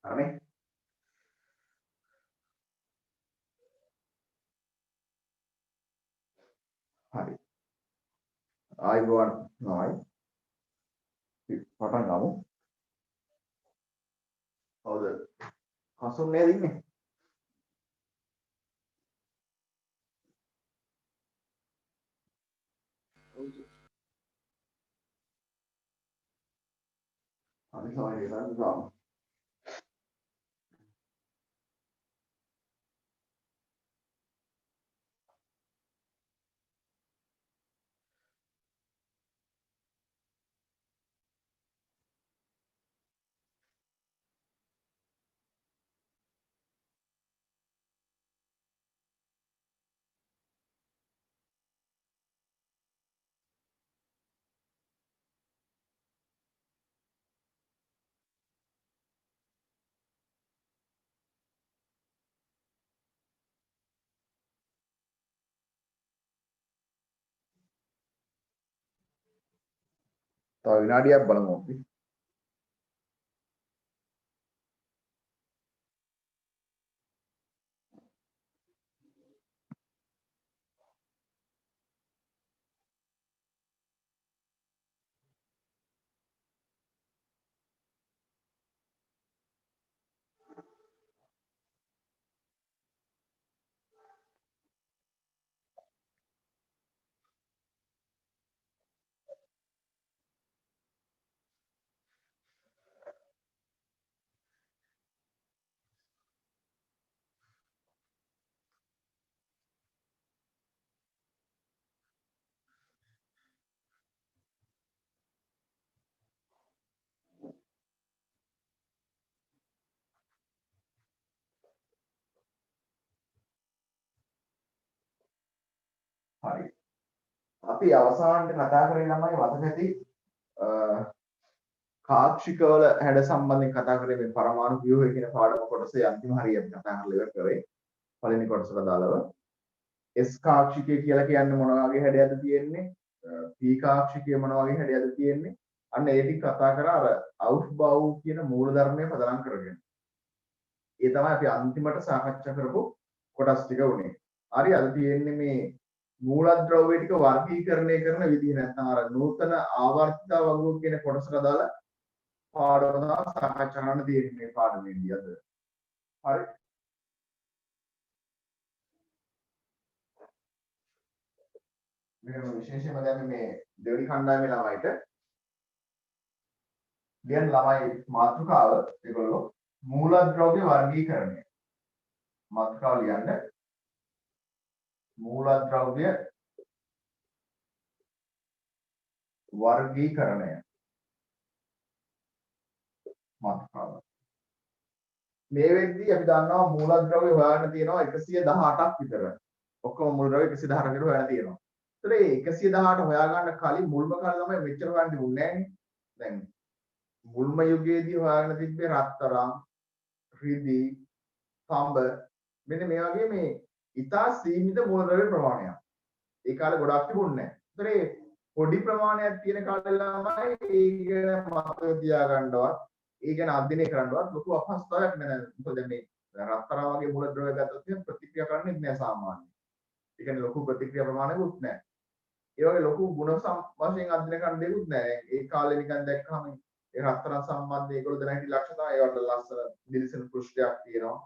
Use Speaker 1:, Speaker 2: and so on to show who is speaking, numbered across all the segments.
Speaker 1: හරිනේ. හරි. ආයිබෝන් නෝයි. පටන් ගමු. හවුද? හසුන් නේද ඉන්නේ? හරි සමහරවිට ගන්න. තව විනාඩියක් බලමු අපි. හරි. අපි අවසානයේ කතා කරේ ළමයි මතක ඇති කාක්ෂිකවල හැඩ සම්බන්ධයෙන් කතා කරේ මේ පරමාණු ව්‍යුහය කියන පාඩම කොටසේ අන්තිම හරිය අපි කතා කරලා ඉවර කරේ. පළවෙනි කොටසට අදාළව S කාක්ෂිකය කියලා කියන්නේ මොන වගේ හැඩයක්ද තියෙන්නේ? P කාක්ෂිකය මොන වගේ හැඩයක්ද තියෙන්නේ? අන්න ඒ ටික කතා කරා අර අවුෆ්බාව් කියන මූලධර්මය පදනම් කරගෙන. ඒ තමයි අපි අන්තිමට සාකච්ඡා කරපු කොටස් ටික උනේ. හරි අද තියෙන්නේ මේ මූලද්‍රව්‍ය ටික වර්ගීකරණය කරන විදිහ නැත්නම් අර නූතන ආවර්තිත වගුව කියන කොටසට අදාළ පාඩම තමයි සාකච්ඡා කරන්න තියෙන්නේ මේ පාඩමේදී අද. හරි. මෙන්න විශේෂයෙන්ම දැන් මේ දෙවෙනි කණ්ඩායමේ ළමයිට ලියන ළමයි මාතෘකාව ඒගොල්ලෝ මූලද්‍රව්‍ය වර්ගීකරණය. මාතෘකාව ලියන්න මූලද්‍රව්‍ය වර්ගීකරණය මාතෘකාව. මේ වෙද්දී අපි දන්නවා මූලද්‍රව්‍ය හොයන්න තියෙනවා 118ක් විතර. ඔක්කොම මූලද්‍රව්‍ය 118ක් විතර හොයන්න තියෙනවා. ඒතර 118 හොයාගන්න කලින් මුල්ම කාලේ තමයි මෙච්චර හොයන්න තිබුණේ නෑනේ. දැන් මුල්ම යුගයේදී හොයාගෙන තිබ්බේ රත්තරන්, රිදී, තඹ මෙන්න මේ වගේ මේ ඉතා සීමිත මූලද්‍රව්‍ය ප්‍රමාණයක්. ඒ කාලේ ගොඩක් තිබුණේ නෑ. ඒතර පොඩි ප්‍රමාණයක් තියෙන කාලේ ළමයි ඒ ගැන මතක තියාගන්නවත්, ඒ ගැන අධ්‍යයනය කරන්නවත් ලොකු අපහසුතාවයක් නෑ. මොකද මේ රත්තරන් වගේ මූලද්‍රව්‍ය ගත්තොත් එහෙනම් ප්‍රතික්‍රියා කරන්නේ නෑ සාමාන්‍යයෙන්. ඒ කියන්නේ ලොකු ප්‍රතික්‍රියා ප්‍රමාණයකුත් නෑ. ඒ වගේ ලොකු ගුණ වශයෙන් අධ්‍යයනය කරන්න දෙයක් නෑ. ඒ කාලේ නිකන් දැක්කම ඒ රත්තරන් සම්බන්ධ ඒගොල්ලෝ දැන හිටි ලක්ෂණ තමයි ඒවට ලස්සන දිලිසෙන පෘෂ්ඨයක් තියෙනවා.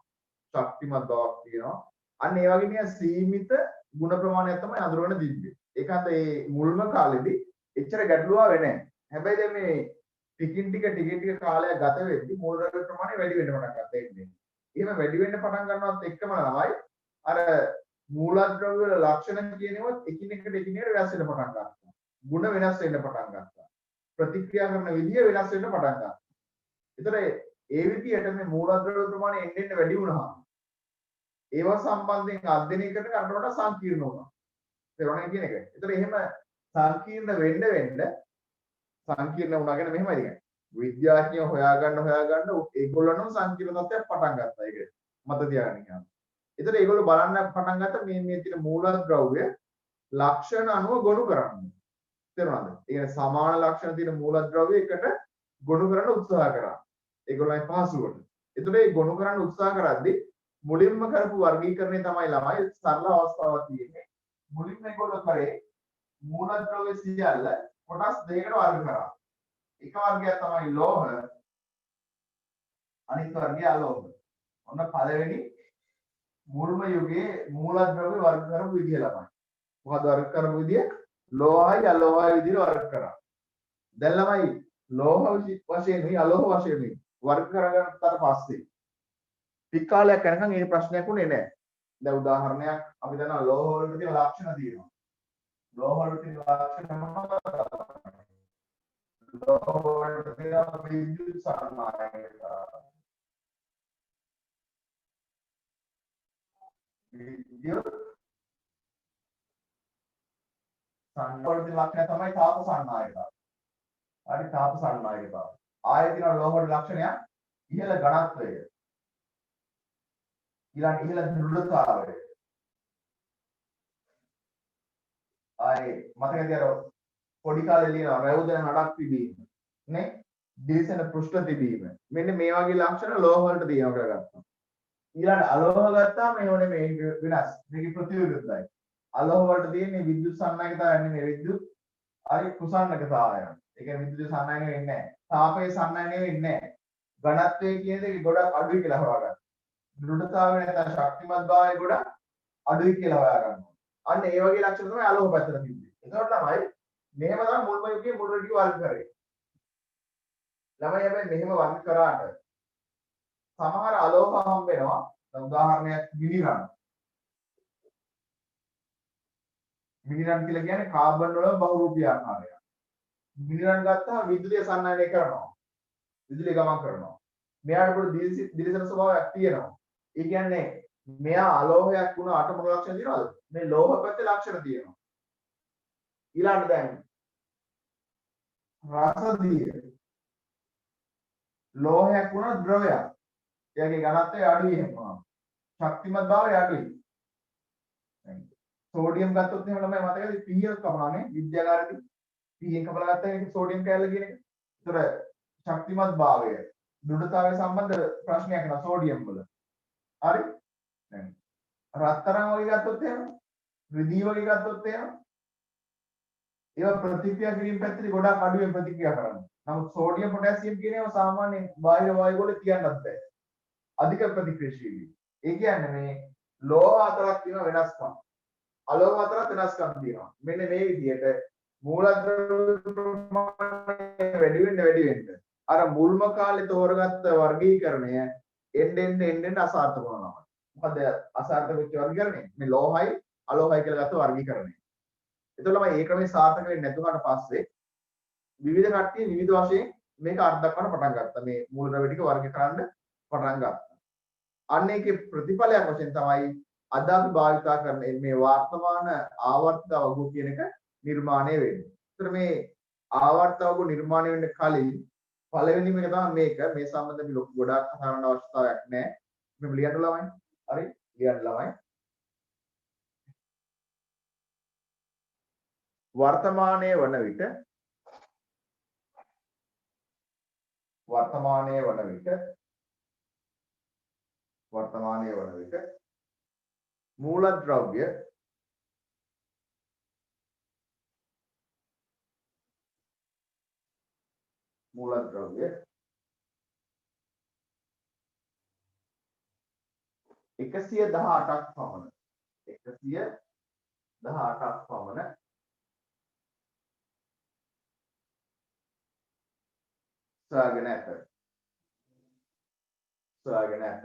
Speaker 1: ශක්තිමත් බවක් තියෙනවා. අන්න ඒ වගේ නිකන් සීමිත ගුණ ප්‍රමාණයක් තමයි අඳුරගෙන තිබ්බේ. ඒකත් ඒ මුල්ම කාලෙදී එච්චර ගැටලුවක් වෙන්නේ නැහැ. හැබැයි දැන් මේ ටිකින් ටික කාලයක් ගත වෙද්දී මූලද්‍රව්‍ය ප්‍රමාණය වැඩි වෙන්න පටන් ගත්තා එන්නේ. එහෙම වැඩි වෙන්න පටන් ගන්නවත් එක්කම තමයි අර මූලද්‍රව්‍ය වල ලක්ෂණ කියනවත් එකින් එකට වෙනස් වෙන්න පටන් ගන්නවා. ගුණ වෙනස් වෙන්න පටන් ගන්නවා. ප්‍රතික්‍රියා කරන විදිය වෙනස් වෙන්න පටන් ගන්නවා. ඒතර ඒ විදියට මේ මූලද්‍රව්‍ය ප්‍රමාණය එන්න වැඩි වුණාම ඒවා සම්බන්ධයෙන් අධ්‍යයනය කරන කරනකොට සංකීර්ණ වුණා. තේරුණා කියන එක. ඒතර එහෙම සංකීර්ණ වෙන්න සංකීර්ණ වුණා කියන්නේ මෙහෙමයි කියන්නේ. විද්‍යාඥයෝ හොයාගන්න ඒගොල්ලන්ම සංකීර්ණ තත්ත්වයක් පටන් ගත්තා. ඒක මත තියාගන්න කියනවා. ඒතර ඒගොල්ලෝ බලන්න පටන් ගත්තා මේ තියෙන මූලද්‍රව්‍ය ලක්ෂණ අනුව ගොනු කරන්න. තේරුණාද? ඒ කියන්නේ සමාන ලක්ෂණ තියෙන මූලද්‍රව්‍ය එකට ගොනු කරන්න උත්සාහ කරා. ඒගොල්ලන්ගේ පහසුවට. ඒතර ඒ ගොනු කරන්න උත්සාහ කරද්දී මුලින්ම කරපු වර්ගීකරණය තමයි ළමයි සරල අවස්ථාවක් තියෙන්නේ. මුලින්ම ඒගොල්ලෝ කරේ මූලද්‍රව්‍ය සියල්ල කොටස් දෙකකට වර්ග කරා. එක වර්ගයක් තමයි ලෝහ, අනිත් වර්ගය අලෝහ. ඔන්න පළවෙනි මුල්ම යුගයේ මූලද්‍රව්‍ය වර්ග කරපු විදිය ළමයි. මොකද වර්ග කරපු විදිය ලෝහයි අලෝහයි විදිහට වර්ග කරා. දැන් ළමයි ලෝහ වශයෙන් අලෝහ වශයෙන් වර්ග කරගත්තට පස්සේ ටික කාලයක් යනකම් ඒ ප්‍රශ්නයක් උනේ නැහැ. දැන් උදාහරණයක් අපි දන්නවා ලෝහ වලට තියෙන ලක්ෂණ තියෙනවා. ලෝහ වලට තියෙන ලක්ෂණ මොනවද? ලෝහ වලට තියෙන විද්‍යුත් සාමාන්‍යතා. විද්‍යුත් සාමාන්‍ය ලක්ෂණ තමයි තාප සාන්නායකතාව. හරි තාප සාන්නායකතාව. ආයෙ තියෙන ලෝහ වල ලක්ෂණයක් ඉහළ ඝනත්වය. ඊළඟ ඉහළ දෘಢතාවය. ආයේ මතකද අර පොඩි කාලේ ලියන රැවුදෙන නඩක් තිබීම නේ දිලිසෙන පෘෂ්ඨ තිබීම මෙන්න මේ වගේ ලක්ෂණ ලෝහ වලට තියෙනවා කියලා ගත්තා. ඊළඟ අලෝහ ගත්තාම මේවනේ මේ වෙනස්. මේක ප්‍රතිවිරුද්ධයි. අලෝහ වලට තියෙන්නේ විද්‍යුත් සන්නයකතාවය නෙමෙයි විද්‍යුත් හරි කුසන්නකතාවය. ඒ කියන්නේ විද්‍යුත් සන්නයන වෙන්නේ නැහැ. තාපයේ සන්නයන වෙන්නේ නැහැ. ඝනත්වය කියන දේ ගොඩක් අඩුයි කියලා හොයාගන්න. දෘಢතාවය නැත්නම් ශක්තිමත් භාවය ගොඩක් අඩුයි කියලා හොයා ගන්නවා. අන්න ඒ වගේ ලක්ෂණ තමයි අලෝහ පැත්තට තිබෙන්නේ. ඒකෝට තමයි මෙහෙම තමයි මුල්ම යුගයේ මුල් ටික වර්ග කරේ. ළමයි හැබැයි මෙහෙම වර්ග කරාට සමහර අලෝහ හම්බ වෙනවා. උදාහරණයක් මිනිරන්. මිනිරන් කියලා කියන්නේ කාබන් වල බහුරූපී ආකාරයක්. මිනිරන් ගත්තාම විදුලිය සන්නයනය කරනවා. විදුලිය ගමන් කරනවා. මෙයාට පොඩි දිලිසෙන ස්වභාවයක් තියෙනවා. ඒ කියන්නේ මෙයා අලෝහයක් වුණාට මොන ලක්ෂණ තියෙනවද? මේ ලෝහ පැත්තේ ලක්ෂණ තියෙනවා. ඊළඟට දැන් රසදිය ලෝහයක් වුණා ද්‍රවයක්. එයාගේ ඝනත්වය අඩුයි වෙනවා. ශක්තිමත් භාවය අඩුයි. සෝඩියම් ගත්තොත් එහෙම ළමයි මතකද pH කපනවානේ විද්‍යාගාරෙදී pH කපලා ගත්තා ඒක සෝඩියම් කැලල කියන එක. ඒතර ශක්තිමත් භාවය දෘಢතාවය සම්බන්ධ ප්‍රශ්නයක් නා සෝඩියම් වල. හරි? දැන් රත්තරන් වගේ ගත්තොත් එහෙම රිදී වගේ ගත්තොත් එහෙම ඒවා ප්‍රතික්‍රියා කිරීම පැත්තේ ගොඩක් අඩුවෙන් ප්‍රතික්‍රියා කරනවා. නමුත් සෝඩියම් පොටෑසියම් කියන ඒවා සාමාන්‍යයෙන් බාහිර වායු වල තියන්නත් බෑ. අධික ප්‍රතික්‍රියාශීලී. ඒ කියන්නේ මේ ලෝහ අතරක් තියෙන වෙනස්කම්. අලෝහ අතරත් වෙනස්කම් තියෙනවා. මෙන්න මේ විදිහට මූලද්‍රව්‍ය ප්‍රමාණය වැඩි වෙන්න අර මුල්ම කාලේ තෝරගත්ත වර්ගීකරණය එන්න අසාර්ථක වෙනවා. මොකද අසාර්ථක වෙච්ච වර්ගීකරණය මේ ලෝහයි අලෝහයි කියලා ගත්ත වර්ගීකරණය. එතකොට මේ ක්‍රමේ සාර්ථක වෙන්නේ නැතුණාට පස්සේ විවිධ කට්ටිය විවිධ වශයෙන් මේක අර්ථ දක්වන්න පටන් ගත්තා. මේ මූලද්‍රව්‍ය ටික වර්ග කරන්න පටන් ගත්තා. අන්න ඒකේ ප්‍රතිඵලයක් වශයෙන් තමයි අද අපි භාවිතා කරන මේ වර්තමාන ආවර්තිත වගු කියන එක නිර්මාණය වෙන්නේ. ඒතර මේ ආවර්තිත වගු නිර්මාණය වෙන්න කලින් පළවෙනිම එක තමයි මේක. මේ සම්බන්ධව අපි ලොකු ගොඩාක් කතා කරන්න අවශ්‍යතාවයක් නැහැ. මේ ලියන්න ළමයි. හරි? ලියන්න ළමයි. වර්තමානයේ වන විට මූලද්‍රව්‍ය මූලද්‍රව්‍ය 118ක් පමණ 118ක් පමණ සොයාගෙන ඇත. සොයාගෙන ඇත.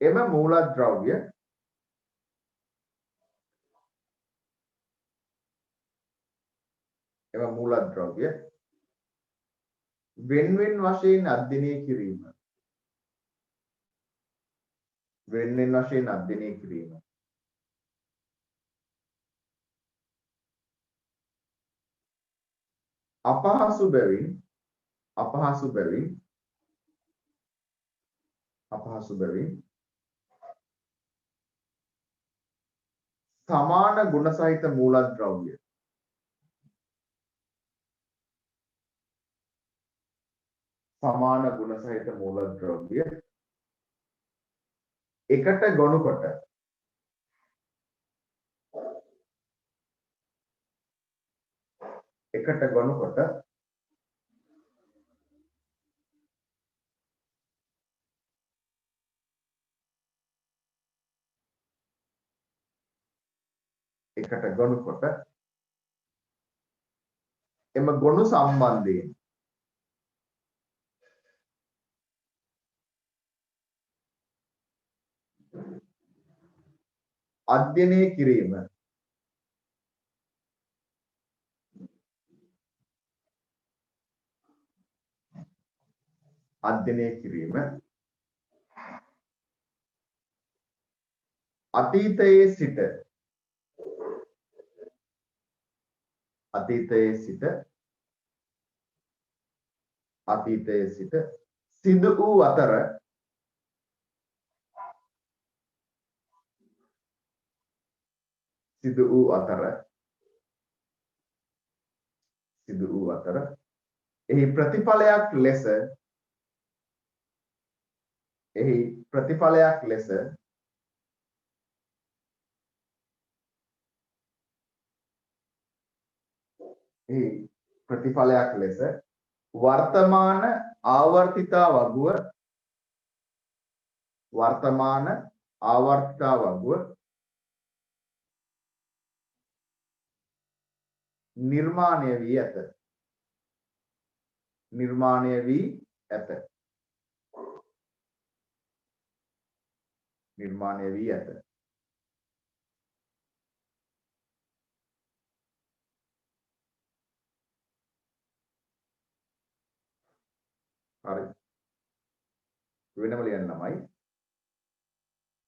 Speaker 1: එම මූලද්‍රව්‍ය වෙන්වෙන් වශයෙන් අධ්‍යයනය කිරීම. අපහසු බැවින් සමාන ගුණ සහිත මූලද්‍රව්‍ය එකට ගොනු කොට එම ගොනු සම්බන්ධයෙන් අධ්‍යයනය කිරීම. අතීතයේ සිට සිදු වූ අතර එහි ප්‍රතිඵලයක් ලෙස වර්තමාන ආවර්තිතා වගුව නිර්මාණය වී ඇත. හරි. වෙනම ලියන්න ළමයි.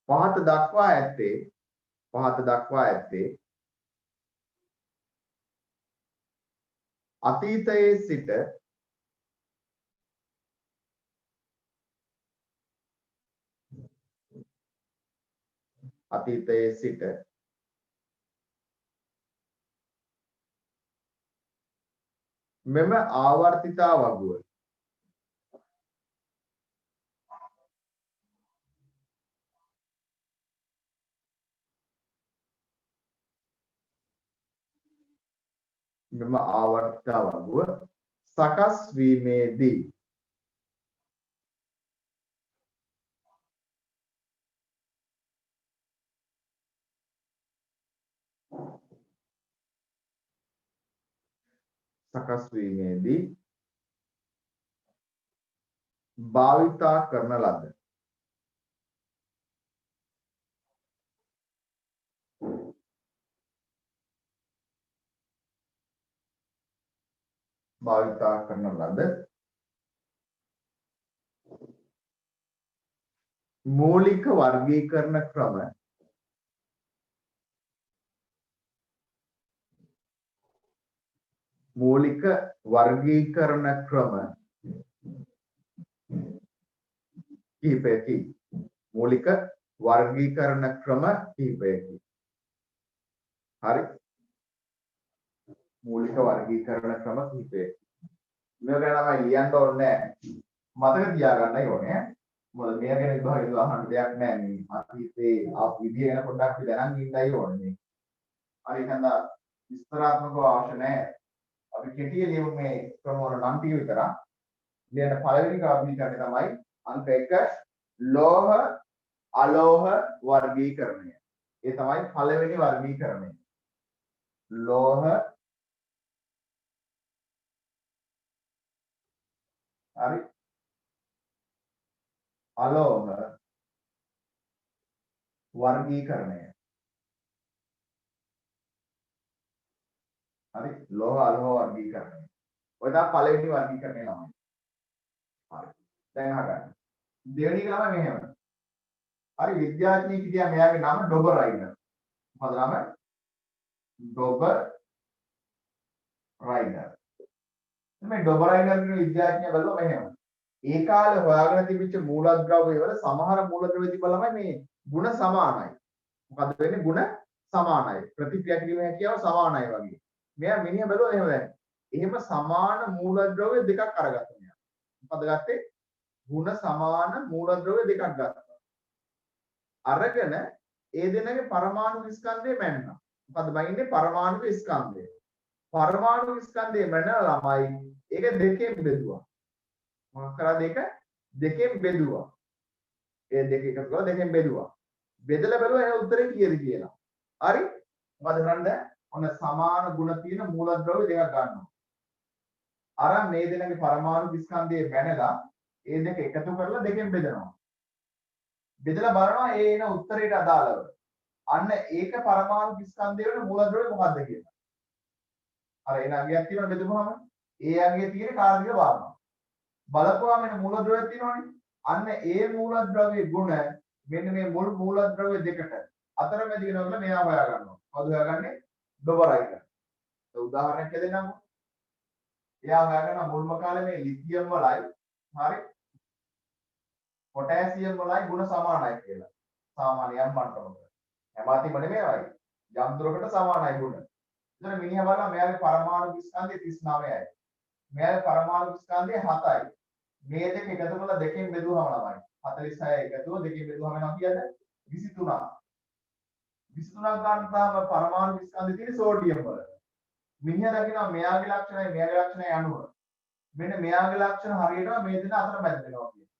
Speaker 1: පහත දක්වා ඇත්තේ අතීතයේ සිට මෙම ආවර්තිතා වගුව සකස් වීමේදී භාවිතා කරන ලද භාවිතා කරන ලද මූලික වර්ගීකරණ ක්‍රම කිහිපයකි. මූලික වර්ගීකරණ ක්‍රම කිහිපයකි. හරි. මූලික වර්ගීකරණ ක්‍රම කිහිපයකි. මේක ගැන තමයි ලියන්න ඕනේ. මතක තියාගන්නයි ඕනේ. මොකද මේ ගැන විභාගෙ අහන්න දෙයක් නැහැ. මේ අතීතේ ආපු විදිය ගැන පොඩ්ඩක් අපි දැනන් ඉන්නයි ඕනේ. හරි එහෙනම් විස්තරාත්මකව අවශ්‍ය නැහැ. අපි කෙටියෙන් ලියමු මේ ක්‍රම වල නම් ටික විතරක්. ලියන පළවෙනි වර්ගීකරණය තමයි අංක 1 ලෝහ අලෝහ වර්ගීකරණය. ඒ තමයි පළවෙනි වර්ගීකරණය. ලෝහ හරි අලෝහ වර්ගීකරණය. හරි ලෝහ අලෝහ වර්ගීකරණය. ඔය තමයි පළවෙනි වර්ගීකරණය ළමයි. හරි. දැන් අහගන්න. දෙවෙනි එක ළමයි මෙහෙම. හරි විද්‍යාඥයෙක් හිටියා මෙයාගේ නම ඩොබරයිනර්. මොකද නම? ඩොබරයිනර්. මේ ඩොබරයිනර් කියන විද්‍යාඥයා බැලුවා මෙහෙම. ඒ කාලේ හොයාගෙන තිබිච්ච මූලද්‍රව්‍ය වල සමහර මූලද්‍රව්‍ය තිබ්බලමයි මේ ಗುಣ සමානයි. මොකද වෙන්නේ ಗುಣ සමානයි. ප්‍රතික්‍රියා කිරීම හැකියාව සමානයි වගේ. මෙයා මිනිහා බැලුවා එහෙම දැන්. එහෙම සමාන මූලද්‍රව්‍ය දෙකක් අරගත්තා මෙයා. මොකද ගත්තේ? ಗುಣ සමාන මූලද්‍රව්‍ය දෙකක් ගත්තා. අරගෙන ඒ දෙන්නගේ පරමාණු ස්කන්ධය මැන්නා. මොකද බයින්නේ පරමාණු ස්කන්ධය. පරමාණු ස්කන්ධය මැනලා ළමයි ඒක දෙකෙන් බෙදුවා. මොකක් කරාද ඒක? දෙකෙන් බෙදුවා. ඒ දෙක එකතු කරලා දෙකෙන් බෙදුවා. බෙදලා බලුවා එන උත්තරේ කීයද කියලා. හරි? මොකද කරන්නේ? ඔන්න සමාන ගුණ තියෙන මූලද්‍රව්‍ය දෙකක් ගන්නවා. අර මේ දෙන්නගේ පරමාණු ස්කන්ධය මැනලා ඒ දෙක එකතු කරලා දෙකෙන් බෙදනවා. බෙදලා බලනවා ඒ එන උත්තරයට අදාළව. අන්න ඒක පරමාණු ස්කන්ධය වෙන මූලද්‍රව්‍ය මොකක්ද කියලා. අර එන අගයක් තියෙනවා බෙදුවම ඒ අගයේ තියෙන කාර්යය බලනවා. බලපුවාම එන මූලද්‍රව්‍යයක් තියෙනවනේ. අන්න ඒ මූලද්‍රව්‍යයේ ගුණ මෙන්න මේ මුල් මූලද්‍රව්‍ය දෙකට අතරමැදි වෙනවා කියලා මෙයා හොයා ගන්නවා. කවුද හොයාගන්නේ? ඩොබරයිනර්. උදාහරණයක් දෙන්නම්කෝ. එයා හොයාගන්න මුල්ම කාලේ මේ ලිතියම් වලයි හරි පොටෑසියම් වලයි ගුණ සමානයි කියලා. සාමාන්‍ය යම් මට්ටමක. හැමතිම නෙමෙයි. යම් දුරකට සමානයි ගුණ. එතන මිනිහා බලනවා මෙයාගේ පරමාණු ස්කන්ධය 39යි. මෙයාගේ පරමාණු ස්කන්ධය 7යි. මේ දෙක එකතු කරලා දෙකෙන් බෙදුවම ළමයි 46 එකතුව දෙකෙන් බෙදුවම එනවා කියන්නේ 23ක්. 23ක් ගන්න තාම පරමාණු ස්කන්ධය තියෙන සෝඩියම් වල. මිනිහා දකිනවා මෙයාගේ ලක්ෂණයි අනුව. මෙන්න මෙයාගේ ලක්ෂණ හරියටම මේ දෙන අතර මැද වෙනවා කියන්නේ.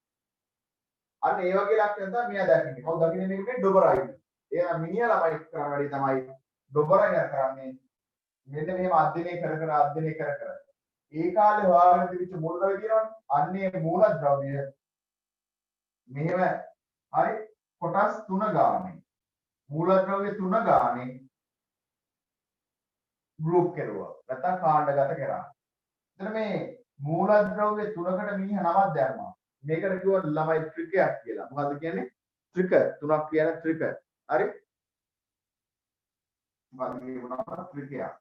Speaker 1: අන්න ඒ වගේ ලක්ෂණ තමයි මෙයා දකින්නේ. කවුද දකින්නේ මේකේ ඩොබරයිනර්. එහෙනම් මිනිහා ළමයි කරන වැඩේ තමයි ඩොබරයිනර් කරන්නේ. මෙන්න මෙහෙම අධ්‍යයනය කර ඒ කාලේ හොයාගෙන තිබිච්ච මූලද්‍රව්‍ය තියෙනවනේ. අන්නේ මූලද්‍රව්‍ය මෙහෙම හරි කොටස් 3 ගානේ මූලද්‍රව්‍ය 3 ගානේ ගෲප් කරුවා. නැත්නම් කාණ්ඩගත කරා. එතන මේ මූලද්‍රව්‍ය 3කට මිනිහ නමක් දැම්මා. මේකට කිව්වා ළමයි ත්‍රිකයක් කියලා. මොකද්ද කියන්නේ? ත්‍රික. 3ක් කියන ත්‍රික. හරි? මොකද්ද කියනවා ත්‍රිකයක්.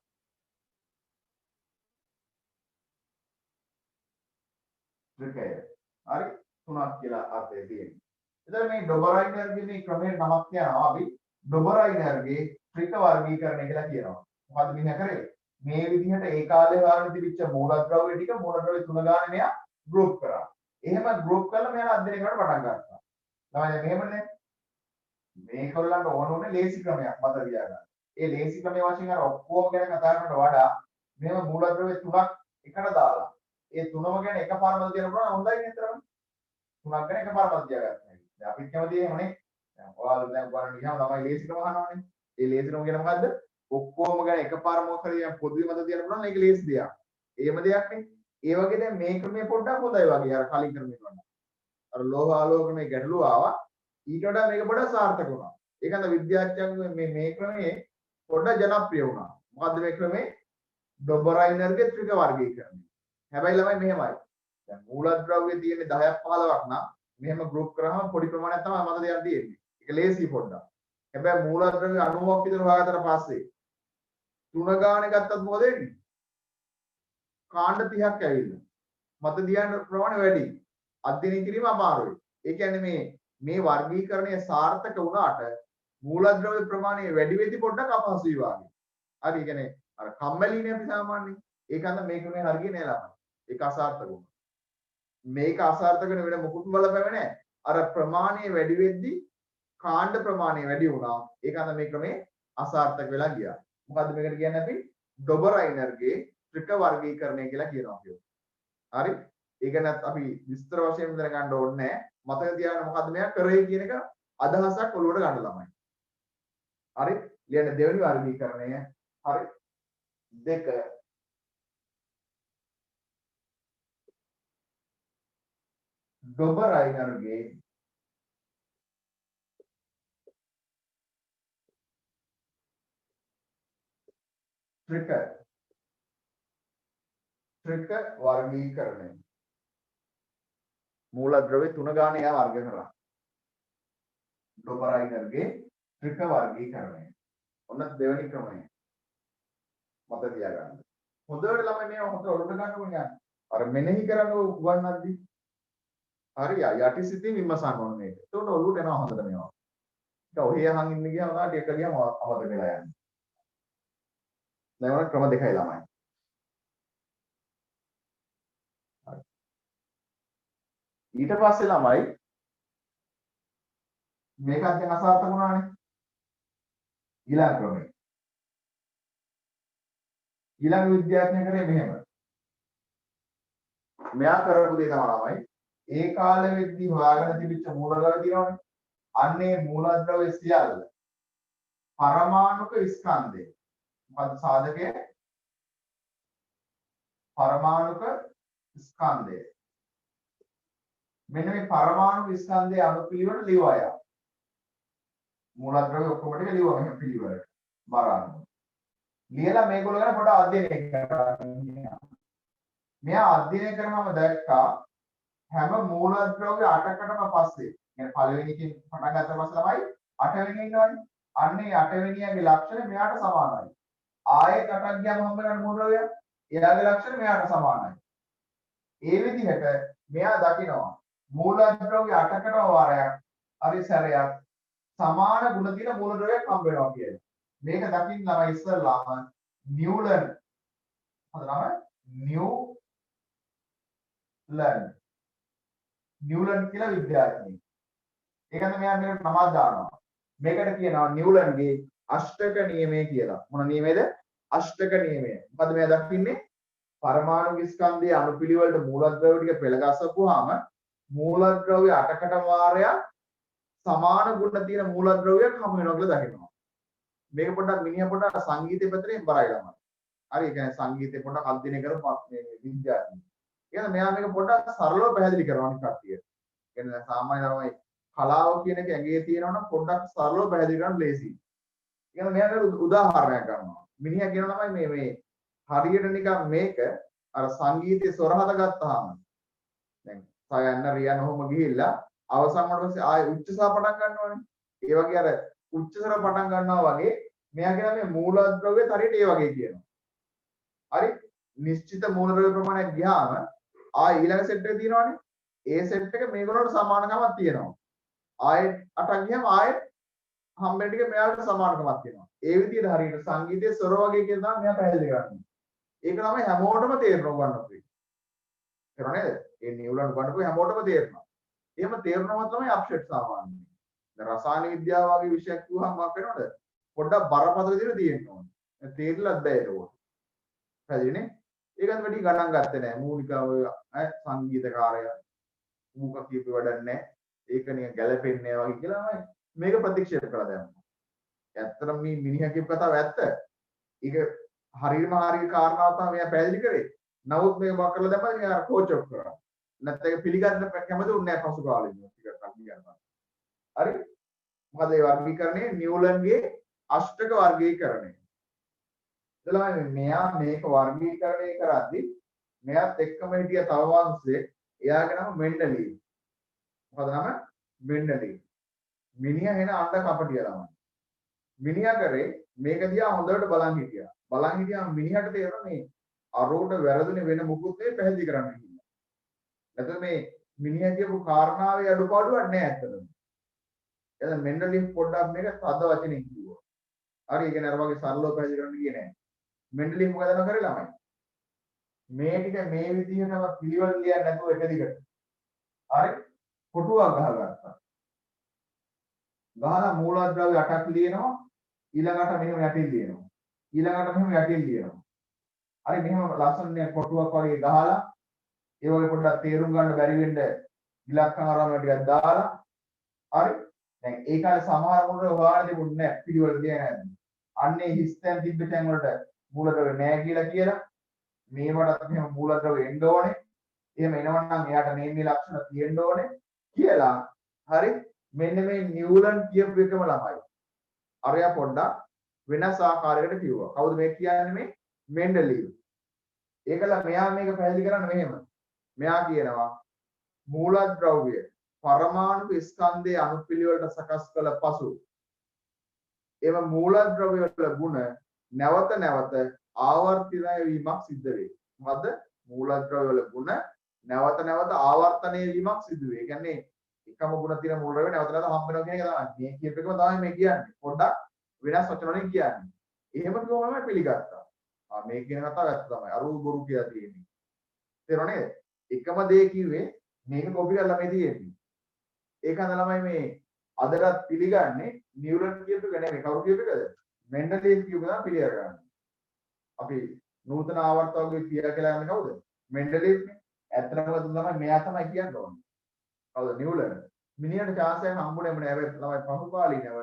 Speaker 1: ත්‍රිකය. හරි? 3ක් කියලා අර්ථය තියෙනවා. එතන මේ ඩොබරයිනර්ගේ මේ ක්‍රමයේ නමක් තියනවා අපි ඩොබරයිනර්ගේ ත්‍රික වර්ගීකරණය කියලා කියනවා. මොකද්ද මෙන්න කරේ? මේ විදිහට ඒ කාලේ වාරණ තිබිච්ච මූලද්‍රව්‍ය ටික මූලද්‍රව්‍ය 3 ගානේ මෙයා ගෲප් කරා. එහෙම ගෲප් කරලා මෙයා අධ්‍යයනය කරන්න පටන් ගත්තා. ළමයි මෙහෙමනේ. මේකවලට ඕනේ ලේසි ක්‍රමයක් මතක තියාගන්න. ඒ ලේසි ක්‍රමයේ වශයෙන් අර ඔක්කොම ගැන කතා කරනවට වඩා මෙහෙම මූලද්‍රව්‍ය 3ක් එකට දාලා ඒ තුනම ගැන එකපාරම කියන්න පුළුවන් හොඳයි නේතරම. 3ක් ගැන එකපාරම තියාගන්න. දැන් අපිත් කැමති එහෙමනේ. දැන් ඔයාලා දැන් ගන්න ගියාම ළමයි ලේසි ක්‍රම අහනවානේ. ඒ ලේසි ක්‍රම කියන මොකද්ද? ඔක්කොම ගැන එකපාරම මොකද කියන පොදුවේ මත තියන්න පුළුවන් ඒක ලේසි දෙයක්. එහෙම දෙයක් නේ. ඒ වගේ දැන් මේ ක්‍රමයේ පොඩ්ඩක් හොඳයි වගේ අර කලින් ක්‍රමයට වඩා. අර ලෝහ ආලෝක ක්‍රමයේ ගැටලුව ආවා. ඊට වඩා මේක පොඩ්ඩක් සාර්ථක වුණා. ඒකන්ද විද්‍යාඥයන් මේ ක්‍රමයේ පොඩ්ඩක් ජනප්‍රිය වුණා. මොකද්ද මේ ක්‍රමේ? ඩොබරයිනර්ගේ ත්‍රික වර්ගීකරණය. හැබැයි ළමයි මෙහෙමයි. දැන් මූලද්‍රව්‍ය තියෙන්නේ 10ක් 15ක් නම් මෙහෙම ගෲප් කරාම පොඩි ප්‍රමාණයක් තමයි මත දෙයක් තියෙන්නේ. ඒක ලේසි පොඩ්ඩක්. හැබැයි මූලද්‍රව්‍ය 90ක් විතර හොයාගත්තට පස්සේ තුන ගානේ ගත්තත් මොකද වෙන්නේ? කාණ්ඩ 30ක් ඇවිල්ලා. මත දියන ප්‍රමාණය වැඩි. අධ්‍යයනය කිරීම අමාරුයි. ඒ කියන්නේ මේ වර්ගීකරණය සාර්ථක වුණාට මූලද්‍රව්‍ය ප්‍රමාණය වැඩි වෙද්දි පොඩ්ඩක් අපහසුයි වාගේ. හරි. ඒ කියන්නේ අර කම්මැලිනේ අපි සාමාන්‍යයෙන්. ඒකන්ද මේක මේ හරිය නෑ ළමයි. ඒක අසාර්ථක වුණා. මේක අසාර්ථක වෙන මොකුත් බලපෑම නෑ. අර ප්‍රමාණය වැඩි වෙද්දි කාණ්ඩ ප්‍රමාණය වැඩි වුණා. ඒකන්ද මේ ක්‍රමේ අසාර්ථක වෙලා ගියා. මොකද්ද මේකට කියන්නේ අපි? ඩොබරයිනර්ගේ ත්‍රික වර්ගීකරණය කියලා කියනවා කියමු. හරි? ඒක නැත් අපි විස්තර වශයෙන් දැනගන්න ඕනේ නෑ. මතක තියාගන්න මොකද්ද මෙයා කරේ කියන එක අදහසක් ඔලුවට ගන්න ළමයි. හරි? ලියන්න දෙවෙනි වර්ගීකරණය. හරි? 2 ඩොබරයිනර්ගේ ත්‍රික වර්ගීකරණය. මූලද්‍රව්‍ය 3 ගානේ යා වර්ග කරා. ඩොබරයිනර්ගේ ත්‍රික වර්ගීකරණය. ඔන්න දෙවෙනි ක්‍රමය. මතක තියාගන්න. හොඳට ළමයි මේ හොඳට ඔලුවට ගන්න ඕනේ. අර මෙනෙහි කරන්න උගන්වද්දී. හරි යටිසිතින් විමසන්න ඕනේ මේක. ඒකට ඔලුවට එනවා හොඳට මේවා. ඒක ඔහේ අහන් ඉන්න ගියාම උනාට එක ගියාම අමතක වෙලා යන්නේ. දැන් ඔන්න ක්‍රම දෙකයි ළමයි. හරි. ඊට පස්සේ ළමයි මේකත් දැන් අසාර්ථක වුණානේ. ඊළඟ ක්‍රමය. ඊළඟ විද්‍යාඥයා කරේ මෙහෙම. මෙයා කරපු දේ තමයි ඒ කාලෙ වෙද්දී හොයාගෙන තිබිච්ච මූලද්‍රව්‍ය තියෙනවනේ. අන්නේ මූලද්‍රව්‍ය සියල්ල පරමාණුක ස්කන්ධය. මොකද සාධකය? පරමාණුක ස්කන්ධය. මෙන්න මේ පරමාණුක ස්කන්ධයේ අණුපිළිවෙල ලියවය. මූලද්‍රව්‍ය ඔක්කොම ටික ලියුවා මෙහෙම පිළිවෙලට. බරන්න. ලියලා මේගොල්ලෝ ගැන පොඩ්ඩක් අධ්‍යයනය කරනවා. මෙයා අධ්‍යයනය කරනම දැක්කා හැම මූලද්‍රව්‍ය 8කටම පස්සේ يعني පළවෙනි එකෙන් පටන් ගත්ත පස්සේ තමයි 8 වෙනි ඉන්නවනේ. අන්නේ 8 වෙනියගේ ලක්ෂණ මෙයාට සමානයි. ආයෙත් 8ක් ගියාම හම්බ වෙන මූලද්‍රව්‍ය එයාගේ ලක්ෂණ මෙයාට සමානයි. ඒ විදිහට මෙයා දකිනවා මූලද්‍රව්‍ය 8කට වාරයක් හරි සැරයක් සමාන ගුණ තියෙන මූලද්‍රව්‍යයක් හම්බ වෙනවා කියලා. මේක දකින්න ළමයි ඉස්සල්ලාම නිව්ලන් නිව්ලන් කියලා විද්‍යාඥයෙක්. ඒකත් මෙයා මේකට නමක් දානවා. මේකට කියනවා නිව්ලන්ගේ අෂ්ටක නියමය කියලා. මොන නියමයේද? අෂ්ටක නියමය. මොකද මෙයා දකින්නේ පරමාණු ස්කන්ධයේ අණුපිළිවෙලට මූලද්‍රව්‍ය ටික පෙළ ගසපුවාම මූලද්‍රව්‍ය 8කට වාරයක් සමාන ගුණ තියෙන මූලද්‍රව්‍යයක් හමු වෙනවා කියලා දකිනවා. මේක පොඩ්ඩක් මිනිහා පොඩ්ඩක් සංගීතය පැත්තෙන් බරයි ළමයි. හරි ඒ කියන්නේ සංගීතය පොඩ්ඩක් අධ්‍යයනය කරපු මේ විද්‍යාඥයෙක්. කියන්නේ මෙයා මේක පොඩ්ඩක් සරලව පැහැදිලි කරනවා අනිත් කට්ටියට. කියන්නේ සාමාන්‍ය ළමයි කලාව කියන එක ඇඟේ තියෙනවා නම් පොඩ්ඩක් සරලව පැහැදිලි කරන්න ලේසියි. කියන්නේ මෙයාට උදාහරණයක් ගන්නවා. මිනිහා කියනවා තමයි මේ හරියට නිකන් මේක අර සංගීතයේ ස්වර හද ගත්තාම දැන් සයන්න රියන ඔහොම ගිහිල්ලා අවසන් වුණාට පස්සේ ආයේ උච්ච සා පටන් ගන්නවානේ. ඒ වගේ අර උච්ච ස්වර පටන් ගන්නවා වගේ මෙයා කියන මේ මූලද්‍රව්‍යත් හරියට ඒ වගේ කියනවා. හරි නිශ්චිත මූලද්‍රව්‍ය ප්‍රමාණයක් ගියාම ආයේ ඊළඟ සෙට් එක තියෙනවානේ. ඒ සෙට් එක මේගොල්ලන්ට සමානකමක් තියෙනවා. ආයෙත් 8ක් ගියාම ආයෙත් හම්බෙන ටික මෙයාට සමානකමක් තියෙනවා. ඒ විදිහට හරියට සංගීතයේ ස්වර වගේ කියන තමයි මෙයා පැහැදිලි කරන්නේ. ඒක තමයි හැමෝටම තේරෙනවා ගන්නත් ඒක. තේරුණා නේද? ඒ නිව්ලන් ගන්නකො හැමෝටම තේරෙනවා. එහෙම තේරුණාම තමයි අප්සෙට් සාමාන්‍යයෙන්. දැන් රසායන විද්‍යාව වගේ විෂයක් කිව්වහම මොකක් වෙනවද? පොඩ්ඩක් බරපතල විදිහට තියෙන්න ඕනේ. තේරිලත් බෑ ඒක. හරිනේ? ඒකත් වැඩි ගණන් ගත්තේ නෑ. මූලිකව සංගීතකාරය මූක කියපු වැඩක් නෑ. ඒක නිකන් ගැළපෙන්නේ නෑ වගේ කියලා මේක ප්‍රතික්ෂේප කළා දැන්. ඇත්තටම මේ මිනිහා කියපු කතාව ඇත්ත. ඒක හරියම හරිය කාරණාව තමයි මෙයා පැහැදිලි කරේ. නමුත් මේක මොකක් කරලා දැම්මද මෙයා කෝච් කරා. නැත්නම් ඒක පිළිගන්න කැමති උන්නේ නැහැ පසු කාලෙදී. ටිකක් අනිගන්නවා. හරි? මොකද ඒ වර්ගීකරණය නිව්ලන්ගේ අෂ්ටක වර්ගීකරණය. එතකොට මෙයා මේක වර්ගීකරණය කරද්දී මෙයාත් එක්කම හිටිය තව වංශේ එයාගේ නම මෙන්ඩලීව්. මොකද නම මෙන්ඩලීව්. මිනිහා එන අඬ කපටිය ළමයි. මිනිහා කරේ මේක දිහා හොඳට බලන් හිටියා. බලන් හිටියාම මිනිහට තේරුණා මේ අරෝට වැරදුනේ වෙන මොකුත් නෙවෙයි පැහැදිලි කරන්න කියලා. නැත්නම් මේ මිනිහා කියපු කාරණාවේ අඩුපාඩුවක් නැහැ ඇත්තටම. එතන මෙන්ඩලීව් පොඩ්ඩක් මේක තද වචනෙන් කිව්වා. හරි ඒ කියන්නේ අර වගේ සරලව පැහැදිලි කරන්න ගියේ නැහැ. මෙන්ඩලීව් මොකද කරේ ළමයි? මේ ටික මේ විදිහටම පිළිවෙල ලියන්න නැතුව එක දිගට. හරි? කොටුවක් ගහගත්තා. ගහලා මූලද්‍රව්‍ය 8ක් ලියනවා. ඊළඟට මෙහෙම යටින් ලියනවා. ඊළඟට මෙහෙම යටින් ලියනවා. හරි මෙහෙම ලස්සන කොටුවක් වගේ ගහලා ඒ වගේ පොඩ්ඩක් තේරුම් ගන්න බැරි වෙන්න ඉලක්කම් ආරම්භ ටිකක් දාලා හරි දැන් ඒ කාලේ සමහර මොනර හොයාගෙන තිබුණේ නැහැ පිළිවෙල ලියන්නේ නැද්ද අන්නේ හිස්තැන් තිබ්බ තැන් වලට මූලද්‍රව්‍ය නැහැ කියලා මේවටත් මෙහෙම මූලද්‍රව්‍ය එන්න ඕනේ එහෙම එනවනම් එයාට මේ ලක්ෂණ තියෙන්න ඕනේ කියලා හරි මෙන්න මේ නිවුලන් කියපු එකම ළමයි අරයා පොඩ්ඩක් වෙනස් ආකාරයකට කිව්වා කවුද මේ කියන්නේ මේ මෙන්ඩලීව් ඒකලා මෙයා මේක පැහැදිලි කරන්න මෙහෙම මෙයා කියනවා මූලද්‍රව්‍ය පරමාණු ස්කන්ධයේ අනුපිළිවෙලට සකස් කළ පසු එම මූලද්‍රව්‍ය වල ගුණ නැවත නැවත ආවර්තනය වීමක් සිද්ධ වේ. මොකද මූලද්‍රව්‍ය වල ගුණ නැවත නැවත ආවර්තනය වීමක් සිදු වේ. ඒ කියන්නේ එකම ගුණ තියෙන මූලද්‍රව්‍ය නැවත නැවත හම්බ වෙනවා කියන එක තමයි. මේ කියප එකම තමයි මේ කියන්නේ. පොඩ්ඩක් වෙනස් වචන වලින් කියන්නේ. එහෙම කිව්වම පිළිගත්තා. මේ කියන කතාව ඇත්ත තමයි. අරු බොරු කියලා තියෙන්නේ. තේරුණා නේද? එකම දේ කිව්වේ මේක කොපි කරලා මේ තියෙන්නේ. ඒකඳ ළමයි මේ අදටත් පිළිගන්නේ නිවුලන් කියපු එක නෙමෙයි. කවුරු කියපු එකද? මෙන්ඩලීව් කියපු එක පිළිගන්න ගන්න. අපි නූතන ආවර්තකයේ කියලා කියලා යන්නේ කවුද? මෙන්ඩලීව්නේ. ඇත්තටම මොකද තමයි මෙයා තමයි කියන්න ඕනේ. කවුද? නිවුලන්. මිනිහට chance එකක් හම්බුනේම නෑ. හැබැයි ළමයි පහුකාලීනව.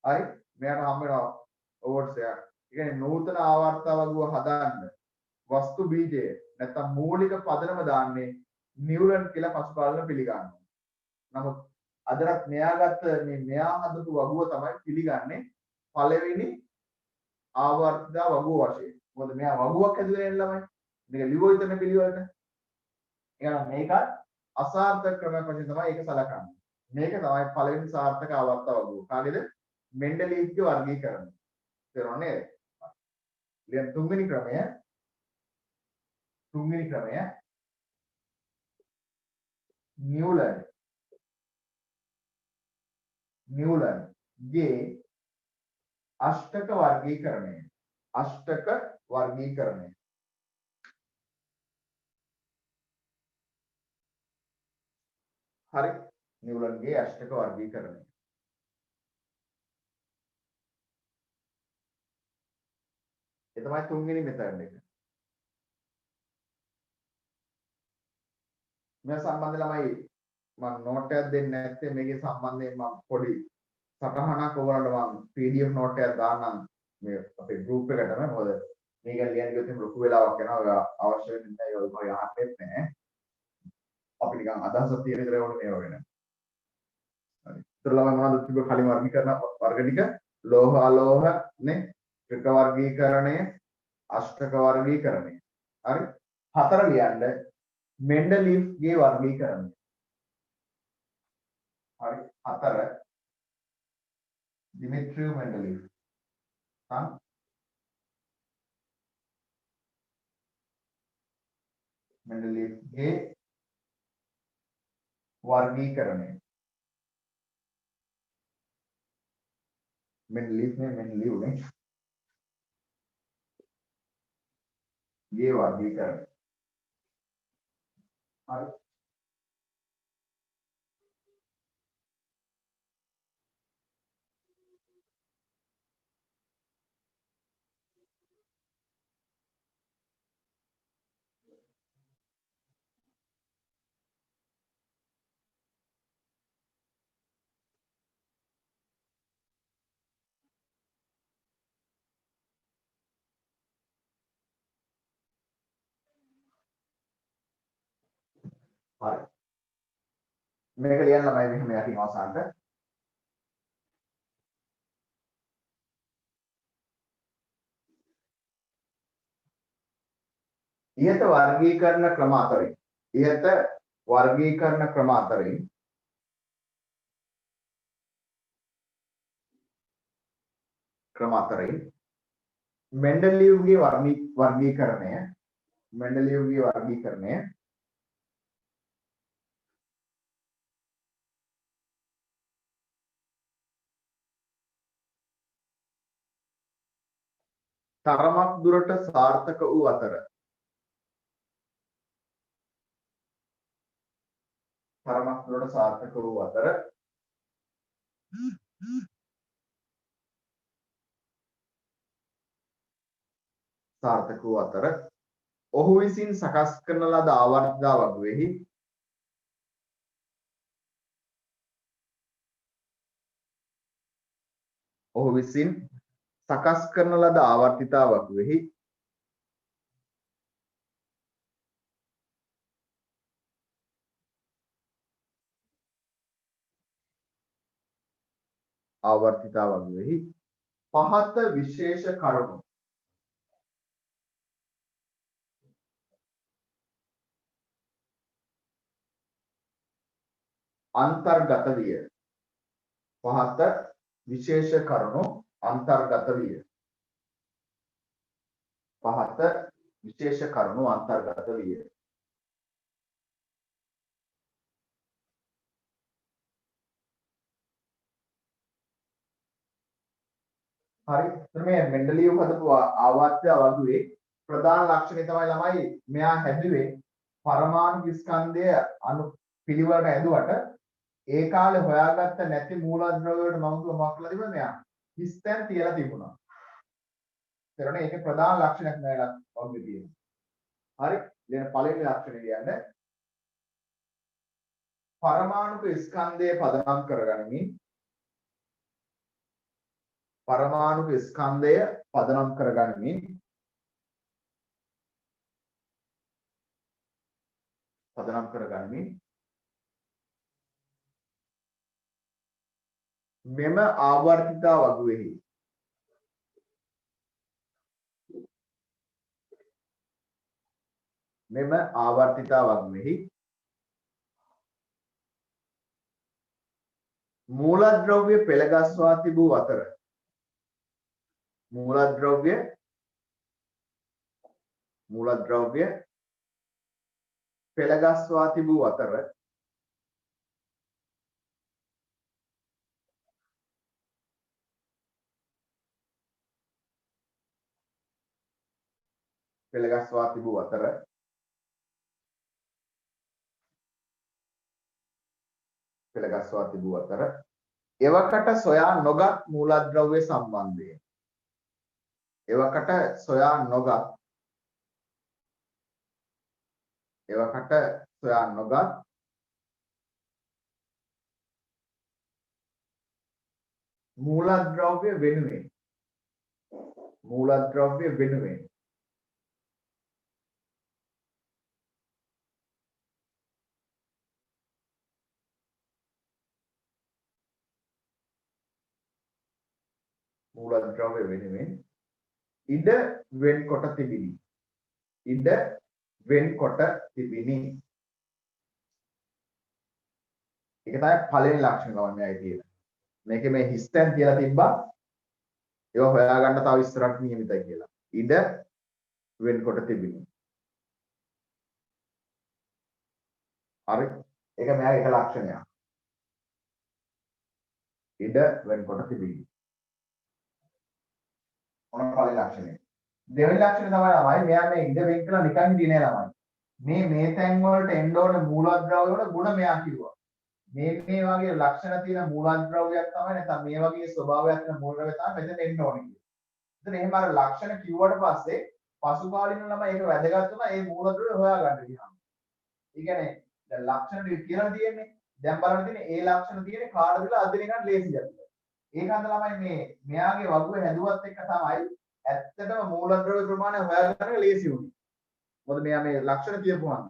Speaker 1: හරි? මෙයාට හම්බ වෙනවා අවෝඩ්ස් එකක්. ඒ කියන්නේ නූතන ආවර්තකව හදාන්න වස්තු බීජය නැත්නම් මූලික පදනම දාන්නේ නිවුලන් කියලා පසුකාලීන පිළිගන්නවා. නමුත් අදටත් මෙයා ගත්ත මේ මෙයා හදපු වගුව තමයි පිළිගන්නේ පළවෙනි ආවර්තිත වගුව වශයෙන්. මොකද මෙයා වගුවක් හැදුවේ නේ ළමයි. මේක ලිවෝ හිතන පිළිවෙලට. එහෙනම් මේක අසාර්ථක ක්‍රමයක් වශයෙන් තමයි ඒක සලකන්නේ. මේක තමයි පළවෙනි සාර්ථක ආවර්ත වගුව. කාගේද? මෙන්ඩලීව්ගේ වර්ගීකරණය. තේරුණා නේද? ඊළඟ තුන්වෙනි ක්‍රමය නිවුලන්ගේ අෂ්ටක වර්ගීකරණය. අෂ්ටක වර්ගීකරණය. හරි නිවුලන්ගේ අෂ්ටක වර්ගීකරණය. ඒ තමයි තුන්වෙනි මෙතඩ් එක. මේ සම්බන්ධ ළමයි මම නෝට් එකක් දෙන්නේ නැත්තේ මේකේ සම්බන්ධයෙන් මම පොඩි සටහනක් ඔයගලන්ට මම PDF නෝට් එකක් දාන්නම් මේ අපේ group එකටම මොකද මේක ලියන්න ගියොත් එහෙනම් ලොකු වෙලාවක් යනවා ඔය අවශ්‍ය වෙන්නේ නැහැ ඔය මම යහන්නෙත් නැහැ අපි නිකන් අදහසක් තියෙන විතරයි ඕනේ මේවා වෙන හරි ඒතර ළමයි මොනවද තිබ්බ කලින් වර්ගීකරණ වර්ග ටික ලෝහ අලෝහ නේ ත්‍රික වර්ගීකරණය අෂ්ටක වර්ගීකරණය හරි හතර ලියන්න මෙන්ඩලීව්ගේ වර්ගීකරණය හරි හතර Dmitry Mendeleev Mendeleevගේ වර්ගීකරණය Mendeleev නේ ගේ වර්ගීකරණය හරි හරි මේක ලියන්න ළමයි මෙහෙම යටින් අවසානට ඉහත වර්ගීකරණ ක්‍රම අතරින් ඉහත වර්ගීකරණ ක්‍රම අතරින් මෙන්ඩලියුගේ වර්ගීකරණය තරමක් දුරට සාර්ථක වූ අතර ඔහු විසින් සකස් කරන ලද ආවර්තිතා වගුවෙහි පහත විශේෂ කරුණු අන්තර්ගත විය. පහත විශේෂ කරුණු අන්තර්ගත විය. හරි. එතන මේ මෙන්ඩලියු හදපු ආවර්තය වගුවේ ප්‍රධාන ලක්ෂණය තමයි ළමයි මෙයා හැදුවේ පරමාණු ස්කන්ධය අනු පිළිවෙලට ඇදුවට ඒ කාලේ හොයාගත්ත නැති මූලද්‍රව්‍ය වලට මම මොකක් කළාද කියලා මෙයා හිස්තැන් තියලා තිබුණා. ඒතරනේ ඒකේ ප්‍රධාන ලක්ෂණයක් නෑ වගේ තියෙනවා. හරි. දැන් පළවෙනි ලක්ෂණය කියන්නේ පරමාණුක ස්කන්ධය පදනම් කරගනිමින් මෙම ආවර්තිතා වගුවෙහි මූලද්‍රව්‍ය පෙළගස්වා තිබූ අතර එවකට සොයා නොගත් මූලද්‍රව්‍ය සම්බන්ධයෙන් මූලද්‍රව්‍ය වෙනුවෙන් ඉඩ වෙන්කොට තිබිනි. ඒක තමයි පළවෙනි ලක්ෂණ තමයි මෙයාගේ තියෙන. මේකේ මේ හිස්තැන් කියලා තිබ්බා. ඒක හොයාගන්න තව ඉස්සරහට නියමිතයි කියලා. ඉඩ වෙන්කොට තිබිනි. හරි. ඒක මෙයාගේ එක ලක්ෂණයක්. ඉඩ වෙන්කොට තිබිනි. ඔන්න පළවෙනි ලක්ෂණය. දෙවෙනි ලක්ෂණය තමයි මෙයා මේ ඉඩ වෙන් කළා නිකන් හිටියේ නෑ ළමයි. මේ තැන් වලට එන්න ඕන මූලද්‍රව්‍ය වල ගුණ මෙයා කිව්වා. මේ වගේ ලක්ෂණ තියෙන මූලද්‍රව්‍යයක් තමයි නැත්නම් මේ වගේ ස්වභාවයක් තියෙන මූලද්‍රව්‍ය තමයි මෙතන එන්න ඕනේ කියන්නේ. එතන එහෙම අර ලක්ෂණ කිව්වට පස්සේ පසුකාලීන ළමයි ඒක වැදගත් වුණා ඒ මූලද්‍රව්‍ය හොයාගන්න ගියාම. ඒ කියන්නේ දැන් ලක්ෂණ ටික කියලා තියෙන්නේ. දැන් බලන්න තියෙන්නේ ඒ ලක්ෂණ තියෙන්නේ කාටද කියලා අදින එකක් ලේසියක්. ඒකන්ද ළමයි මෙයාගේ වගුවේ හැදුවත් එක තමයි ඇත්තටම මූලද්‍රව්‍ය ප්‍රමාණය හොයාගන්න ලේසි වුනේ. මොකද මෙයා මේ ලක්ෂණ කියපුවාම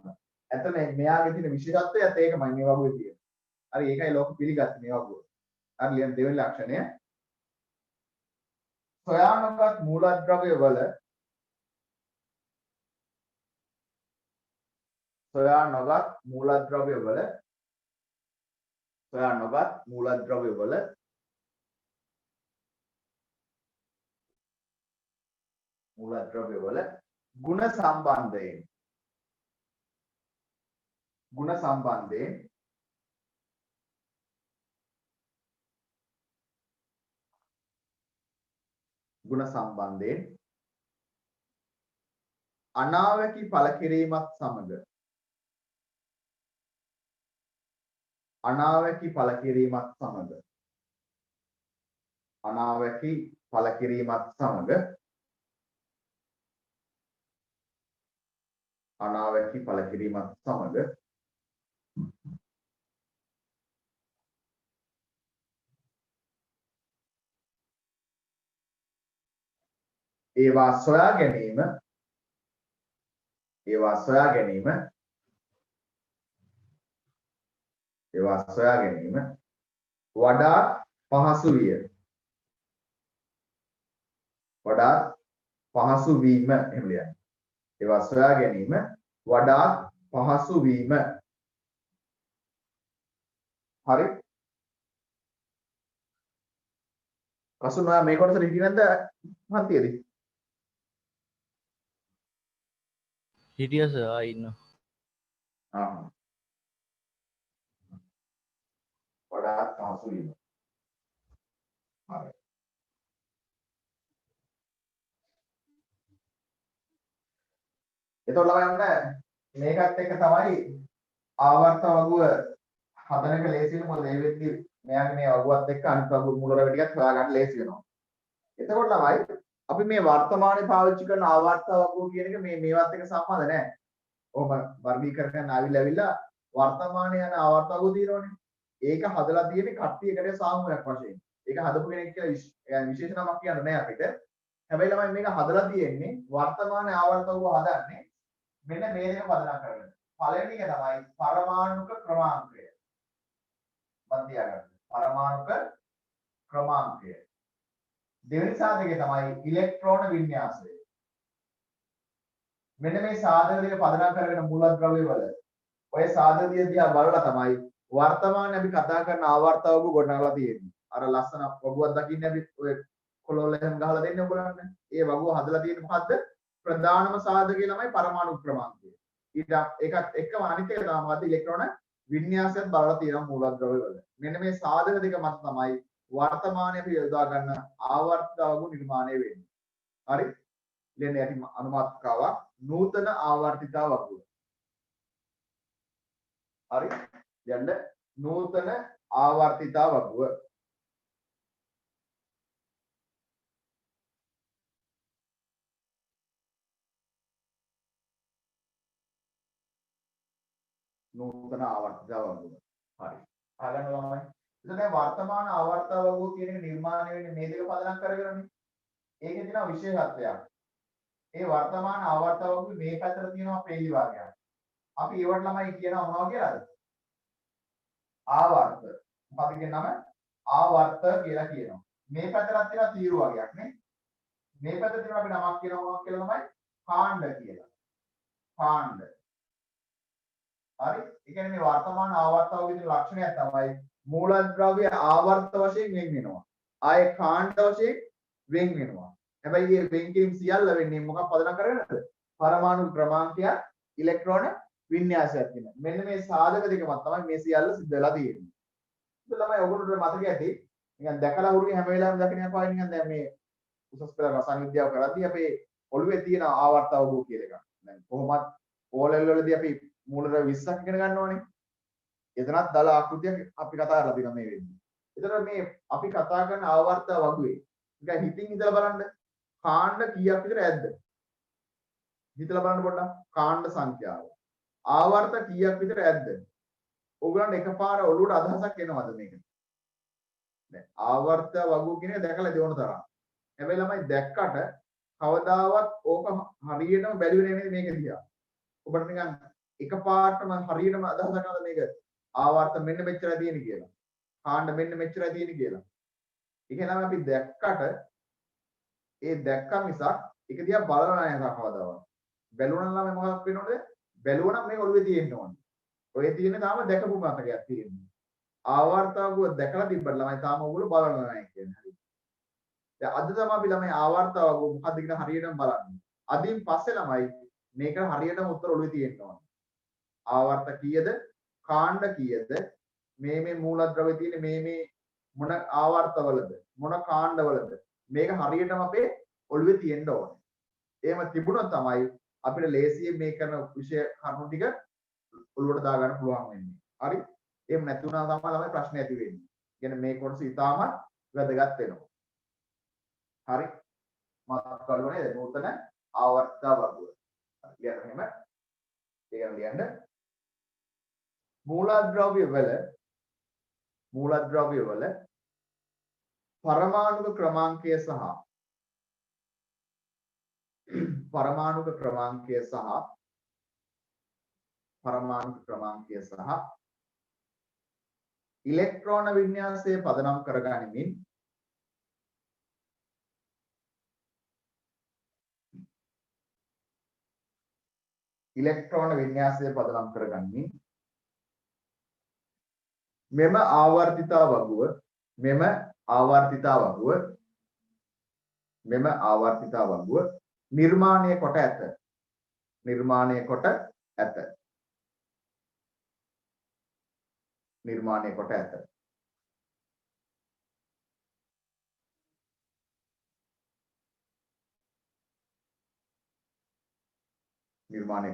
Speaker 1: ඇත්තම මෙයාගේ තියෙන විශේෂත්වයත් ඒකමයි මේ වගුවේ තියෙන. හරි ඒකයි ලෝක පිළිගත්තේ මේ වගුව. හරි ලියන්න දෙවෙනි ලක්ෂණය. සොයානගත් මූලද්‍රව්‍ය වල සොයා නොගත් මූලද්‍රව්‍ය වල ಗುಣ සම්බන්ධයෙන් අනාවැකි පළ කිරීමත් සමග අනාවැකි පළ කිරීමත් සමග ඒවා සොයා ගැනීම වඩාත් පහසු වීම එහෙම ලියන්න. ඒවා සොයා ගැනීම වඩාත් පහසු වීම. හරි. කසුන් ඔයා මේ කොටසට හිටියේ නැද්ද හන්තියේදී?
Speaker 2: හිටියා සර් ඉන්නවා.
Speaker 1: වඩාත් පහසු වීම. හරි. එතකොට ළමයි ඔන්න මේකත් එක්ක තමයි ආවර්ත වගුව හදන එක ලේසි වෙන මොකද මේ වෙද්දී මෙයාගේ මේ වගුවත් එක්ක අනිත් වගුව මූලරව ටිකක් හොයාගන්න ලේසි වෙනවා. එතකොට ළමයි අපි මේ වර්තමානයේ පාවිච්චි කරන ආවර්ත වගුව කියන එක මේවත් එක්ක සම්බන්ධ නැහැ. ඔහොම වර්ගීකරණ ආවිල්ලා වර්තමානයේ යන ආවර්ත වගුව තියෙනවනේ. ඒක හදලා තියෙන්නේ කට්ටියකට සාමූහයක් වශයෙන්. ඒක හදපු කෙනෙක් කියලා විශේෂ නමක් කියන්න නෑ අපිට. හැබැයි ළමයි මේක හදලා තියෙන්නේ වර්තමානයේ ආවර්ත වගුව හදන්නේ මෙන්න මේ දෙක පදනම් කරගෙන. පළවෙනි එක තමයි පරමාණුක ක්‍රමාංකය. මන්තියාගන්න. පරමාණුක ක්‍රමාංකය. දෙවෙනි සාධකය තමයි ඉලෙක්ට්‍රෝන වින්‍යාසය. මෙන්න මේ සාධක දෙක පදනම් කරගෙන මූලද්‍රව්‍ය වල ඔය සාධක දිහා බලලා තමයි වර්තමානයේ අපි කතා කරන ආවර්ත වගුව ගොඩනගලා තියෙන්නේ. අර ලස්සන වගුවක් දකින්න අපි ඔය කොළවල එහෙම ගහලා දෙන්නේ ඔයගොල්ලන්ට. ඒ වගුව හදලා තියෙන්නේ මොකද්ද? ප්‍රධානම සාධකය තමයි පරමාණු ක්‍රමාංකය. ඒකත් එක්කම අනිත් එක තමයි මොකද්ද? ඉලෙක්ට්‍රෝන වින්‍යාසයත් බලලා තියෙනවා මූලද්‍රව්‍ය වල. මෙන්න මේ සාධක දෙක මත තමයි වර්තමානයේ අපි යොදා ගන්න ආවර්ත වගුව නිර්මාණය වෙන්නේ. හරි? ඊළඟ යටි අනුමාත්‍රිකාවක් නූතන ආවර්තිතා වගුව. හරි? යන්න නූතන ආවර්තිතා වගුව. නූතන ආවර්තිතා වගුව. හරි. අහගන්න ළමයි. එතකොට දැන් වර්තමාන ආවර්තිතා වගුව කියන එක නිර්මාණය වෙන්නේ මේ දෙක පදනම් කරගෙනනේ. ඒකේ තියෙනවා විශේෂත්වයක්. ඒ වර්තමාන ආවර්තිතා වගුව මේ පැත්තට තියෙනවා පේලි වාගයක්. අපි ඒවට ළමයි කියනවා මොනවා කියලාද? ආවර්ත. මොකද කියන නම? ආවර්ත කියලා කියනවා. මේ පැත්තට තියෙනවා තීරු වගයක් නේ. මේ පැත්තට තියෙනවා අපි නමක් කියනවා මොනවද කියලා තමයි? කාණ්ඩ කියලා. කාණ්ඩ. හරි? ඒ කියන්නේ මේ වර්තමාන ආවර්ත වගුවේ ලක්ෂණයක් තමයි මූලද්‍රව්‍ය ආවර්ත වශයෙන් වෙන් වෙනවා. ආයේ කාණ්ඩ වශයෙන් වෙන් වෙනවා. හැබැයි මේ වෙන් කිරීම සියල්ල වෙන්නේ මොකක් පදනම් කරගෙනද? පරමාණු ක්‍රමාංකයක් ඉලෙක්ට්‍රෝන වින්‍යාසයක් තියෙනවා. මෙන්න මේ සාධක දෙකමත් තමයි මේ සියල්ල සිද්ධ වෙලා තියෙන්නේ. ඒක තමයි ඔයගොල්ලෝ මතක ඇති. නිකන් දැකලා හුරුනේ හැම වෙලාවෙම දකින්න යනවා නිකන් දැන් මේ උසස් පෙළ රසායන විද්‍යාව කරද්දී අපේ ඔළුවේ තියෙන ආවර්ත අවබෝධ කියලා එකක්. දැන් කොහොමත් ඕලෙල් වලදී අපි මූලද්‍රව්‍ය 20ක් ඉගෙන ගන්නවනේ. එතනත් දල ආකෘතියක් අපි කතා කරලා තියෙනවා මේ වෙද්දී. ඒතර මේ අපි කතා කරන ආවර්ත වගුවේ නිකන් හිතින් ඉඳලා බලන්න කාණ්ඩ කීයක් විතර ඇද්ද? හිතලා බලන්න පොඩ්ඩක් කාණ්ඩ සංඛ්‍යාව. ආවර්ත කීයක් විතර ඇද්ද? ඕගොල්ලන්ට එකපාර ඔළුවට අදහසක් එනවද මේකට? දැන් ආවර්ත වගුව කියන එක දැකලා දෙවන තරම්. හැබැයි ළමයි දැක්කට කවදාවත් ඕක හරියටම බැලුවේ නෑ මේක දිහා. ඔබට නිකන් එකපාරටම හරියටම අදහසක් ගන්නද මේක ආවර්ත මෙන්න මෙච්චරයි තියෙන්නේ කියලා. කාණ්ඩ මෙන්න මෙච්චරයි තියෙන්නේ කියලා. ඒක නම් අපි දැක්කට ඒ දැක්ක මිසක් ඒක දිහා බලලා නැහැ කවදාවත්. බැලුණා නම් මොකක් වෙනවද? බැලුවනම් මේ ඔළුවේ තියෙන්න ඕනේ. ඔය තියෙන තාම දැකපු මතකයක් තියෙන්නේ. ආවර්තවගුව දැකලා තිබ්බට ළමයි තාම ඕගොල්ලෝ බලලා නැහැ කියන්නේ. හරි. දැන් අද තමයි අපි ළමයි ආවර්තවගුව මොකද්ද කියලා හරියටම බලන්නේ. අදින් පස්සේ ළමයි මේක හරියටම උත්තර ඔළුවේ තියෙන්න ඕනේ. ආවර්ත කීයද? කාණ්ඩ කීයද? මේ මූලද්‍රව්‍ය තියෙන්නේ මේ මොන ආවර්තවලද? මොන කාණ්ඩවලද? මේක හරියටම අපේ ඔළුවේ තියෙන්න ඕනේ. එහෙම තිබුණොත් තමයි අපිට ලේසියෙන් මේ කරන විෂය කරුණු ටික ඔළුවට දාගන්න පුළුවන් වෙන්නේ. හරි? එහෙම නැති වුණා තමයි ළමයි ප්‍රශ්න ඇති වෙන්නේ. කියන්නේ මේ කොටස ඉතාමත් වැදගත් වෙනවා. හරි? මතක් කරගන්න නේද? නූතන ආවර්ත වර්ගය. ලියන්න එහෙම. ඒක ලියන්න. මූලද්‍රව්‍ය වල පරමාණුක ක්‍රමාංකය සහ ඉලෙක්ට්‍රෝන වින්‍යාසය පදනම් කරගනිමින් මෙම ආවර්තිතා වගුව නිර්මාණය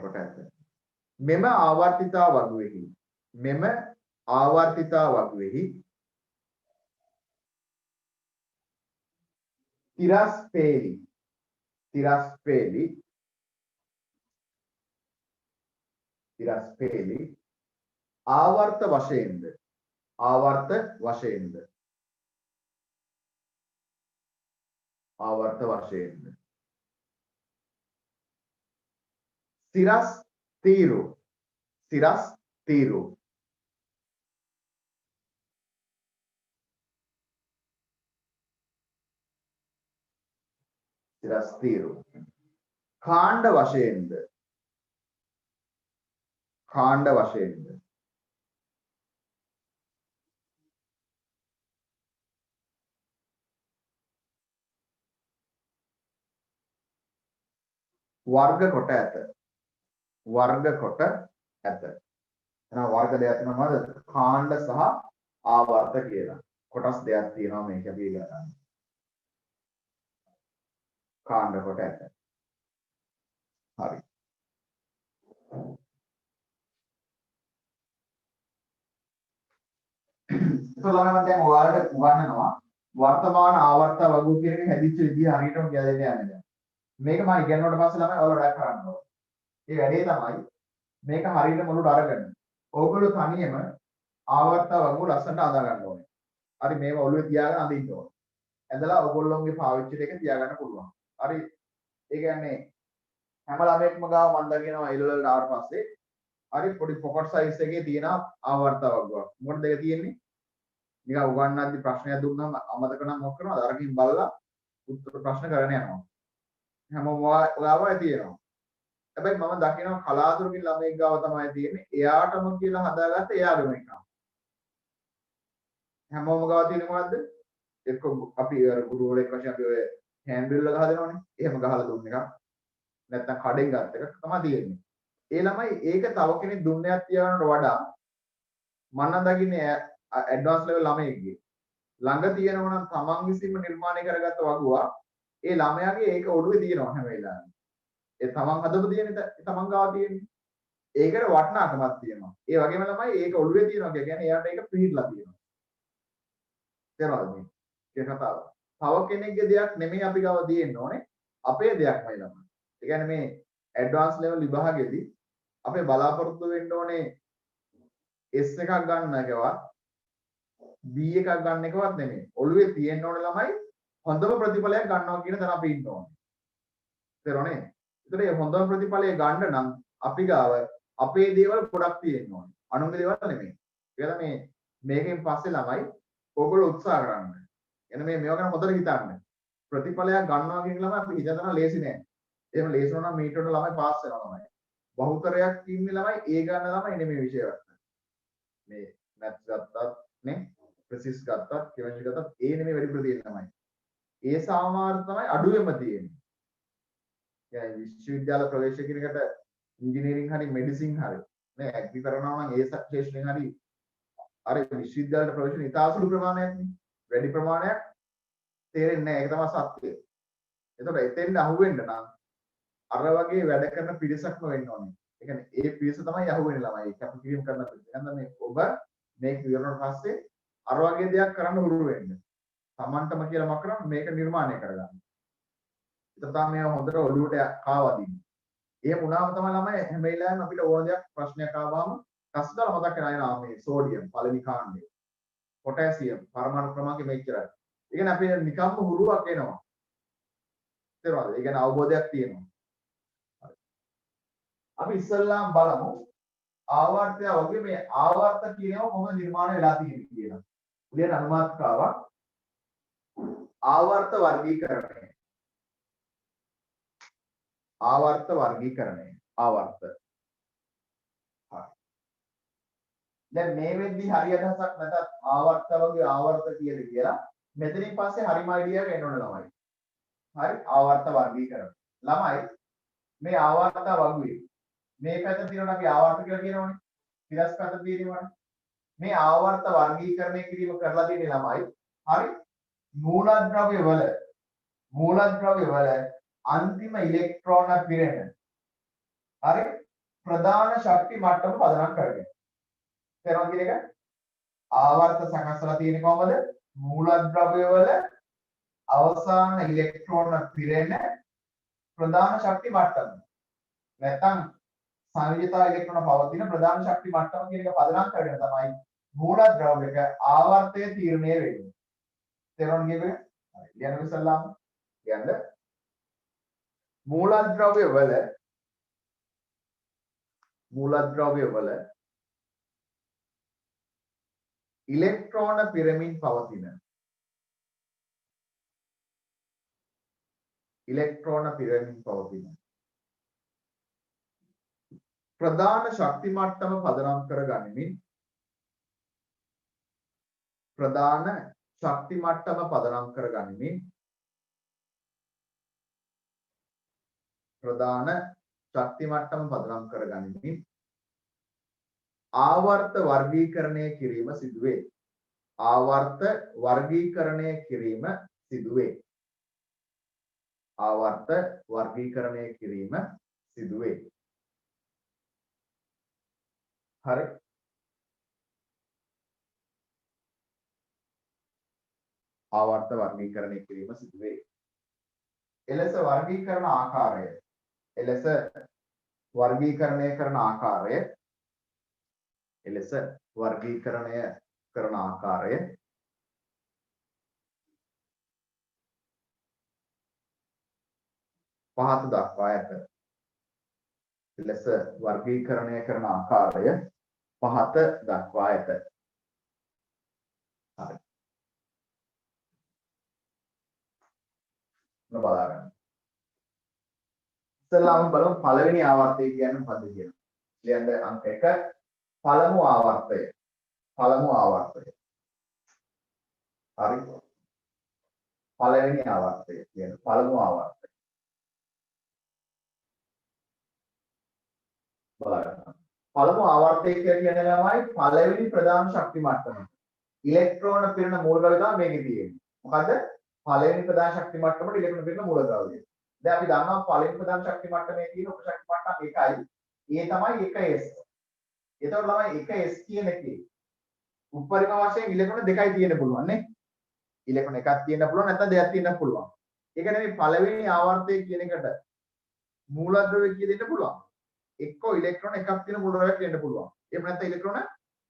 Speaker 1: කොට ඇත. මෙම ආවර්තිතා වගුවෙහි තිරස්පේලි ආවර්ත වශයෙන්ද සිරස් තීරු කාණ්ඩ වශයෙන්ද වර්ග කොට ඇත. එහෙනම් වර්ග දෙකක් තියෙනවා මොනවද? කාණ්ඩ සහ ආවර්ත කියලා. කොටස් දෙකක් තියෙනවා මේක අපි ගන්න. කාණ්ඩ කොට ඇත. හරි. ඒකලම දැන් ඔයාලට උගන්වනවා වර්තමාන ආවර්ත වගුව කියන එක හැදිච්ච විදිහ හරියටම කියලා දෙන්න යන්නේ දැන්. මේක මම ඉගෙනුවට පස්සේ ළමයි ඔයාලා වැඩ කරන්න ඕනේ. ඒ වැඩේ තමයි මේක හරියට මොළට අරගෙන. ඕගොල්ලෝ තනියම ආවර්ත වගුව ලස්සනට අදා ගන්න ඕනේ. හරි මේව ඔළුවේ තියාගෙන අඳින්න ඕනේ. ඇඳලා ඔයගොල්ලෝගේ පාවිච්චි දෙක තියාගන්න පුළුවන්. හරි ඒ කියන්නේ හැම ළමයෙක්ම ගාව මම දකිනවා එළවලට ආවට පස්සේ හරි පොඩි පොකට් සයිස් එකේ තියෙන ආවර්ත වගුවක්. මොකටද දෙක තියෙන්නේ? නිකන් උගන්වද්දි ප්‍රශ්නයක් දුන්නාම අමතක නම් මොකක් කරනවද? අරකින් බලලා උත්තර ප්‍රශ්න කරගෙන යනවා. හැමෝම ඔයාවයි තියෙනවා. හැබැයි මම දකිනවා කලාතුරකින් ළමයෙක් ගාව තමයි තියෙන්නේ. එයාටම කියලා හදාගත්ත එයාගේම එකක්. හැමෝම ගාව තියෙන්නේ මොකද්ද? එක්ක අපි අර ගුරුවරයෙක් වශයෙන් අපි ඔය හෑන්ඩ් බිල් එක හදනවනේ. එහෙම ගහලා දුන්න එකක්. නැත්තම් කඩෙන් ගත්ත එකක් තමයි තියෙන්නේ. ඒ ළමයි ඒක තව කෙනෙක් දුන්න එකක් තියාගන්නට වඩා මම නම් දකින්නේ ඇඩ්වාන්ස් ලෙවල් ළමයෙක්ගේ ළඟ තියෙනවා නම් තමන් විසින්ම නිර්මාණය කරගත්ත වගුවක් ඒ ළමයාගේ ඒක ඔළුවේ තියෙනවා හැම වෙලාවෙම. ඒ තමන් හදපු තියෙන තමන් ගාව තියෙන්නේ. ඒකට වටිනාකමක් තියෙනවා. ඒ වගේම ළමයි ඒක ඔළුවේ තියෙනවා කියන්නේ එයාට ඒක පිළිහිట్లా තියෙනවා. තේරෙනවද මේ? ඒක කතාව. තව කෙනෙක්ගේ දෙයක් නෙමෙයි අපි ගාව දෙන්න ඕනේ. අපේ දෙයක්මයි ළමයි. ඒ කියන්නේ මේ ඇඩ්වාන්ස් ලෙවල් විභාගෙදී අපේ බලාපොරොත්තු වෙන්න ඕනේ S එකක් ගන්න එකවත් B එකක් ගන්න එකවත් නෙමෙයි. ඔළුවේ තියෙන්න ඕනේ ළමයි හොඳම ප්‍රතිඵලයක් ගන්නවා කියන තැන අපි ඉන්න ඕනේ. තේරුණේ? ඒතර මේ හොඳම ප්‍රතිඵලය ගන්න නම් අපි ගාව අපේ දේවල් ගොඩක් තියෙන්න ඕනේ. අනුන්ගේ දේවල් නෙමෙයි. ඒකද මේකෙන් පස්සේ ළමයි ඕගොල්ලෝ උත්සාහ කරන්න. එන මේවා ගැන හොඳට හිතන්න. ප්‍රතිඵලයක් ගන්නවා කියන ළමයි අපි හිතන ලේසි නෑ. එහෙම ලේසි වුණා නම් මීට වඩා ළමයි පාස් වෙනවා තමයි. බහුතරයක් ඉන්නේ ළමයි ඒ ගන්න ළමයි නෙමෙයි විෂය ගන්න. මේ මැත්ස් ගත්තත් නේ ප්‍රසිස් ගත්තත් කෙමිස්ට්‍රි ගත්තත් ඒ නෙමෙයි වැඩිපුර තියෙන ළමයි. ඒ සාමාන්‍ය තමයි අඩුවෙම තියෙන්නේ. يعني විශ්වවිද්‍යාල ප්‍රවේශ කියන එකට ඉංජිනේරින් හරි මෙඩිසින් හරි නේ ඇග්‍රි කරනවා නම් ඒ ශාස්ත්‍රයෙන් හරි අර විශ්වවිද්‍යාලයට ප්‍රවේශන ඉතාසුළු ප්‍රමාණයක් නේ. වැඩි ප්‍රමාණයක් තේරෙන්නේ නැහැ. ඒක තමයි සත්‍යය. එතකොට එතෙන්ද අහුවෙන්න නම් අර වගේ වැඩ කරන පිරිසක්ම වෙන්න ඕනේ. ඒ කියන්නේ ඒ පිරිස තමයි අහුවෙන්නේ ළමයි. කැපකිරීම කරන පිරිස. එහෙනම් මේ ඔබ මේක ඉවරනට පස්සේ අර වගේ දෙයක් කරන්න හුරු වෙන්න. Tamanටම කියලා මම කරන්නේ මේක නිර්මාණය කරගන්න. ඒක තමයි හොඳට ඔළුවට කාවදින්නේ. එහෙම වුණාම තමයි ළමයි හැම වෙලාවෙම අපිට ඕන දෙයක් ප්‍රශ්නයක් ආවම කස්දාලා මතක් කරගෙන ආ මේ සෝඩියම් පළවෙනි කාණ්ඩේ. පොටෑසියම් පරමාණු ක්‍රමාංකෙ මෙච්චරයි. ඒ කියන්නේ අපේ නිකම්ම හුරුවක් එනවා. තේරුණාද? ඒ කියන්නේ අවබෝධයක් තියෙනවා. අපි ඉස්සල්ලාම බලමු ආවර්තය වගේ මේ ආවර්ත කියනවා කොහොමද නිර්මාණය වෙලා තියෙන්නේ කියලා. උදේ අනුමාත්‍රාවක් ආවර්ත වර්ගීකරණය. ආවර්ත වර්ගීකරණය. ආවර්ත. හරි. දැන් මේ වෙද්දි හරි අදහසක් නැතත් ආවර්ත වගේ ආවර්ත කියලා මෙතනින් පස්සේ හරිම අයිඩියා එක එන්න ඕන ළමයි. හරි ආවර්ත වර්ගීකරණය. ළමයි මේ ආවර්ත වර්ගුවේ මේ පැත්ත තියෙනවා අපි ආවර්ත කියලා කියනවනේ. පිරස් පැත්ත තියෙනවනේ. මේ ආවර්ත වර්ගීකරණය කිරීම කරලා තියෙන ළමයි හරි මූලද්‍රව්‍ය වල අන්තිම ඉලෙක්ට්‍රෝන පිරෙන හරි ප්‍රධාන ශක්ති මට්ටම පදනම් කරගෙන. තේරුණාද කියන එක? ආවර්ත සකස්වලා තියෙන්නේ කොහමද? මූලද්‍රව්‍ය වල අවසාන ඉලෙක්ට්‍රෝන පිරෙන ප්‍රධාන ශක්ති මට්ටම. නැත්නම් සංයුතා ඉලෙක්ට්‍රෝන පවතින ප්‍රධාන ශක්ති මට්ටම කියන එක පදනම් කරගෙන තමයි මූලද්‍රව්‍යක ආවර්තය තීරණය වෙන්නේ. තේරුණාද කියන්නේ? හරි. ලියන්න ඉස්සල්ලාම. ලියන්න. මූලද්‍රව්‍ය වල ඉලෙක්ට්‍රෝන පිරමින් පවතින ප්‍රධාන ශක්ති මට්ටම පදනම් කර ගනිමින් ආවර්ත වර්ගීකරණය කිරීම සිදුවේ. ආවර්ත වර්ගීකරණය කිරීම සිදුවේ. හරි. ආවර්ත වර්ගීකරණය කිරීම සිදුවේ. එලෙස වර්ගීකරණ කරන ආකාරය පහත දක්වා ඇත. එලෙස වර්ගීකරණය කරන ආකාරය පහත දක්වා ඇත. හරි. බලා ගන්න. ඉස්සෙල්ලාම බලමු පළවෙනි ආවර්තය කියන්නේ මොකද්ද කියලා. ලියන්න අංක 1 පළමු ආවර්තය. හරි. පළවෙනි ආවර්තය කියන්නේ පළමු ආවර්තය. බලන්න. පළමු ආවර්තය කියන්නේ ළමයි පළවෙනි ප්‍රධාන ශක්ති මට්ටම. ඉලෙක්ට්‍රෝන පිරෙන මූලද්‍රව්‍ය තමයි මේකේ තියෙන්නේ. මොකද පළවෙනි ප්‍රධාන ශක්ති මට්ටමට ඉලෙක්ට්‍රෝන පිරෙන මූලද්‍රව්‍ය. දැන් අපි දන්නවා පළවෙනි ප්‍රධාන ශක්ති මට්ටමේ තියෙන උප ශක්ති මට්ටම් එකයි. ඒ තමයි 1s. එතකොට ළමයි 1s කියන එකේ උපරිම වශයෙන් ඉලෙක්ට්‍රෝන දෙකයි තියෙන්න පුළුවන් නේ. ඉලෙක්ට්‍රෝන එකක් තියෙන්න පුළුවන් නැත්නම් දෙකක් තියෙන්න පුළුවන්. ඒක නෙමෙයි පළවෙනි ආවර්තය කියන එකට මූලද්‍රව්‍ය කිය දෙන්න පුළුවන්. එක්කෝ ඉලෙක්ට්‍රෝන එකක් තියෙන මූලද්‍රව්‍යයක් එන්න පුළුවන්. එහෙම නැත්නම් ඉලෙක්ට්‍රෝන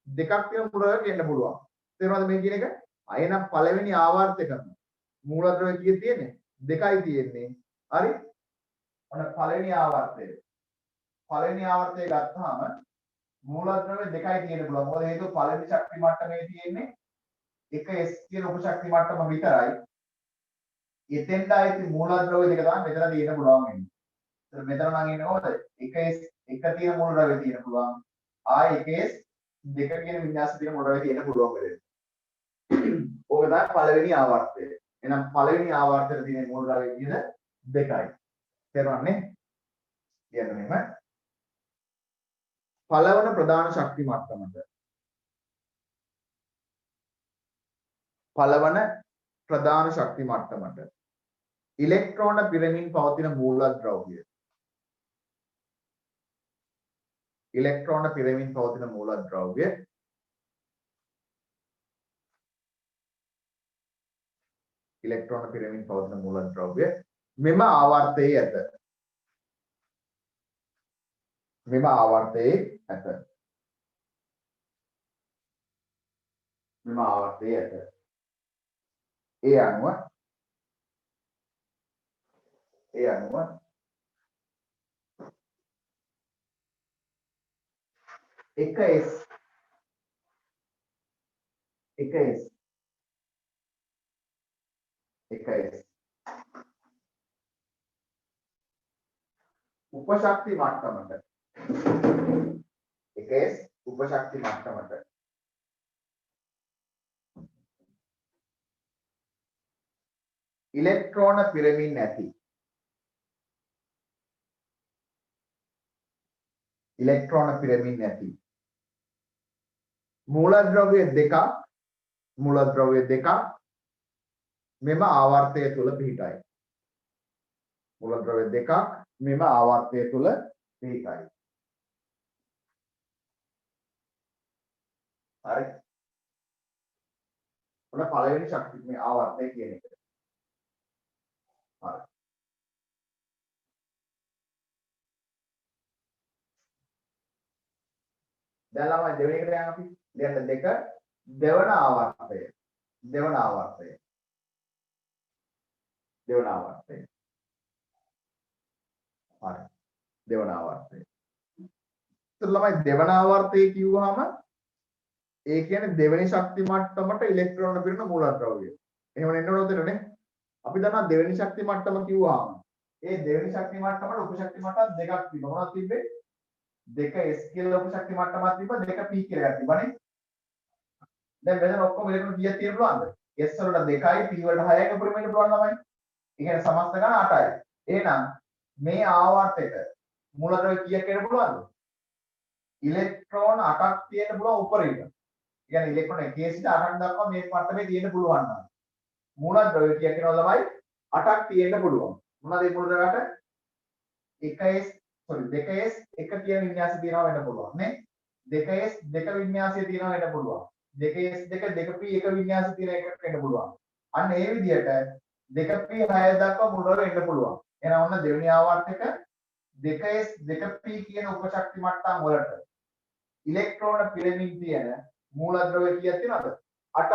Speaker 1: දෙකක් තියෙන මූලද්‍රව්‍යයක් එන්න පුළුවන්. තේරුණාද මේ කියන එක? අයනම් පළවෙනි ආවර්තකම මූලද්‍රව්‍ය කීය තියෙන්නේ? දෙකයි තියෙන්නේ. හරි? ඔන්න පළවෙනි ආවර්තය. පළවෙනි ආවර්තය ගත්තාම මූලද්‍රව්‍ය දෙකයි තියෙන්න පුළුවන්. මොකද හේතුව පළවෙනි ශක්ති මට්ටමේ තියෙන්නේ 1s කියන උප ශක්ති මට්ටම විතරයි. එතෙන්ට ආйти මූලද්‍රව්‍ය දෙක තමයි මෙතන තියෙන්න පුළුවන් වෙන්නේ. මෙතන නම් ඉන්නේ කොහොමද 1s එක තියෙන මූල ද්‍රව්‍ය තියෙන පුළුවන්. ආයි 1s 2 කියන වින්‍යාසය තියෙන මූල ද්‍රව්‍ය තියෙන පුළුවන් වෙලෙ. ඕක තමයි පළවෙනි ආවර්තය. එහෙනම් පළවෙනි ආවර්තයේ තියෙන මූල ද්‍රව්‍ය කියන 2යි. තේරුණානේ? කියන්න මෙහෙම. පළවන ප්‍රධාන ශක්ති මට්ටමට පළවන ප්‍රධාන ශක්ති මට්ටමට ඉලෙක්ට්‍රෝන පිරමින් පවතින මූලද්‍රව්‍ය ඉලෙක්ට්‍රෝන පිරමින් පවතින මූලද්‍රව්‍ය ඉලෙක්ට්‍රෝන පිරමින් පවතින මූලද්‍රව්‍ය මෙම ආවර්තයේ ඇත මෙම ආවර්තයේ ඇත මෙම ආවර්තයේ ඇත ඒ අනුව 1s උපශක්ති මට්ටමට 1s උපශක්ති මට්ටමට ඉලෙක්ට්‍රෝන පිරමින් නැති මූලද්‍රව්‍ය දෙකක් මෙම ආවර්තය තුල පිහිටයි. මූලද්‍රව්‍ය දෙකක් මෙම ආවර්තය තුල පිහිටයි. හරි. ඔන්න පළවෙනි ශක්ති මේ ආවර්තය කියන එක. හරි. දැන් ළමයි දෙවෙනි එකට යන්න අපි. ලියන්න 2 දෙවන ආවර්තය. හරි. දෙවන ආවර්තය. ඉතින් ළමයි දෙවන ආවර්තය කිව්වහම ඒ කියන්නේ දෙවෙනි ශක්ති මට්ටමට ඉලෙක්ට්‍රෝන පිරෙන මූලද්‍රව්‍ය. එහෙම නෙන්න ඕනද නේ? අපි දන්නවා දෙවෙනි ශක්ති මට්ටම කිව්වහම ඒ දෙවෙනි ශක්ති මට්ටමට උපශක්ති මට්ටම් දෙකක් තිබ්බා. මොනවද තිබ්බේ? 2s කියලා උපශක්ති මට්ටමක් තිබ්බා, 2p කියලා එකක් තිබ්බනේ. දැන් මෙතන ඔක්කොම ඉලෙක්ට්‍රෝන කීයක් තියෙන්න පුළුවන්ද? s වලට 2යි, p වලට 6යි එකපරිම වෙන්න පුළුවන් ළමයි. ඒ කියන්නේ සමස්ත ගණන 8යි. එහෙනම් මේ ආවර්තයට මූලද්‍රව්‍ය කීයක් එන්න පුළුවන්ද? ඉලෙක්ට්‍රෝන 8ක් තියෙන්න පුළුවන් උඩරින්. ඒ කියන්නේ ඉලෙක්ට්‍රෝන 1 සිට 8ක් දක්වා මේ මට්ටමේ තියෙන්න පුළුවන් නම් මූලද්‍රව්‍ය කීයක් වෙනවද ළමයි? 8ක් තියෙන්න පුළුවන්. මොනවද මේ මූලද්‍රව්‍යයට? 2s 1 කියන වින්‍යාසය තියෙනවා වෙන්න පුළුවන් නේ. 2s 2 වින්‍යාසය තියෙනවා වෙන්න පුළුවන්. 2s 2 2p 1 වින්‍යාසය තියෙන එකක් වෙන්න පුළුවන්. අන්න ඒ විදිහට 2p 6 දක්වා මූලද්‍රව්‍ය වෙන්න පුළුවන්. එහෙනම් ඔන්න දෙවෙනි ආවර්තක 2s 2p කියන උපශක්ති මට්ටම් වලට ඉලෙක්ට්‍රෝන පිරමින් තියෙන මූලද්‍රව්‍ය කීයක් තියෙනවද? 8ක්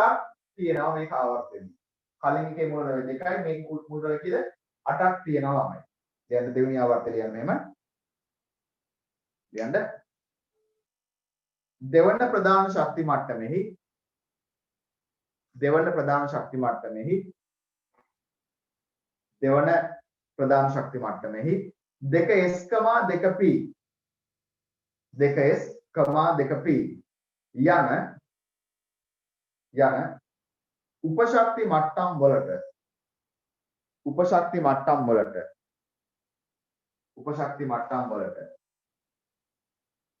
Speaker 1: තියෙනවා මේක ආවර්තනයේ. කලින් එකේ මූලද්‍රව්‍ය 2යි මේක මූලද්‍රව්‍ය කීයද? 8ක් තියෙනවා ළමයි. දැන් දෙවෙනි ආවර්තය ලියන්න මෙහෙම. ලියන්න. දෙවන ප්‍රධාන ශක්ති මට්ටමෙහි 2s, 2p යන උපශක්ති මට්ටම් වලට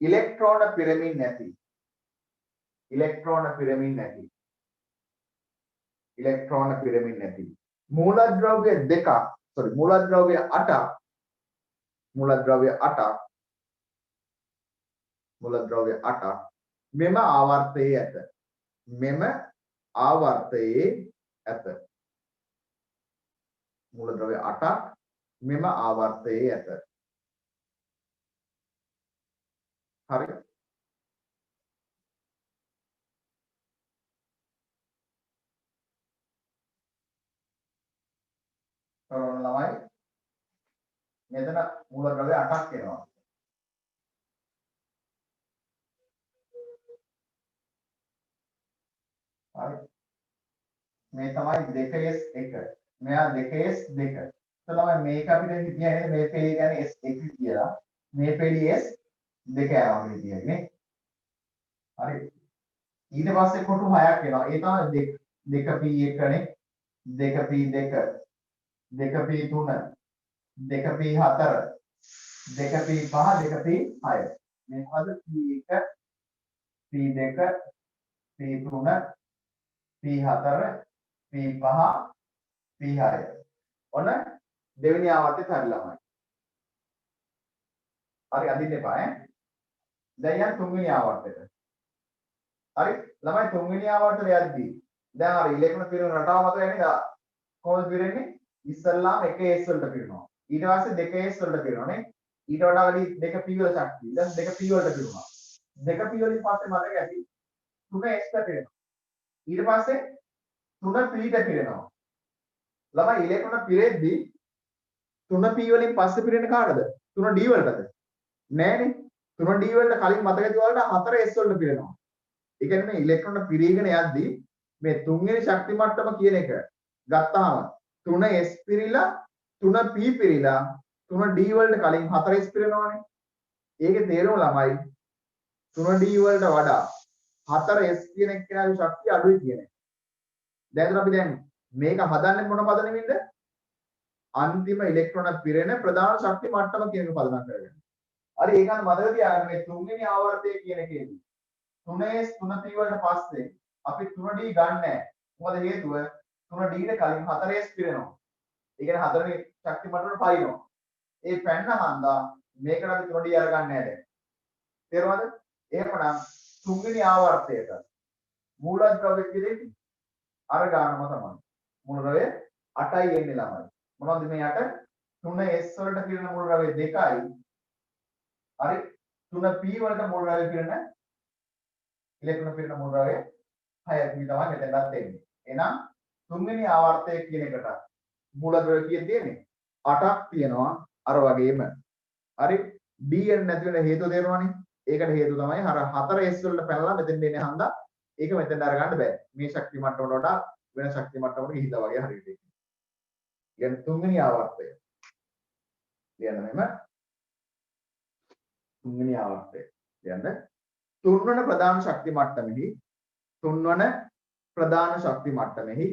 Speaker 1: ඉලෙක්ට්‍රෝන පිරමින් නැති මූලද්‍රව්‍ය 8ක් මෙම ආවර්තයේ ඇත. මූලද්‍රව්‍ය 8ක් මෙම ආවර්තයේ ඇත. හරි. තවරන ළමයි මෙතන මූලද්‍රව්‍ය 8ක් එනවා. හරි. මේ තමයි 2s1. මෙයා 2s2. එතකොට මේක අපිට කියන්නේ මේ පෙළි කියන්නේ s1 කියලා. මේ පෙළි s දෙක යනවා කියන්නේ නේ. හරි. ඊට පස්සේ කොටු 6ක් එනවා. ඒ තමයි 2p1 නේ. 2p2 2p3 2p4 2p5 2p6 මේ මොකද p1 p2 p3 p4 p5 p6 ඔන්න දෙවෙනි ආවර්තය හරි ළමයි. හරි අදින්න එපා ඈ. දැන් යන්න තුන්වෙනි ආවර්තයට. හරි ළමයි තුන්වෙනි ආවර්තයට යද්දී දැන් අර ඉලෙක්ට්‍රෝන පිරෙන රටාව මත යන්නේ දා කොහොමද පිරෙන්නේ? ඉස්සල්ලාම 1s වලට පිරෙනවා. ඊට පස්සේ 2s වලට පිරෙනවා නේ. ඊට වඩා වැඩි 2p වල ශක්තිය. දැන් 2p වලට පිරුණා. 2p වලින් පස්සේ මතක ඇති 3s ට පිරෙනවා. ඊට පස්සේ 3p ට පිරෙනවා. ළමයි ඉලෙක්ට්‍රෝන පිරෙද්දී 3p වලින් පස්සේ පිරෙන කාටද? 3d වලටද? නෑනේ. 3d වලට කලින් මතක ඇති වලට 4s වලට පිරෙනවා. ඒ කියන්නේ මේ ඉලෙක්ට්‍රෝන පිරීගෙන යද්දී මේ තුන්වෙනි ශක්ති මට්ටම කියන එක ගත්තාම 3s පිරීලා 3p පිරීලා 3d වලට කලින් 4s පිරෙනවානේ. ඒකේ තේරුම ළමයි 3d වලට වඩා 4s කියන එක්කෙනාගේ ශක්තිය අඩුයි කියන එක. දැන් අපි දැන් මේක හදන්නේ මොන පදනමින්ද? අන්තිම ඉලෙක්ට්‍රෝන පිරෙන ප්‍රධාන ශක්ති මට්ටම කියන එක පදනම් කරගෙන. හරි ඒකත් මතක තියාගන්න මේ තුන්වෙනි ආවර්තය කියන එකේදී 3s 3p වලට පස්සේ අපි 3d ගන්න නැහැ. මොකද හේතුව 3d ට කලින් 4s පිරෙනවා. ඒ කියන්නේ හතරවෙනි ශක්ති මට්ටමට පයින්නවා. ඒ පැන්න හන්දා මේකට අපි 3d අරගන්නේ නැහැ දැන්. තේරුණාද? එහෙමනම් තුන්වෙනි ආවර්තයට මූලද්‍රව්‍ය කියෙන්නේ අර ගන්නම තමයි. මූලද්‍රව්‍ය 8යි එන්නේ ළමයි. මොනවද මේ 8? 3s වලට පිරෙන මූලද්‍රව්‍ය 2යි. හරි 3p වලට මූලද්‍රව්‍ය පිරෙන ඉලෙක්ට්‍රෝන පිරෙන මූලද්‍රව්‍ය 6යි තමයි මෙතනට එන්නේ. එහෙනම් තුන්වෙනි ආවර්තය කියන එකට මූලද්‍රව්‍ය කීයක් තියෙන්නේ? 8ක් තියෙනවා අර වගේම. හරි dn නැති වෙන හේතුව තේරෙනවනේ. ඒකට හේතුව තමයි අර 4s වලට පැනලා මෙතෙන් එන්නේ හන්දා ඒක මෙතෙන් අරගන්න බෑ. මේ ශක්ති මට්ටමකට වඩා වෙන ශක්ති මට්ටමකට ගිහිල්ලා වගේ හරියට ඒක. කියන්නේ තුන්වෙනි ආවර්තය. කියන්න මෙහෙම තුන්වෙනි ආවර්තය. කියන්න තුන්වන ප්‍රධාන ශක්ති මට්ටමෙහි තුන්වන ප්‍රධාන ශක්ති මට්ටමෙහි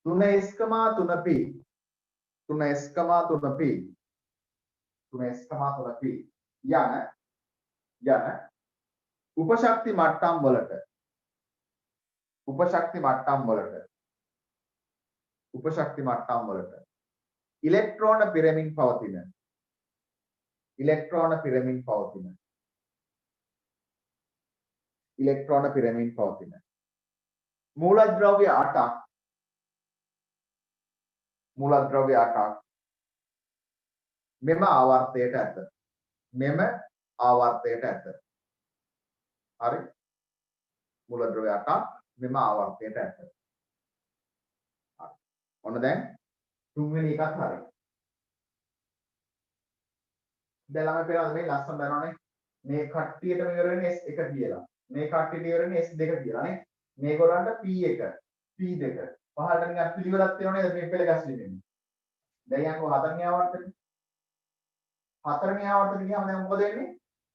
Speaker 1: 3s3p 3s3p යන උපශක්ති මට්ටම් වලට ඉලෙක්ට්‍රෝන පිරෙමින් පවතින මූලද්‍රව්‍ය 8ක් මෙම ආවර්තයට ඇත. හරි මූලද්‍රව්‍ය 8ක් මෙම ආවර්තයට ඇත. හරි ඔන්න දැන් තුන්වෙනි එකත් හරි. දැන් ළමයි පේනවද මේ ලස්සන බලනවනේ මේ කට්ටියට මෙහෙර වෙන්නේ S1 කියලා. මේ කට්ටියට ඉවර වෙන්නේ S2 කියලා නේ. මේගොල්ලන්ට P1 P2 පහළට නිකන් පිළිවෙලක් තියෙනවා නේද මේ පෙළ ගැස්වීමෙන්. දැන් යන්කෝ හතරවෙනි ආවර්තනේ. හතරවෙනි ආවර්තනේ ගියාම දැන් මොකද වෙන්නේ?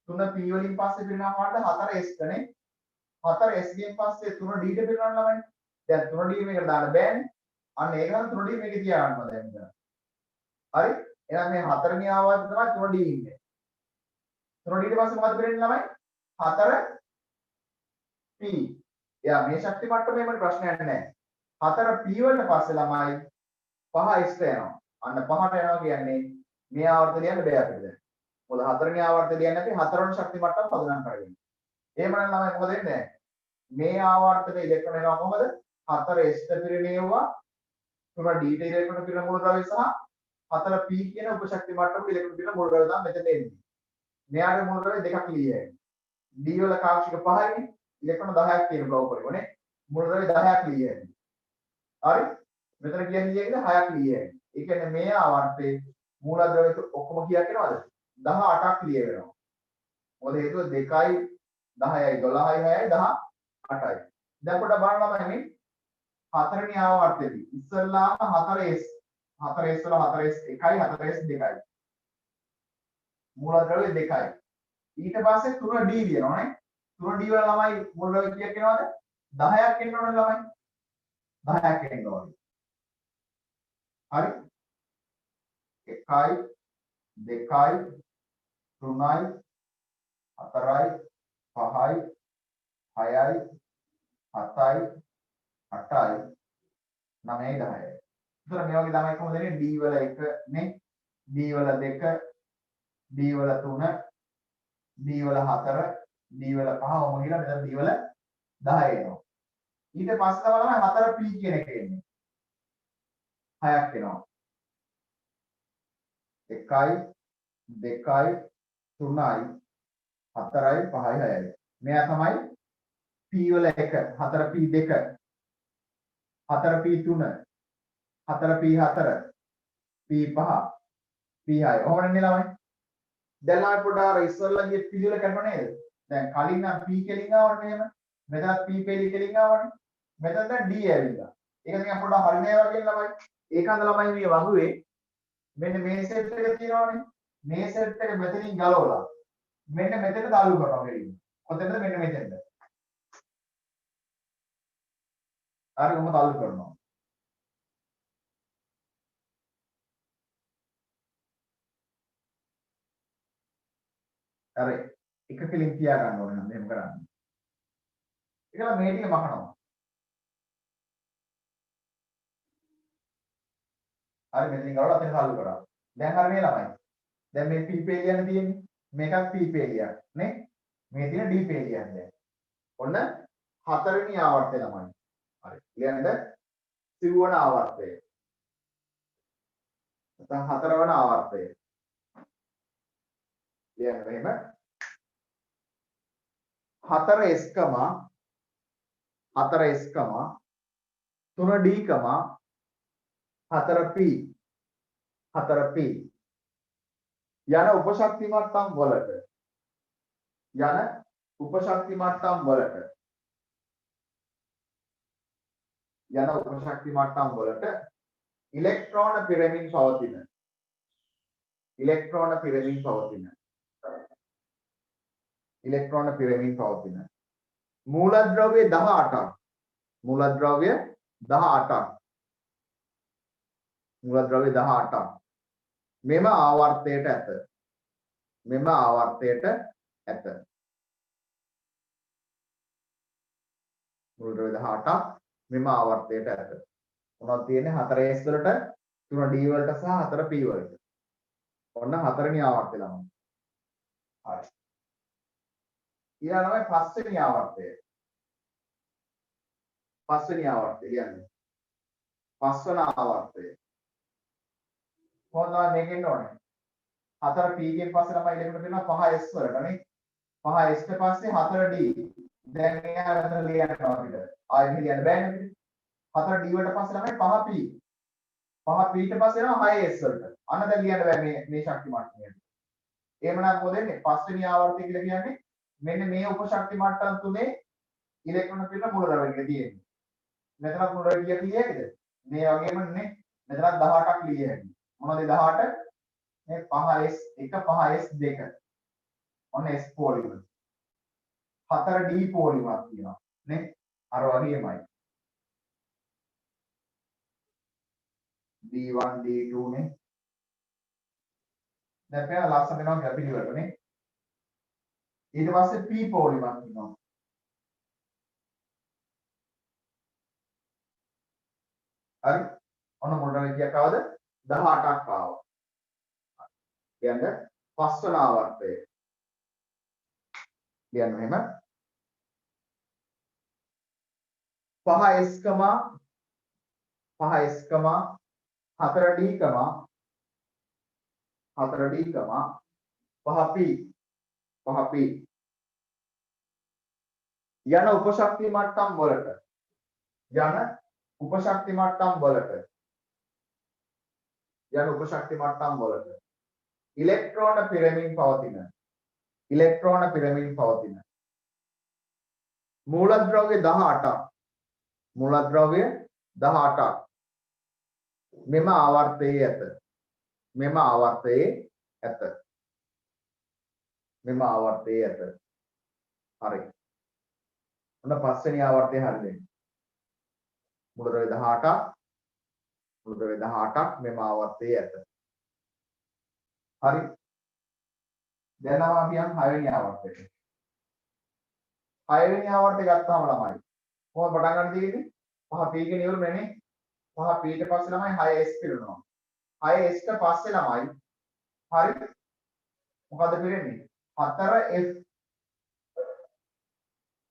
Speaker 1: 3p වලින් පස්සේ පිරෙනවා වලට 4s නේ. 4s ගෙන් පස්සේ 3d ට පිරෙනවා ළමයි. දැන් 3d මේකට දාන්න බෑනේ. අන්න ඒක නම් 3d මේකේ තියාගන්නවා දැන් මෙතන. හරි? එහෙනම් මේ හතරවෙනි ආවර්තය තමයි 3d ඉන්නේ. 3d ඊට පස්සේ මොකද පිරෙන්නේ ළමයි? 4p. එයා මේ ශක්ති මට්ටමේම ප්‍රශ්නයක් නැහැ. 4p වලට පස්සේ ළමයි 5s ට යනවා. අන්න 5ට යනවා කියන්නේ මේ ආවර්තය ලියන්න බෑ අපිට දැන්. මොකද හතරවෙනි ආවර්තය ලියන්නේ අපි හතරවෙනි ශක්ති මට්ටම පදනම් කරගෙන. එහෙමනම් ළමයි මොකද වෙන්නේ? මේ ආවර්තයේ ඉලෙක්ට්‍රෝන එනවා කොහමද? 4s ට පිරෙනවා 3d ට ඉලෙක්ට්‍රෝන පිරෙන මූලද්‍රව්‍ය සහ 4p කියන උපශක්ති මට්ටමේ ඉලෙක්ට්‍රෝන පිරෙන මූලද්‍රව්‍ය තමයි මෙතන එන්නේ. මෙයාගේ මූලද්‍රව්‍ය දෙකක් ලියයි. d වල කාක්ෂික 5යි ඉලෙක්ට්‍රෝන 10ක් තියෙන බ්ලොක් වලනේ. මූලද්‍රව්‍ය 10ක් ලියයි. හරි? මෙතන කියන්නේ 6ක් ලියයි. ඒ කියන්නේ මේ ආවර්තයේ මූලද්‍රව්‍ය ඔක්කොම කීයක් එනවද? 18ක් ලිය වෙනවා. මොකද හේතුව 2යි 10යි 12යි 6යි 18යි. දැන් කොට බලන්න මේ හතරවෙනි ආවර්තයේදී ඉස්සල්ලාම 4s 4s වල 4s 1යි 4s 2යි. මූලද්‍රව්‍ය 2යි. ඊට පස්සේ 3d වෙනවනේ. 3d වල ළමයි මූලද්‍රව්‍ය කීයක් එනවද? 10ක් එන්න ඕනේ ළමයි. 10ක් එන්න ඕනේ. හරි. 1යි 2යි 3යි 4යි 5යි 6යි 7යි 8යි 9යි 10යි. ඒතර මේ වගේ ළමයි කොහොමද දෙන්නේ? D වල 1 නේ, D වල 2, D වල 3, D වල 4, D වල 5 ඔහොම ගිහලා මෙතන D වල 10 එනවා. ඊට පස්සේ තමයි 4P කියන එක එන්නේ. 6ක් එනවා. 1යි 2යි 3යි 4යි 5යි 6යි. මෙයා තමයි P වල 1, 4P2, 4P3, 4P4, P5, P6. ඔහොම නෙන්නේ ළමයි. දැන් ළමයි පොඩ්ඩක් අර ඉස්සෙල්ලා ගිය පිළිවෙල කරනව නේද? දැන් කලින් නම් P කෙලින් ආවනේ එහෙම. මෙතනත් P කෙලින් ආවනේ. මෙතන දැන් D ඇවිල්ලා. ඒක නිකන් පොඩ්ඩක් හරිනේ වගේ ළමයි. ඒකන්ද ළමයි මේ වගුවේ මෙන්න මේ සෙට් එක තියෙනවනේ. මේ සෙට් එක මෙතනින් ගලවලා මෙන්න මෙතන දාලු කරනවා මෙලින්. කොතනද? මෙන්න මෙතනද. හරි ඔහොම දාලු කරනවා. හරි එක කෙලින් තියා ගන්න ඕනේ නම් මෙහෙම කරන්නේ. ඒකලා මේ ටික මකනවා. හරි මෙතනින් ගලවලා අතන දාලු කරා. දැන් හරි මේ ළමයි. දැන් මේ P පේලියන් තියෙන්නේ. මේකත් P පේලියක් නේ. මේ තියෙන D පේලියක් දැන්. ඔන්න හතරවෙනි ආවර්තය ළමයි. හරි. ලියන්නද? සිව්වන ආවර්තය. නැත්නම් හතරවන ආවර්තය. ලියන්න මෙහෙම 4s 4s 3d 4p 4p යන උපශක්ති මට්ටම් වලට ඉලෙක්ට්‍රෝන පිරෙමින් පවතින මූලද්‍රව්‍ය 18ක් මෙම ආවර්තයට ඇත. මූලද්‍රව්‍ය 18ක් මෙම ආවර්තයට ඇත. මොනවද තියෙන්නේ? 4s වලට 3d වලට සහ 4p වලට. ඔන්න හතරවෙනි ආවර්තය ළමයි. හරි. ඊළඟ තමයි පස්වෙනි ආවර්තය. කියන්නේ පස්වන ආවර්තය. කොහොමද මේකෙන්න ඕනේ? 4p ගෙන් පස්සේ ළමයි ඉලෙක්ට්‍රෝන තියෙනවා 5s වලට නේ. 5s ට පස්සේ 4d. දැන් මෙයා මෙතන ලියනවා අපිට. ආයෙ ලියන්න බෑනේ අපිට. 4d වලට පස්සේ ළමයි 5p. 5p ට පස්සේ එනවා 6s වලට. අන්න දැන් ලියන්න බෑ මේ ශක්ති මට්ටමයට. එහෙමනම් මොකද වෙන්නේ? පස්වෙනි ආවර්තය කියලා කියන්නේ මෙන්න මේ උපශක්ති මට්ටම් තුනේ ඉලෙක්ට්‍රෝන පිට මූලද්‍රව්‍ය ටික තියෙන්නේ. මෙතනත් මූලද්‍රව්‍ය ටික ලිය හැකිද? මේ වගේම නේ. මෙතනත් 18ක් ලිය හැකියි. මොනවද 18? මේ 5s1 5s2. ඔන්න s පොලිමර්. 4d පොලිමර් තියෙනවා නේ. අර වගේමයි. d1 d2 නේ. දැන් පේන ලස්සන වෙනවා කියලා පිළිවෙලට නේ. ඊට පස්සේ p පොලිමර් තියෙනවා. හරි. ඔන්න මොනවද කියක් ආවද? 18ක් ආවා. කියන්නේ පස්වන ආවර්තය. කියන්න මෙහෙම 5s 4d 5p යන උපශක්ති මට්ටම් වලට ඉලෙක්ට්‍රෝන පිරෙමින් පවතින මූලද්‍රව්‍ය 18ක් මෙම ආවර්තයේ ඇත. මෙම ආවර්තයේ ඇත. මෙම ආවර්තයේ ඇත. හරි. ඔන්න පස්වෙනි ආවර්තය හරි දෙන්න. මූලද්‍රව්‍ය 18ක් මූලද්‍රව්‍ය 18ක් මෙම ආවර්තයේ ඇත. හරි. දැන් අපි යන් 6 වෙනි ආවර්තයට. 6 වෙනි ආවර්තය ගත්තාම ළමයි කොහොමද පටන් ගන්න තියෙන්නේ? 5 p ගේ නියුල් මෙනේ 5 p ඊට පස්සේ ළමයි 6s පිරෙනවා. 6s ට පස්සේ ළමයි හරි මොකද පිරෙන්නේ? 4f.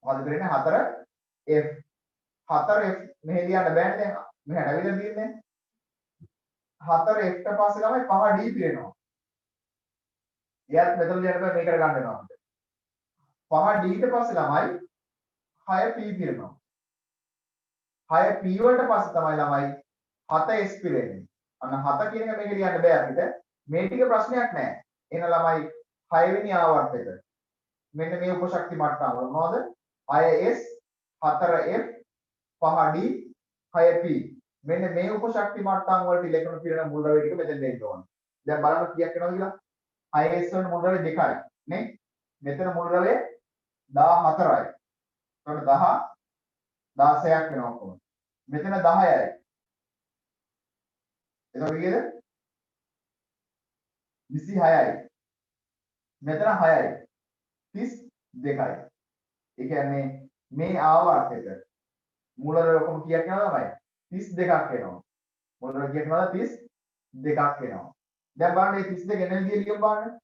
Speaker 1: මොකද පිරෙන්නේ? 4f. 4f මෙහෙ ලියන්න බෑනේ දැන්. මෙහෙ ඇවිල්ලා තියෙන්නේ. 4f ට පස්සේ ළමයි 5d පිරෙනවා. එයාත් මෙතන ලියන්න බෑ මේකට ගන්න වෙනවා අපිට. 5d ඊට පස්සේ ළමයි 6p පිරෙනවා. 6p වලට පස්සේ තමයි ළමයි 7s පිරෙන්නේ. අන්න 7 කියන එක මේක ලියන්න බෑ අපිට. මේ ටික ප්‍රශ්නයක් නෑ. එන ළමයි 6 වෙනි ආවර්තයට. මෙන්න මේ උපශක්ති මට්ටම මොනවද? 6s 4f 5d 6p. මෙන්න මේ උපශක්ති මට්ටම් වලට ඉලෙක්ට්‍රෝන පිරෙන මුල් ද්‍රව්‍ය ටික මෙතෙන් දෙන්න ඕනේ. දැන් බලන්න කීයක් වෙනවද කියලා. 6s වල මුල් ද්‍රව්‍ය 2යි නේ. මෙතන මුල් ද්‍රව්‍ය 14යි. එතකොට 10 16ක් වෙනවා කොහොමද? මෙතන 10යි. එතකොට කීයද? 26යි. මෙතන 6යි. 32යි. ඒ කියන්නේ මේ ආවර්තයට මුල ද්‍රව්‍ය ඔක්කොම කීයක් වෙනවද ළමයි? 32ක් වෙනවා. මුල ද්‍රව්‍ය කීයක් වෙනවද? 32ක් වෙනවා. දැන් බලන්න මේ 32 එන විදිය ලියමු බලන්න.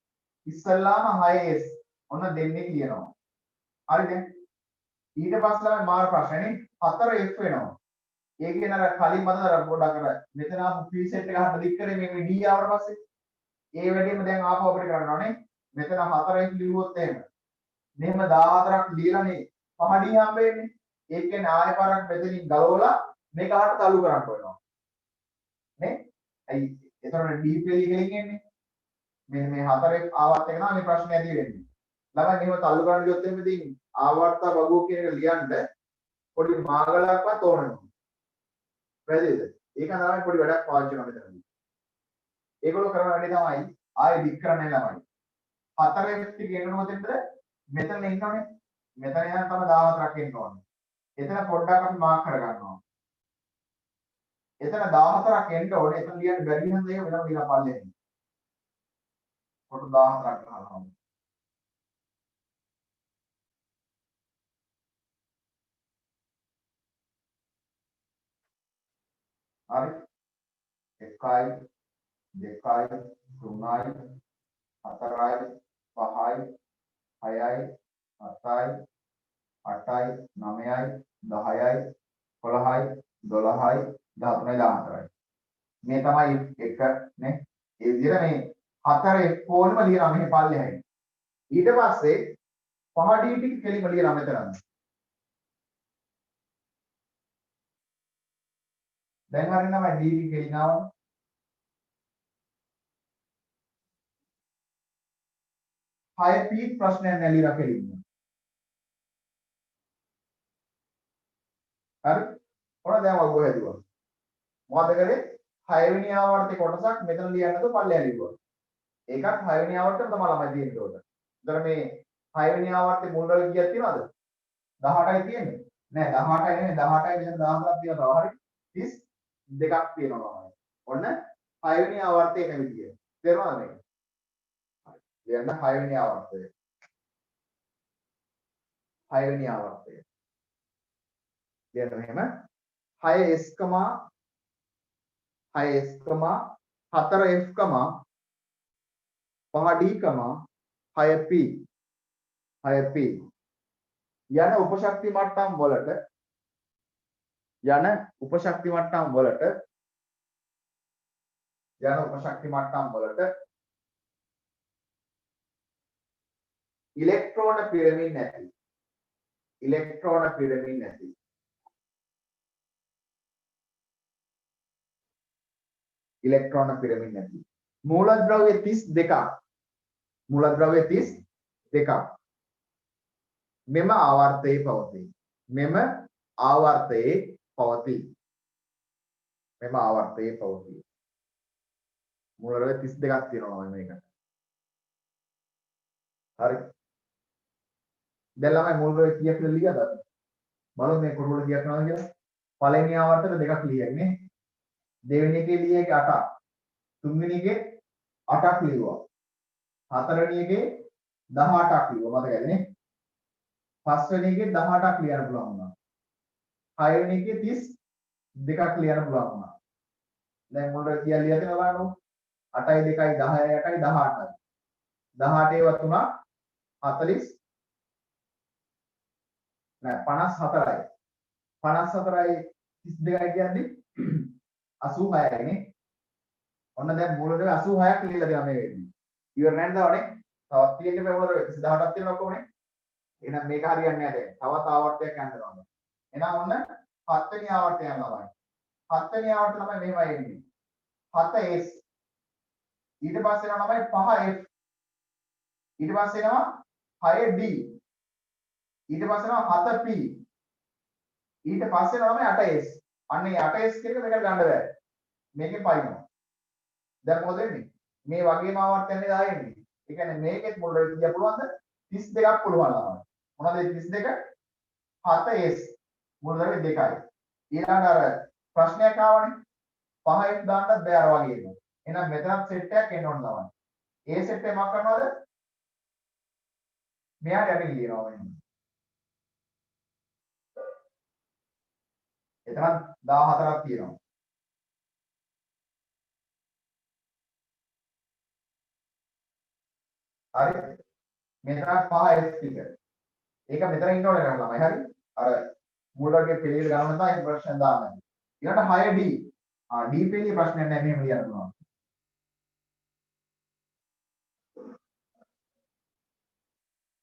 Speaker 1: ඉස්සල්ලාම 6s ඔන්න දෙන්නේ කියනවා. හරිද? ඊට පස්සේ තමයි මාර ප්‍රශ්නේ 4f වෙනවා. ඒ කියන අර කලින් මතකද අර පොඩ්ඩක් අර මෙතන ආපු ප්‍රීසෙට් එක හරියට ලික් කරේ මේ d ආවට පස්සේ ඒ වැඩේම දැන් ආපහු අපිට කරන්න ඕනේ. මෙතන 4f ලියුවොත් එහෙම මෙහෙම 14ක් ලියලානේ 5d හම්බ වෙන්නේ. ඒ කියන්නේ ආයෙ පාරක් මෙතනින් ගලවලා මේක අහට තල්ලු කරන්න වෙනවා. නේ? ඇයි එතකොට d පිළි ගෙලින් එන්නේ? මෙන්න මේ 4f ආවත් එක තමයි මේ ප්‍රශ්නේ ඇති වෙන්නේ. ළමයි මෙහෙම තල්ලු කරන්න ගියොත් එහෙම ඉතින් ආවර්ත වගුව කියන එක ලියන්න පොඩි මාගලක්වත් ඕන වෙනවා. වැදේද? ඒක තමයි පොඩි වැඩක් පාවිච්චි කරනවා මෙතනදී. ඒගොල්ලෝ කරන වැඩේ තමයි ආයෙ ලික් කරන්නේ ළමයි. 4f ටික එනකොට මොකෙන්ද? මෙතන ඉන්නෝනේ. මෙතන යන තමයි 14ක් එන්න ඕනේ. එතන පොඩ්ඩක් අපි මාක් කර ගන්නවා. එතන 14ක් එන්න ඕනේ. එතන ලියන්න බැරි නම් ඒක වෙනම ලියලා පල්ලෙන්. කොට 14ක් ගන්නවා. හරි. 1යි 2යි 3යි 4යි 5යි 6යි 7යි 8යි 9යි 10යි 11යි 12යි 13යි 14යි. මේ තමයි එක නේ. ඒ විදිහට මේ 4 කොල්ම ලියනවා මෙහි පල්ලෙහායි. ඊට පස්සේ 5d ටික කෙලිම ලියනවා මෙතන. දැන් හරියනම d ටික කෙලිනවා. හය p ප්‍රශ්නයක් නැලිලා කෙලින්න. හරි? ඔන්න දැන් වගුව හැදුවා. මොකද කරේ? 6 වෙනි ආවර්තයේ කොටසක් මෙතන ලියන්න නේද පල්ලෙහා ලියුවා. ඒකත් 6 වෙනි ආවර්තයෙන් තමයි ළමයි තියෙන්නේ උඩ. එතන මේ 6 වෙනි ආවර්තයේ මුල් වල කීයක් තියෙනවද? 18යි තියෙන්නේ. නෑ 18යි නෙමෙයි 18යි මෙතන 14ක් තියෙනවා. හරි? 32ක් තියෙනවා ළමයි. ඔන්න 6 වෙනි ආවර්තයේ එන විදිය. තේරුණාද මේක? හරි. ලියන්න 6 වෙනි ආවර්තය. 6 වෙනි ආවර්තය. ලියන්න මෙහෙම 6s, 6s, 4f, 5d, 6p 6p යන උපශක්ති මට්ටම් වලට ඉලෙක්ට්‍රෝන පිරෙමින් නැති මූලද්‍රව්‍ය 32ක් මෙම ආවර්තයේ පවතී. මෙම ආවර්තයේ පවතී. මූල ද්‍රව්‍ය 32ක් තියෙනවා මේකට. හරි. දැන් ළමයි මූල ද්‍රව්‍ය කීයක් කියලා ලියලාද? බලමු මේ කොටුවල කීයක් යනවද කියලා. පළවෙනි ආවර්තක දෙකක් ලියන්නේ නේ. දෙවෙනි එකේ ලියේක 8ක්. තුන්වෙනි එකේ 8ක් ලියුවා. හතරවෙනි එකේ 18ක් ලියුවා. මතකද නේ? පස්වෙනි එකේ 18ක් ලියන්න පුළුවන් වුණා. හයවෙනි එකේ 32ක් ලියන්න පුළුවන් වුණා. දැන් මුල කියලා ලියලා තියෙනවා බලන්න. 8යි 2යි 10යි 8යි 18යි. 18 වත් උනා 40 නෑ 54යි. 54යි 32යි කියන්නේ 86යි නේ. ඔන්න දැන් මූලද 86ක් ලියලා දෙනවා මේ වෙද්දී. ඉවර නැන්ද වනේ. තවත් තියෙන්නේ මේ මූලද 118ක් තියෙනවා කොහොමනේ. එහෙනම් මේක හරියන්නේ නැහැ දැන්. තවත් ආවර්තයක් යන්න ඕන. එහෙනම් ඔන්න 7 වෙනි ආවර්තය යනවා. 7 වෙනි ආවර්තය තමයි මෙහෙමයි එන්නේ. 7s ඊට පස්සේ එනවා තමයි 5f ඊට පස්සේ එනවා 6d ඊට පස්සේ එනවා 7p ඊට පස්සේ එනවා තමයි 8s අන්න ඒ 8s කියන එක මේකට ගන්න බෑ මේකෙන් පයින්නවා දැන් මොකද වෙන්නේ මේ වගේම ආවර්තයක් නේද ආයෙන්නේ ඒ කියන්නේ මේකෙත් මුල් රේට් කිය පුළුවන්ද 32ක් පුළුවන් ලාම මොනවද 32 7s මුල් රේට් 2යි ඊළඟ අර ප්‍රශ්නයක් ආවනේ 5ක් දාන්නත් බෑ අර වගේම එහෙනම් මෙතනත් සෙට් එකක් එන්න ඕන ළමයි. ඒ සෙට් එක මොකක් කරනවද? මෙයාට යටින් ලියනවා මෙන්න. එතනත් 14ක් තියෙනවා. හරි. මෙතනත් 5s ටික. ඒක මෙතන ඉන්න ඕනේ නේද ළමයි හරි? අර මුල් වර්ගයේ පිළිවෙල ගන්න තමයි ප්‍රශ්න දාන්නේ. ඊළඟට 6d. D පිළිවෙල ප්‍රශ්නයක් නැහැ මෙහෙම ලියන්න පුළුවන්.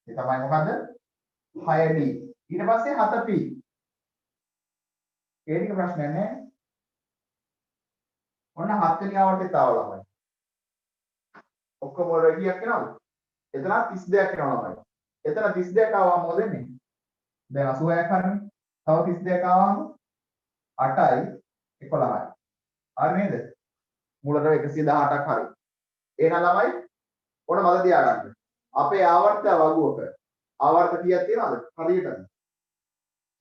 Speaker 1: ඒ තමයි මොකද්ද 6d ඊට පස්සේ 7p ඒ ටික ප්‍රශ්නයක් නෑ ඔන්න 7 වෙනි ආවර්තයට ආව ළමයි ඔක්කොම රෙඩියක් වෙනවද එතන 32ක් වෙනවා ළමයි එතන 32ක් ආවම මොකද වෙන්නේ දැන් 86ක් හරිනේ තව 32ක් ආවම 8යි 11යි හරි නේද මූලද්‍රව්‍ය 118ක් හරි එහෙනම් ළමයි ඔන්න මම තියාගන්න අපේ ආවර්ත වගුවක ආවර්ත කීයක් තියෙනවද හරියටද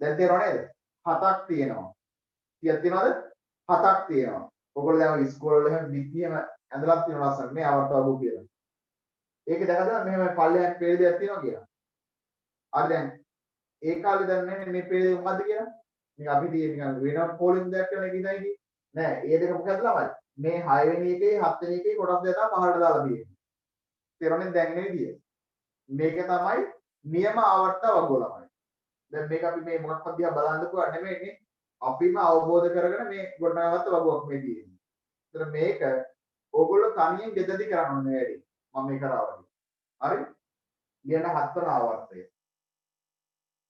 Speaker 1: දැන් තේරෙනව නේද 7ක් තියෙනවා කීයක් තියෙනවද 7ක් තියෙනවා ඔයගොල්ලෝ දැන් ඉස්කෝලේ වල එහෙම විද්‍යාවම ඇඳලා තියෙනවා ලස්සන මේ ආවර්ත වගුව කියලා ඒකේ දැකලා මෙහෙම පල්ලයක් පෙරේදයක් තියෙනවා කියලා හරි දැන් ඒ කාලේ දැන් නැහැ මේ පෙරේද මොකද්ද කියලා මේක අපි තියෙන නිකන් වෙන පොලින් දෙයක් කරන එක ඉඳයි නෑ ඒ දෙක මොකද ළමයි මේ 6 වෙනි එකේ 7 වෙනි එකේ කොටස් දෙක තමයි පහළට දාලා තියෙන්නේ තේරෙන්නේ දැන් නේ විදිය. මේක තමයි නියම ආවර්ත වගුව ළමයි. දැන් මේක අපි මේ මොකක්වත් දිහා බලන්නකෝ නෙමෙයිනේ. අපිම අවබෝධ කරගෙන මේ ගොඩනගාගත්ත වගුවක් මේ තියෙන්නේ. ඒතර මේක ඕගොල්ලෝ තනියෙන් බෙදදි කරන්න ඕනේ වැඩි. මම මේ කරාවදී. හරි? ලියන 7 වන ආවර්තය.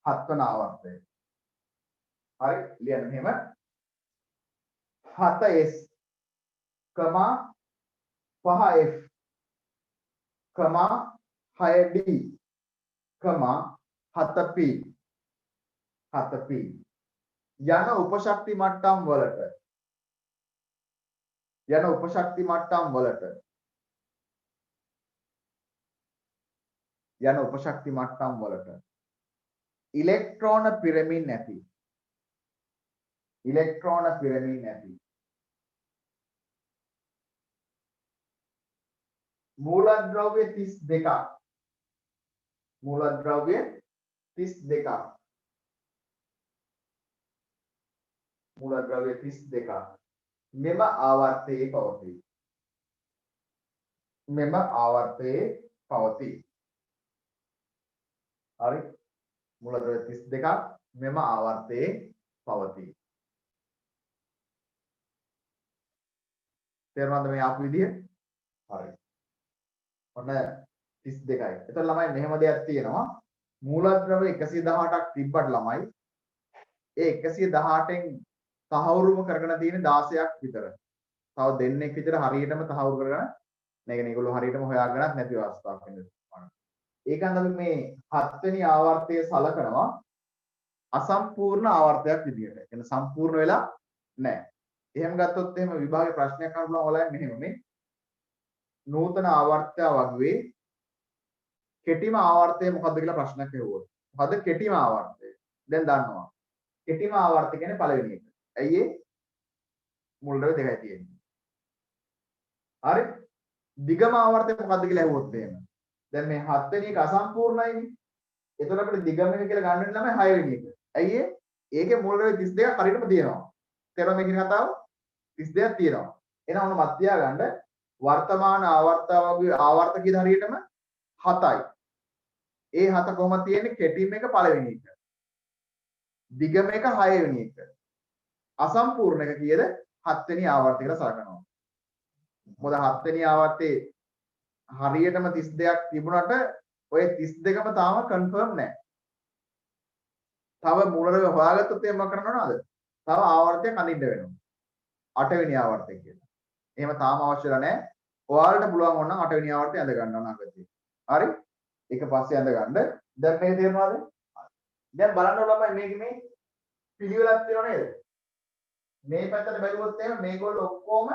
Speaker 1: 7 වන ආවර්තය. හරි? ලියන්න මෙහෙම 7s, 5f 6d 7p 7p යන උපශක්ති මට්ටම් වලට ඉලෙක්ට්‍රෝන පිරමින් නැති මූලද්‍රව්‍ය 32ක් මෙම ආවර්තයේ පවතී. හරි මූලද්‍රව්‍ය 32ක් මෙම ආවර්තයේ පවතී. තේරුණාද මේ ආපු විදිය? හරි. ඔන්න 32යි. එතකොට ළමයි මෙහෙම දෙයක් තියෙනවා. මූලද්‍රව්‍ය 118ක් තිබ්බට ළමයි ඒ 118න් තහවුරුම කරගෙන තියෙන 16ක් විතර. තව දෙන්නෙක් විතර හරියටම තහවුරු කරගෙන මේක ඒගොල්ලෝ හරියටම හොයාගන්නත් නැති අවස්ථාවක් වෙනවා. ඒකෙන් අපි මේ 7 වෙනි ආවර්තය සලකනවා අසම්පූර්ණ ආවර්තයක් විදියට. කියන්නේ සම්පූර්ණ වෙලා නැහැ. එහෙම ගත්තොත් එහෙම විභාගයේ ප්‍රශ්නයක් අහන්න පුළුවන් ඔයාලා මෙහෙම මේ නූතන ආවර්තය වගේ කෙටිම ආවර්තය මොකක්ද කියලා ප්‍රශ්නයක් ඇහුවොත්. මොකද්ද කෙටිම ආවර්තය? දැන් දන්නවා. කෙටිම ආවර්තය කියන්නේ පළවෙනි එක. ඇයි ඒ? මුල් රැවි දෙකයි තියෙන්නේ. හරි? දිගම ආවර්තය මොකක්ද කියලා ඇහුවොත් එහෙම. දැන් මේ 7 වෙනි එක අසම්පූර්ණයිනේ. එතකොට අපිට දිගම එක කියලා ගන්න වෙන ළමයි 6 වෙනි එක. ඇයි ඒ? ඒකේ මුල් රැවි 32ක් හරියටම තියෙනවා. තේරුණා මේ කියන කතාව? 32ක් තියෙනවා. එහෙනම් ඔන්න මත් තියාගන්න වර්තමාන ආවර්තාවගේ ආවර්ත කියන හරියටම 7යි. ඒ 7 කොහොමද තියෙන්නේ? කෙටිම එක පළවෙනි එක. දිගම එක 6 වෙනි එක. අසම්පූර්ණ එක කීයද? 7 වෙනි ආවර්තය කියලා සලකනවා. මොකද 7 වෙනි ආවර්තයේ හරියටම 32ක් තිබුණාට ඔය 32ම තාම කන්ෆර්ම් නැහැ. තව මූලරව හොයාගත්තොත් එහෙම කරන්න ඕනද? තව ආවර්තයක් අඳින්න වෙනවා. 8 වෙනි ආවර්තය කියලා. එහෙම තාම අවශ්‍යලා නැහැ. ඔයාලට පුළුවන් ඕන නම් 8 වෙනි ආවර්තය ඇඳ ගන්න අනාගතේ. හරි? ඒක පස්සේ ඇඳ ගන්න. දැන් මේක තේරෙනවද? දැන් බලන්න ළමයි මේකේ මේ පිළිවෙලක් තියෙනව නේද? මේ පැත්තට බැලුවොත් එහෙම මේගොල්ලෝ ඔක්කොම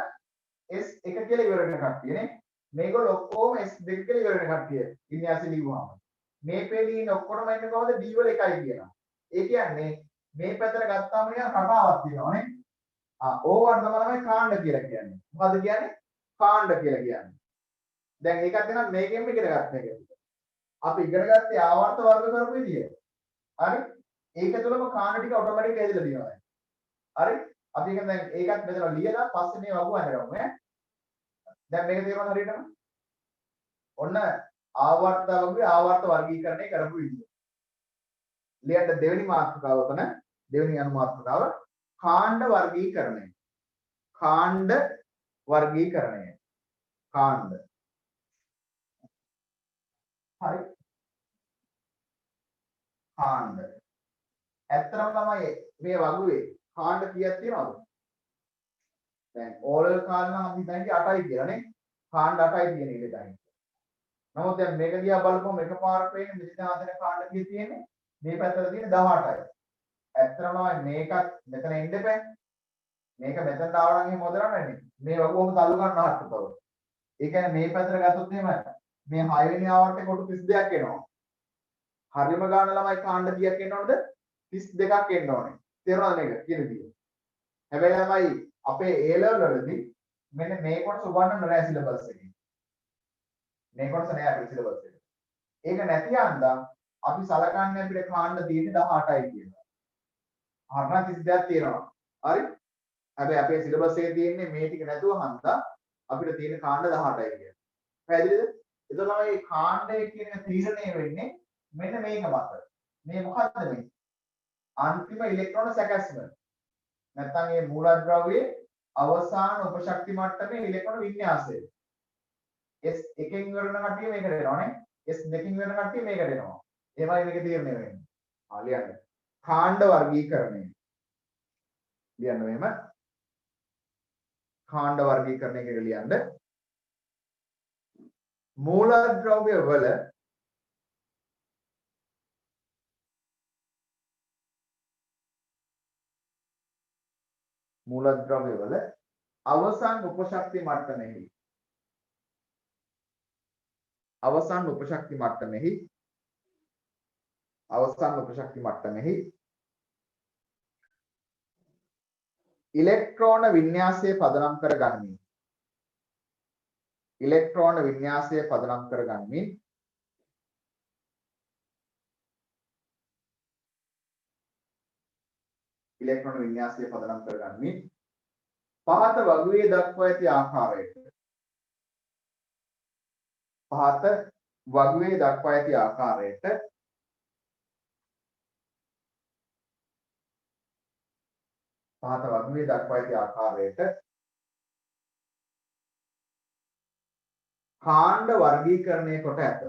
Speaker 1: S1 කියලා ඉවර වෙන කට්ටිය නේ. මේගොල්ලෝ ඔක්කොම S2 කියලා ඉවර වෙන කට්ටිය. වින්‍යාසෙ ලියුවාම. මේ පේළියේ ඉන්න ඔක්කොම ඉන්න කොහොමද D වල එකයි කියනවා. ඒ කියන්නේ මේ පැත්තට ගත්තාම නිකන් රටාවක් තියෙනවා නේ. ඕවට තමයි කාණ්ඩ කියලා කියන්නේ. මොකද්ද කියන්නේ? කාණ්ඩ කියලා කියන්නේ. දැන් ඒකත් එනවා මේකෙන් ඉගෙන ගන්න එක. අපි ඉගෙන ගත්තේ ආවර්ත වර්ග කරපු විදිය. හරි? ඒක තුළම කාණ්ඩ ටික ඔටෝමැටික් ඇදලා තියෙනවා. හරි? අපි ඒක දැන් ඒකත් මෙතන ලියලා පස්සේ මේ වගුව අඳගමු ඈ. දැන් මේක තේරුණාද හරියටම? ඔන්න ආවර්ත වගේ ආවර්ත වර්ගීකරණය කරපු විදිය. ලියන්න දෙවෙනි මාතෘකාව උතන දෙවෙනි අනුමාත්‍රකාව කාණ්ඩ වර්ගීකරණය. කාණ්ඩ වර්ගීකරණය. කාණ්ඩ. හරි. කාණ්ඩ. ඇත්තටම තමයි මේ වගුවේ කාණ්ඩ කීයක් තියෙනවද? දැන් ඕරල් කාණ්ඩ නම් අපි හිතන්නේ 8යි කියලා නේ. කාණ්ඩ 8යි තියෙන ඉලෙදයි. නමුත් දැන් මේක දිහා බලපුවම එකපාරට වෙන්නේ මෙතන හදන කාණ්ඩ කීය තියෙන්නේ? මේ පැත්තට තියෙන 18යි. ඇත්තටම මේකත් මෙතන එන්න එපා. මේක මෙතනට ආවනම් එහෙම හොදරන්නේ. මේ වගුවම තල්ලු ගන්න හත්ත බව. ඒ කියන්නේ මේ පැත්තට ගත්තොත් එහෙම මේ 6 වෙනි ආවර්තේ කොටු 32ක් එනවා. හරියම ගන්න ළමයි කාණ්ඩ කීයක් එන්න ඕනද? 32ක් එන්න ඕනේ. තේරුණාද මේක කියන විදිය? හැබැයි ළමයි අපේ A level වලදී මෙන්න මේ කොටස උගන්වන්න නෑ සිලබස් එකේ. මේ කොටස නෑ අපේ සිලබස් එකේ. ඒක නැති හන්දා අපි සලකන්නේ අපිට කාණ්ඩ තියෙන්නේ 18යි කියලා. හරණ 32ක් තියෙනවා. හරි? හැබැයි අපේ සිලබස් එකේ තියෙන්නේ මේ ටික නැතුව හන්දා අපිට තියෙන කාණ්ඩ 18යි කියලා. පැහැදිලිද? එතකොට මේ කාණ්ඩය කියන එක තීරණය වෙන්නේ මෙන්න මේක මත. මේ මොකද්ද මේ? අන්තිම ඉලෙක්ට්‍රෝන සැකැස්ම. නැත්නම් මේ මූලද්‍රව්‍යයේ අවසාන උපශක්ති මට්ටමේ ඉලෙක්ට්‍රෝන වින්‍යාසය. S1 ඉවර වෙන කට්ටිය මේකට එනවා නේ. S2 ඉවර වෙන කට්ටිය මේකට එනවා. එහෙමයි මේක තීරණය වෙන්නේ. ලියන්න. කාණ්ඩ වර්ගීකරණය. ලියන්න මෙහෙම. කාණ්ඩ වර්ගීකරණය කියලා ලියන්න. මූලද්‍රව්‍ය වල මූලද්‍රව්‍ය වල අවසන් උපශක්ති මට්ටමෙහි අවසන් උපශක්ති මට්ටමෙහි ඉලෙක්ට්‍රෝන වින්‍යාසය පදනම් කර ගනිමින් ඉලෙක්ට්‍රෝන වින්‍යාසය පදනම් කර ගනිමින් ඉලෙක්ට්‍රෝන වින්‍යාසය පදනම් කර ගනිමින් පහත වගුවේ දක්වා ඇති ආකාරයට පහත වගුවේ දක්වා ඇති ආකාරයට පහත වගුවේ දක්වා ඇති ආකාරයට කාණ්ඩ වර්ගීකරණය කොට ඇත.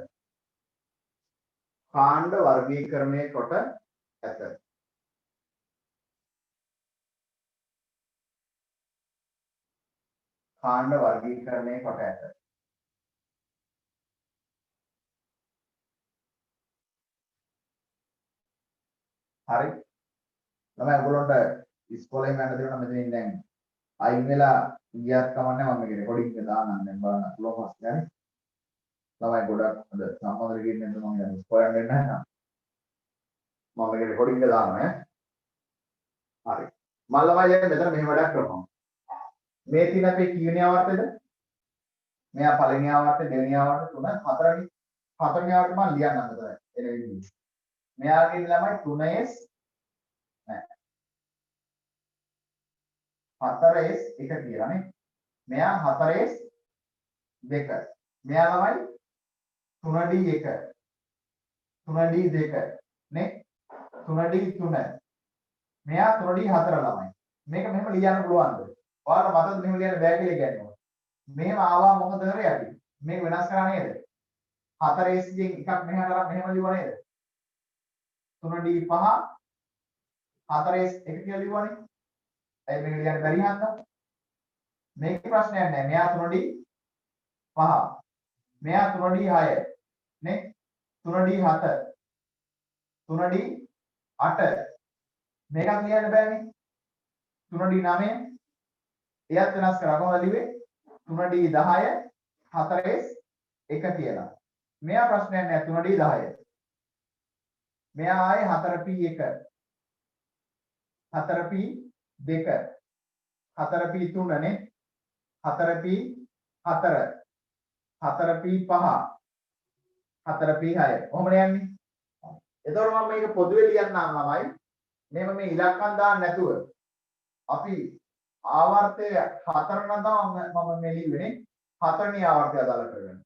Speaker 1: කාණ්ඩ වර්ගීකරණය කොට ඇත. කාණ්ඩ වර්ගීකරණය කොට ඇත. හරි. ළමයි ඔයගොල්ලන්ට ඉස්කෝලේ යන්න දෙනවා මෙතනින් දැන් අයින් වෙලා ගියත් කමන්නේ මම මේක රෙකෝඩින් එක දාන්නම් දැන් බලන්න පුළුවන් පස්සේ හරි. ළමයි ගොඩක් හොඳ සම්බන්ධ වෙගෙන ඉන්න මම දැන් හොයන්න දෙන්න නැහැ. මම මේක රෙකෝඩින් එක දානවා ඈ. හරි. මම ළමයි දැන් මෙතන මෙහෙම වැඩක් කරනවා. මේ තියෙන අපේ කීවෙනි ආවර්තයද? මෙයා පළවෙනි ආවර්තය, දෙවෙනි ආවර්තය, තුන, හතරවෙනි. හතරවෙනි ආවර්තය මම ලියන්නම් මෙතන. එන විදිහට. මෙයාගේ ළමයි 3s නෑ. 4s 1 කියලා නේ. මෙයා 4s 2. මෙයා ළමයි 3d1 3d2 නේ 3d3 මෙයා 3d4 ළමයි. මේක මෙහෙම ලියන්න පුළුවන්ද? ඔයාලට මතකද මෙහෙම ලියන්න බෑ කියලා කියන්නේ? මෙහෙම ආවා මොකද කරේ අපි? මේක වෙනස් කරා නේද? 4s ගෙන් එකක් මෙහා කරා මෙහෙම ලියුවා නේද? 3d5 4s 1 කියලා ලියුවානේ. ඇයි මේක ලියන්න බැරි හන්ද? මේක ප්‍රශ්නයක් නෑ. මෙයා 3d5 මෙයා 3d6 නේ 3d7 3d8 මේකත් ලියන්න බෑනේ 3d9 එයත් වෙනස් කරා කොහොමද ලිව්වේ 3d10 4s 1 කියලා මෙයා ප්‍රශ්නයක් නෑ 3d10 මෙයා ආයේ 4p1 4p2 4p3 නේ 4p4 4p5 4p6 කොහොමද යන්නේ? එතකොට මම මේක පොදුවේ ලියන්නම් ළමයි. මේව මේ ඉලක්කම් දාන්න නැතුව අපි ආවර්තය 4 නම් මම මේ ලියුවේ 4 වෙනි ආවර්තය අදාළ කරගෙන.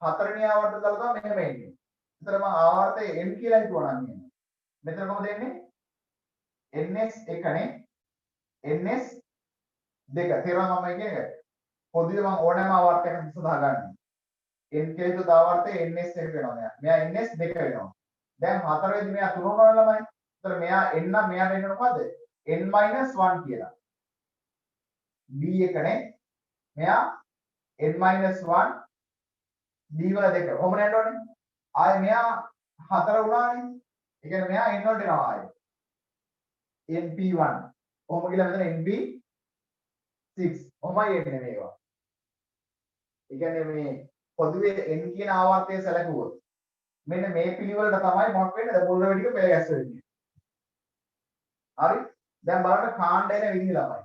Speaker 1: 4 වෙනි ආවර්තය අදාළ තමයි මෙහෙම එන්නේ. එතන මම ආවර්තය n කියලා හිතුවා නම් එන්නේ. මෙතන කොහොමද එන්නේ? ns1 නේ. ns2 තේරුණා මම කියන්නේ. පොදුවේ මම ඕනෑම ආවර්තයක සඳහා ගන්න. n කියලා හිතුව ආවර්තය ns1 වෙනවා මෙයා. මෙයා ns2 වෙනවා. දැන් 4 වෙනි මෙයා 3 වුණා ළමයි. ඒතර මෙයා n නම් මෙයාට එන්නේ මොකද්ද? n-1 කියලා. d1 නේ. මෙයා n-1 d වල 2. කොහොමද යන්න ඕනේ? ආයේ මෙයා 4 වුණානේ. ඒ කියන්නේ මෙයා n වලට එනවා ආයේ. np1. කොහොම කියලා මෙතන np6. කොහොමයි එන්නේ මේවා? ඒ කියන්නේ මේ පොදුවේ n කියන ආවර්තය සැලකුවොත් මෙන්න මේ පිළිවෙලට තමයි මොකක් වෙන්නේ පොළ වෙඩික පෙළ ගැස්ස වෙන්නේ. හරි? දැන් බලන්න කාණ්ඩ එන විදිහ ළමයි.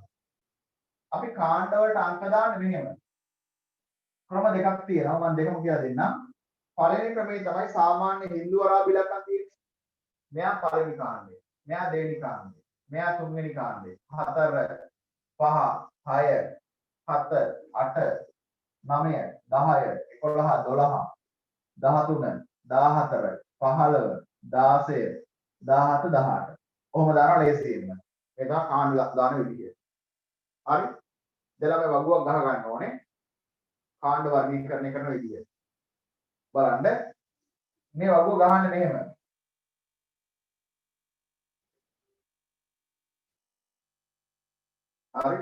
Speaker 1: අපි කාණ්ඩ වලට අංක දාන්න මෙහෙම. ක්‍රම දෙකක් තියෙනවා. මම දෙකම කියලා දෙන්නම්. පළවෙනි ක්‍රමේ තමයි සාමාන්‍ය හින්දු අරාබි ඉලක්කම් තියෙන්නේ. මෙයා පළවෙනි කාණ්ඩය. මෙයා දෙවෙනි කාණ්ඩය. මෙයා තුන්වෙනි කාණ්ඩය. 4 5 6 7 8 9 10 11 12 13 14 15 16 17 18 කොහොම දානවා ලේසියෙන්ම මේ තමයි කාණ්ඩ දාන විදිය. හරි දැන් අපි වගුවක් ගහ ගන්න ඕනේ කාණ්ඩ වර්ගීකරණය කරන විදිය. බලන්න මේ වගුව ගහන්නේ මෙහෙම. හරි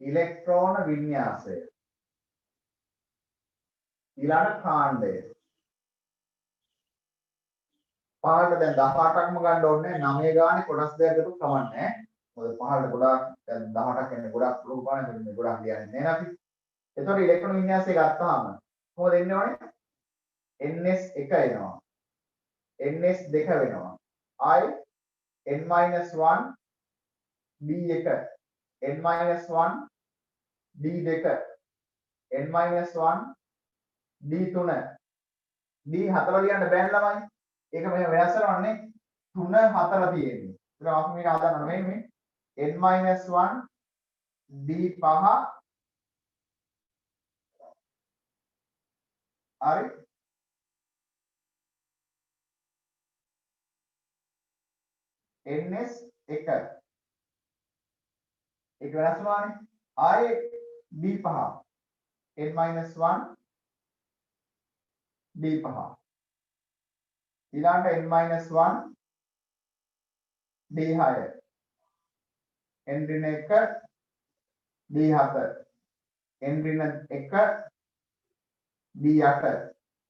Speaker 1: ඉලෙක්ට්‍රෝන වින්‍යාසය ඊළඟ කාණ්ඩය පහළට දැන් 18ක්ම ගන්න ඕනේ 9 ගානේ කොටස් දෙකකට කවන්නේ මොකද පහළට ගොඩාක් දැන් 18ක් කියන්නේ ගොඩාක් ලොකු ගානක් මේ ගොඩාක් ලියන්නේ නැහැ අපි. එතකොට ඉලෙක්ට්‍රෝන වින්‍යාසය ගත්තාම කොහොමද එන්නේ ඕනේ? ns1 එනවා. ns2 වෙනවා. ආයි n-1 d1 n-1 d2 n-1 d3 d4 ලියන්න බෑනේ ළමයි. ඒක මෙහෙම වෙනස් කරනවානේ 3 4 තියෙන්නේ. ඒක අපි මේක හදන්න ඕනේ මේ n-1 d5 හරි ns1 ඒක වෙනස් වුණානේ. ආයේ d5 n-1 d5 ඊළඟට n-1 d6 n ඍණ 1 d4 n ඍණ 1 d8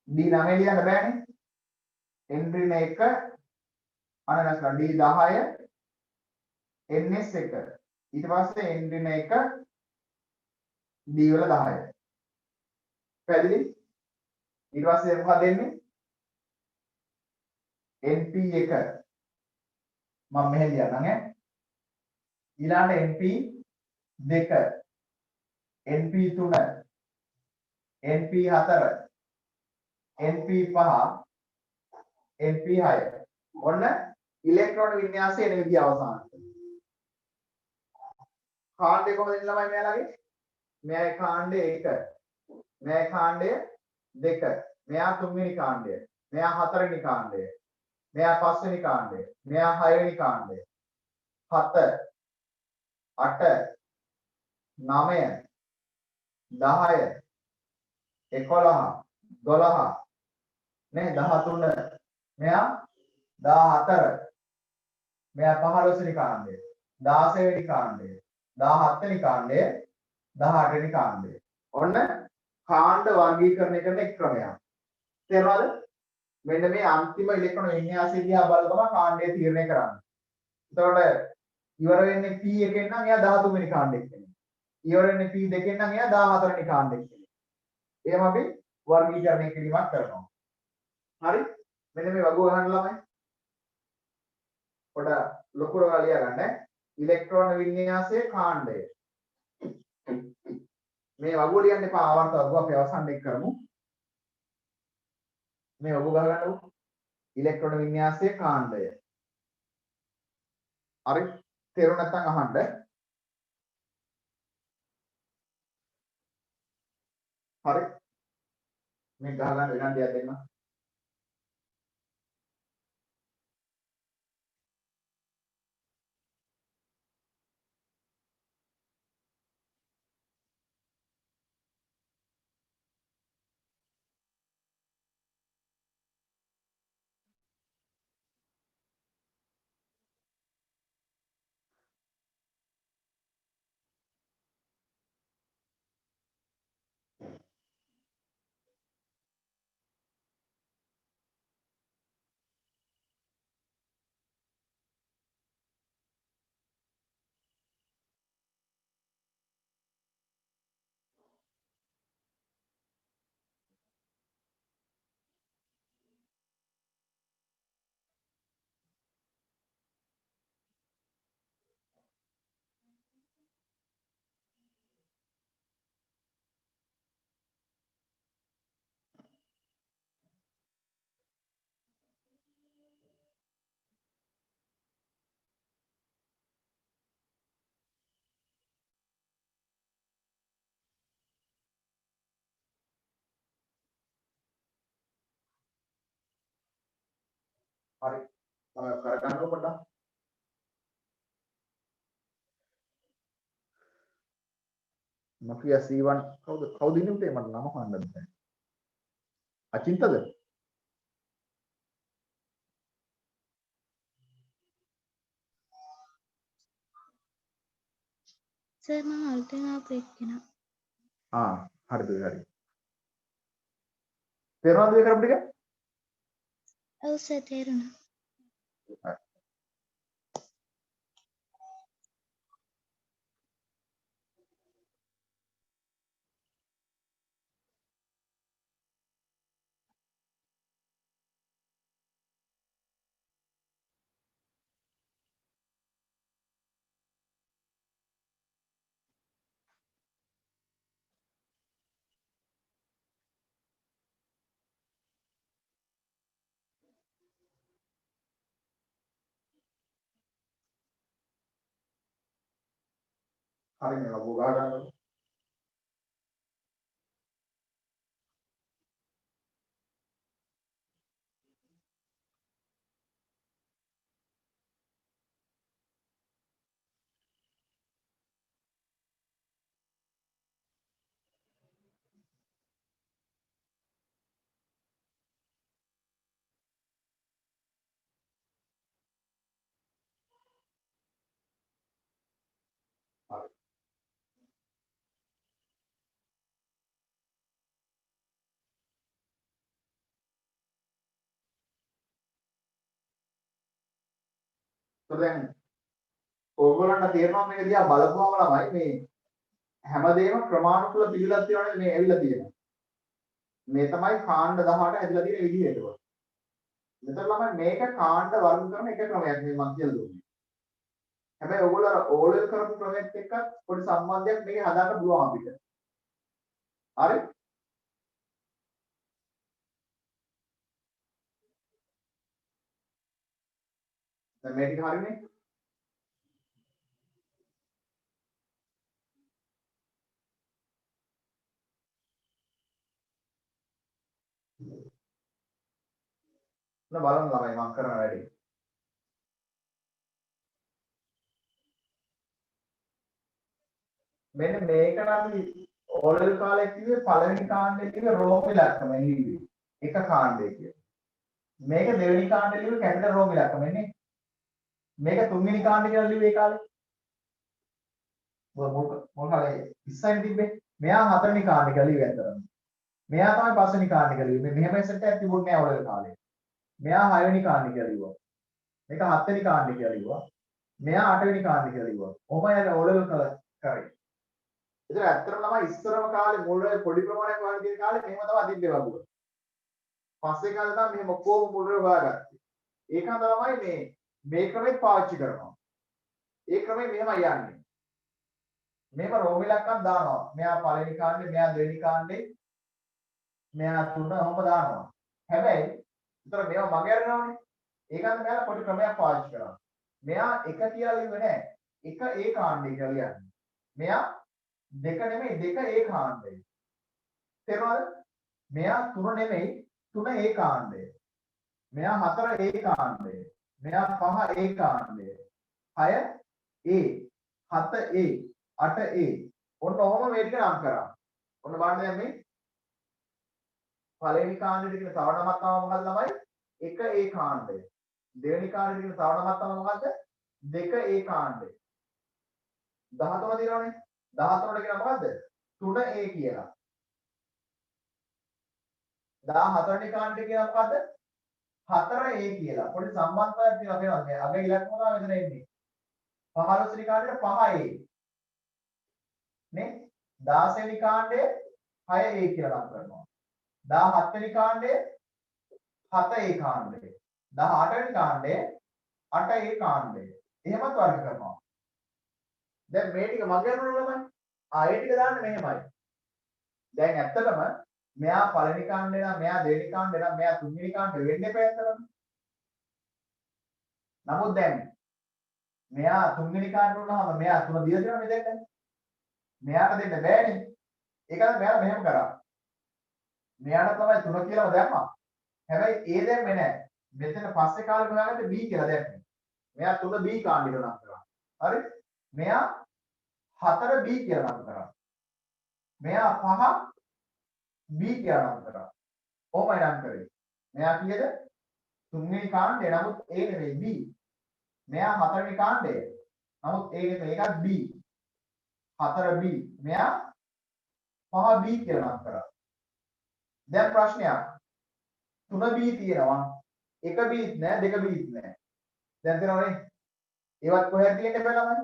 Speaker 1: d9 ලියන්න බෑනේ n ඍණ 1 අනනස්න d10 ns1 ඊට පස්සේ n ඍණ 1 d වල 10 පැහැදිලි ඊට පස්සේ මොකක්ද දෙන්නේ np1 මම මෙහෙ ලියන්නම් ඈ ඊළඟට np2 np3 np4 np5 np6 ඔන්න ඉලෙක්ට්‍රෝන වින්‍යාසයේ එන විදිය අවසානට කාණ්ඩය කොහොමද එන්නේ ළමයි මෙයාලගේ මෙයාගේ කාණ්ඩය 1 මෙයාගේ කාණ්ඩය 2 මෙයා තුන්වෙනි කාණ්ඩය මෙයා හතරවෙනි කාණ්ඩය මෙයා පස්වෙනි කාණ්ඩය මෙයා හයවෙනි කාණ්ඩය 7 8 9 10 11 12 නේ 13 මෙයා 14 මෙයා 15 වෙනි කාණ්ඩය 16 වෙනි කාණ්ඩය 17 වෙනි කාණ්ඩය 18 වෙනි කාණ්ඩය ඔන්න කාණ්ඩ වර්ගීකරණය කරන එක් ක්‍රමයක් තේරුණාද මෙන්න මේ අන්තිම ඉලෙක්ට්‍රෝන වින්‍යාසය දිහා බලලා තමයි කාණ්ඩය තීරණය කරන්නේ එතකොට ඉවර වෙන්නේ P1 එකෙන් නම් එයා 13 වෙනි කාණ්ඩෙක කෙනෙක් ඉවර වෙන්නේ P2 එකෙන් නම් එයා 14 වෙනි කාණ්ඩෙක කෙනෙක් එහෙම අපි වර්ගීකරණය කිරීමක් කරනවා හරි මෙන්න මේ වගුව ගන්න ළමයි පොඩ ලොකුට ලියා ගන්න ඉලෙක්ට්‍රෝන වින්‍යාසයේ කාණ්ඩය මේ වගුව ලියන්න එපා ආවර්ත වගුව අපි අවසන් දෙක කරමු මේ වගුව ගහ ගන්නකො ඉලෙක්ට්‍රෝන වින්‍යාසයේ කාණ්ඩය හරි තේරුම් නැත්නම් අහන්න හරි මේ ගහ ගන්න වෙනන් දෙයක් දෙන්න හරි තමයි කරගන්නකො පොඩ්ඩක් නොකිය C1 කවුද ඉන්නේ උටේ මට නම හොයන්න බෑ අචින්තද
Speaker 3: සර් මම අලුතෙන් ආපු එක්කෙනා.
Speaker 1: හරිද හරි තේරුණාද මේ කරපු ටික
Speaker 3: ඔව් සර් තේරුණා.
Speaker 1: හරි හරි මේ වගුව ගහ ගන්නකො දැන් ඕගොල්ලන්ට තේරෙනවා මේක දිහා බලපුවම ළමයි මේ හැමදේම ක්‍රමානුකූල පිළිලක් තියෙනවනේ මේ ඇවිල්ලා තියෙනවා. මේ තමයි කාණ්ඩ 18 ඇදලා තියෙන විදිහ ඒක. මෙතන ළමයි මේක කාණ්ඩ වර්ග කරන එක ක්‍රමයක් මේ මම කියලා දුන්නේ. හැබැයි ඕගොල්ලෝ අර ඕලෙල් කරපු ක්‍රමයක් එක්ක පොඩි සම්බන්ධයක් මේකේ හදාගන්න පුළුවන් අපිට. හරි? දැන් මේ ටික හරිනේ? බලන්න ළමයි මම කරන වැඩේ. මෙන්න මේක නම් ඕලෙල් කාලේ කිව්වේ පළවෙනි කාණ්ඩේ කිව්වේ රෝම ඉලක්කම එළිවි. එක කාණ්ඩේ කිව්වේ. මේක දෙවෙනි කාණ්ඩේ ලිව්වේ කැපිටල් රෝම ඉලක්කම එන්නේ. මේක තුන්වෙනි කාණ්ඩේ කියලා ලිව්වේ ඒ කාලේ. මොකක් කාලේ ඉස්සෙන් තිබ්බේ. මෙයා හතරවෙනි කාණ්ඩේ කියලා ලිව්වේ අතරම. මෙයා තමයි පස්වෙනි කාණ්ඩේ කියලා ලිව්වේ. මෙහෙම සෙට් එකක් තිබුණේ නැහැ ඕලෙල් කාලේ. මෙයා 6 වෙනි කාණ්ඩේ කියලා ලිව්වා. මේක 7 වෙනි කාණ්ඩේ කියලා ලිව්වා. මෙයා 8 වෙනි කාණ්ඩේ කියලා ලිව්වා. ඔහොමයි අර ඕලෙල් කරේ. ඒතර ඇත්තටම ළමයි ඉස්සරම කාලේ මුල් වල පොඩි ප්‍රමාණයක් වගේ තියෙන කාලේ මෙහෙම තමයි තිබ්බේ වගුව. පස්සේ කාලේ තමයි මෙහෙම ඔක්කොම මුල් වල හොයාගත්තේ. ඒකම තමයි මේ ක්‍රමෙත් පාවිච්චි කරනවා. ඒ ක්‍රමෙ මෙහෙමයි යන්නේ. මේක රෝම ඉලක්කම් දානවා. මෙයා පළවෙනි කාණ්ඩේ, මෙයා දෙවෙනි කාණ්ඩේ, මෙයා තුන ඔහොම දානවා. හැබැයි ඒතර මේවා මගේ අරනවානේ. ඒකත් මෙයාලා පොඩි ක්‍රමයක් පාවිච්චි කරනවා. මෙයා එක කියලා ලිව්වේ නැහැ. එක ඒ කාණ්ඩේ කියලා ලියන්නේ. මෙයා දෙක නෙමෙයි දෙක ඒ කාණ්ඩේ. තේරුණාද? මෙයා තුන නෙමෙයි තුන ඒ කාණ්ඩේ. මෙයා හතර ඒ කාණ්ඩේ. මෙයා පහ ඒ කාණ්ඩේ. 6 ඒ 7 ඒ 8 ඒ. ඔන්න ඔහොම මේ ටික නම් කරා. ඔන්න බලන්න දැන් මේ පළවෙනි කාණ්ඩෙට කියන තව නමක් තමයි මොකද්ද ළමයි? එක ඒ කාණ්ඩය. දෙවෙනි කාණ්ඩෙට කියන තව නමක් තමයි මොකද්ද? දෙක ඒ කාණ්ඩය. 13 දිනවනේ. 13ට කියන මොකද්ද? 3A කියලා. 14 වෙනි කාණ්ඩේ කියන මොකද්ද? 4A කියලා. පොඩි සම්බන්ධතාවයක් තියෙනවා පේනවද? මේ අග ඉලක්කම තමයි මෙතන එන්නේ. 15 වෙනි කාණ්ඩේ 5A. නේ? 16 වෙනි කාණ්ඩේ 6A කියලා නම් කරනවා. 17 වෙනි කාණ්ඩේ 7A කාණ්ඩේ. 18 වෙනි කාණ්ඩේ 8A කාණ්ඩේ. එහෙමත් වර්ග කරනවා. දැන් මේ ටික මගේ අරමුණ ළමයි. ඒ ටික දාන්න මෙහෙමයි. දැන් ඇත්තටම මෙයා පළවෙනි කාණ්ඩේ නම් මෙයා දෙවෙනි කාණ්ඩේ නම් මෙයා තුන්වෙනි කාණ්ඩේ වෙන්න එපා ඇත්තටම. නමුත් දැන් මෙයා තුන්වෙනි කාණ්ඩේ වුණාම මෙයා තුන දීලා දෙනවා මෙතෙන්ට. මෙයාට දෙන්න බෑනේ. ඒකද මෙයා මෙහෙම කරා. මෙයාට තමයි තුන කියලාම දැම්මා. හැබැයි ඒ දැම්මේ නැහැ. මෙතන පස්සේ කාලේ හොයාගත්තේ B කියලා දැම්මේ. මෙයා 3B කාණ්ඩේට නම් කරා. හරි? මෙයා 4B කියලා නම් කරා. මෙයා 5B කියලා නම් කරා. ඕමයි නම් කරේ. මෙයා කීයද? තුන්වෙනි කාණ්ඩේ නමුත් A නෙවෙයි B. මෙයා හතරවෙනි කාණ්ඩේ. නමුත් A නෙවෙයි ඒකත් B. 4B. මෙයා 5B කියලා නම් කරා. දැන් ප්‍රශ්නයක්. 3B තියෙනවා. 1Bත් නැහැ 2Bත් නැහැ. දැන් තේරෙනවනේ? ඒවත් කොහෙද තියෙන්නේ බලන්න.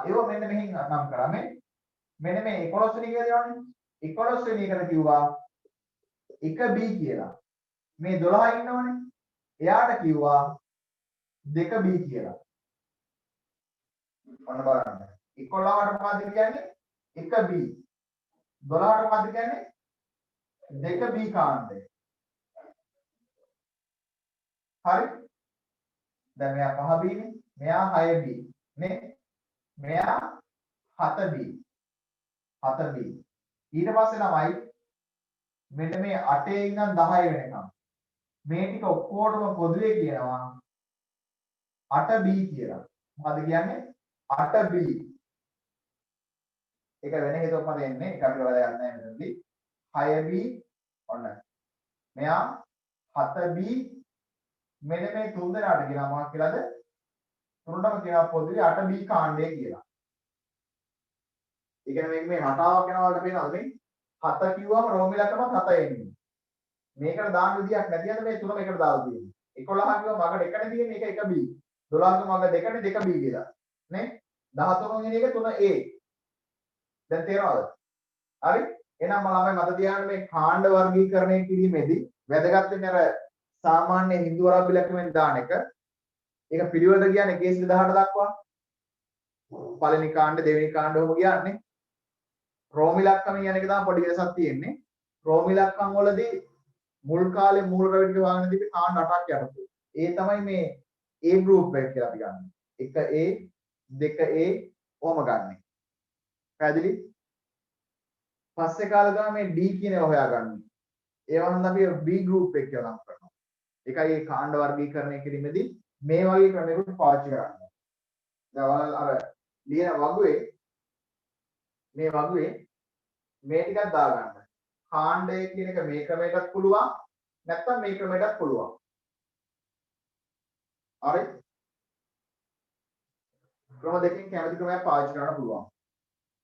Speaker 1: ඒව මෙන්න මෙහෙන් නම් කරා මේ. මෙන්න මේ 11 වෙනි කියලා දෙනවනේ. 11 වෙනි එකට කිව්වා 1B කියලා. මේ 12 ඉන්නවනේ. එයාට කිව්වා 2B කියලා. ඔන්න බලන්න. 11ට මොකද්ද කියන්නේ? 1B. 12ට මොකද්ද කියන්නේ? 2B කාණ්ඩය. හරි? දැන් මෙයා 5B නේ. මෙයා 6B නේ. මෙයා 7B. 7B. ඊට පස්සේ ළමයි මෙන්න මේ 8 ඉඳන් 10 වෙනකම් මේ ටික ඔක්කොටම පොදුවේ කියනවා 8B කියලා. මොකද කියන්නේ? 8B. ඒක වෙන හේතුවක් මත එන්නේ. ඒක අපිට වැඩක් නැහැ මෙතනදී. 6B ඔන්න. මෙයා 7B මෙන්න මේ තුන් දෙනාට කියනවා මොකක් කියලාද? තුනටම කියනවා පොදුවේ 8B කාණ්ඩය කියලා. ඒ කියන්නේ මේ රටාවක් යනවාට පේනවද මේ? 7 කිව්වම රෝම ඉලක්කමත් 7 එන්නේ. මේකට දාන්න විදියක් නැති යන මේ තුනම එකට දාලා තියෙන්නේ. 11 කිව්වම මගට එකනේ තියෙන්නේ ඒක 1B. 12 මග දෙකනේ 2B කියලා නේ 13 වෙනි එක 3A දැන් තේරෙනවද හරි එහෙනම් මම ළමයි මත තියාගන්න මේ කාණ්ඩ වර්ගීකරණය කිරීමේදී වැදගත් වෙන්නේ අර සාමාන්‍ය හින්දු වරාබ්බි ලක්ෂණයෙන් දාන එක ඒක පිළිවෙලට කියන්නේ 118 දක්වා පළවෙනි කාණ්ඩ දෙවෙනි කාණ්ඩ ඔහොම කියන්නේ රෝමි ලක්ෂණ කියන එක තමයි පොඩි වෙනසක් තියෙන්නේ රෝමි ලක්ෂණ වලදී මුල් කාලේ මූල රැවටි ටික වාගෙන තිබි කාණ්ඩ 8ක් යටතේ ඒ තමයි මේ A group එක කියලා අපි ගන්න 1A 2A ඔහොම ගන්න පැහැදිලි පස්සේ කාලේ තමයි මේ D කියන ඒවා හොයාගන්නේ ඒ වගේම අපි B group එක කියලා නම් කරනවා ඒකයි මේ කාණ්ඩ වර්ගීකරණය කිරීමේදී මේ වගේ ක්‍රමයකට පාවිච්චි කරන්නේ දැන් අර ලියන වගුවේ මේ වගුවේ මේ ටිකක් දාගන්න කාණ්ඩය කියන එක මේ ක්‍රමයටත් පුළුවන් නැත්නම් මේ ක්‍රමයටත් පුළුවන් හරි ක්‍රම දෙකකින් කැමති ක්‍රමයක් පාවිච්චි කරන්න පුළුවන්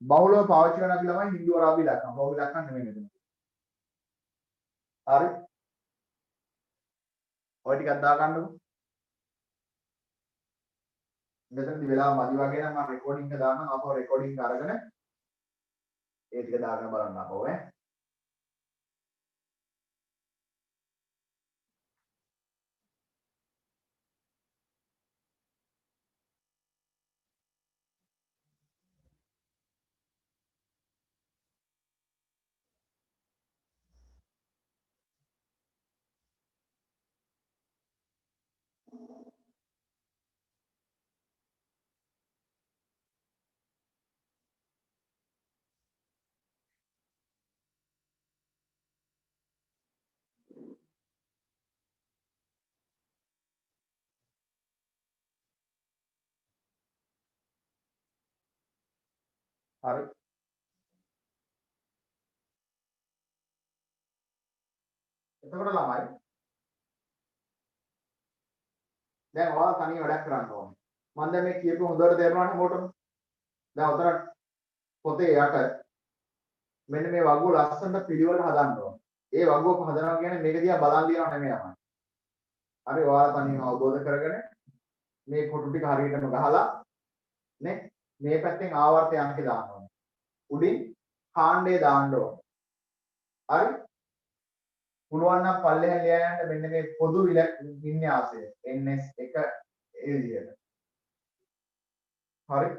Speaker 1: බහුලව පාවිච්චි කරන අපි ළමයි හින්දු අරාබි ලක්ෂණ රෝමි ලක්ෂණ නෙමෙයි මෙතන හරි ඔය ටිකක් දාගන්නකො මෙතනදි වෙලාව මදි වගේ නම් මම රෙකෝඩින්గ్ එක දාන්නම් අපව රෙකෝඩින්గ్ අරගෙන ඒ ටික දාගෙන බලන්න අපව ඈ හරි එතකොට ළමයි දැන් ඔයාලා තනිය වැඩක් කරන්න ඕනේ මම දැන් මේ කියපු හොඳට තේරුණාට මොකටද දැන් උතර පොතේ යට මෙන්න මේ වගුව ලස්සනට පිළිවෙලට හදන්න ඕනේ ඒ වගුව හදනවා කියන්නේ මේක දිහා බලන් ලියනව නෙමෙයි අමයි හරි ඔයාලා තනියම අවබෝධ කරගෙන මේ කොටු ටික හරියටම ගහලා නේ මේ පැත්තෙන් ආවර්තය අංක දාන්න ඕනේ උඩින් කාණ්ඩේ දාන්න ඕනේ හරි පුළුවන් නම් පල්ලෙහා ලියා යන්න මෙන්න මේ පොදු වින්‍යාසය NS1 ඒ විදිහට හරි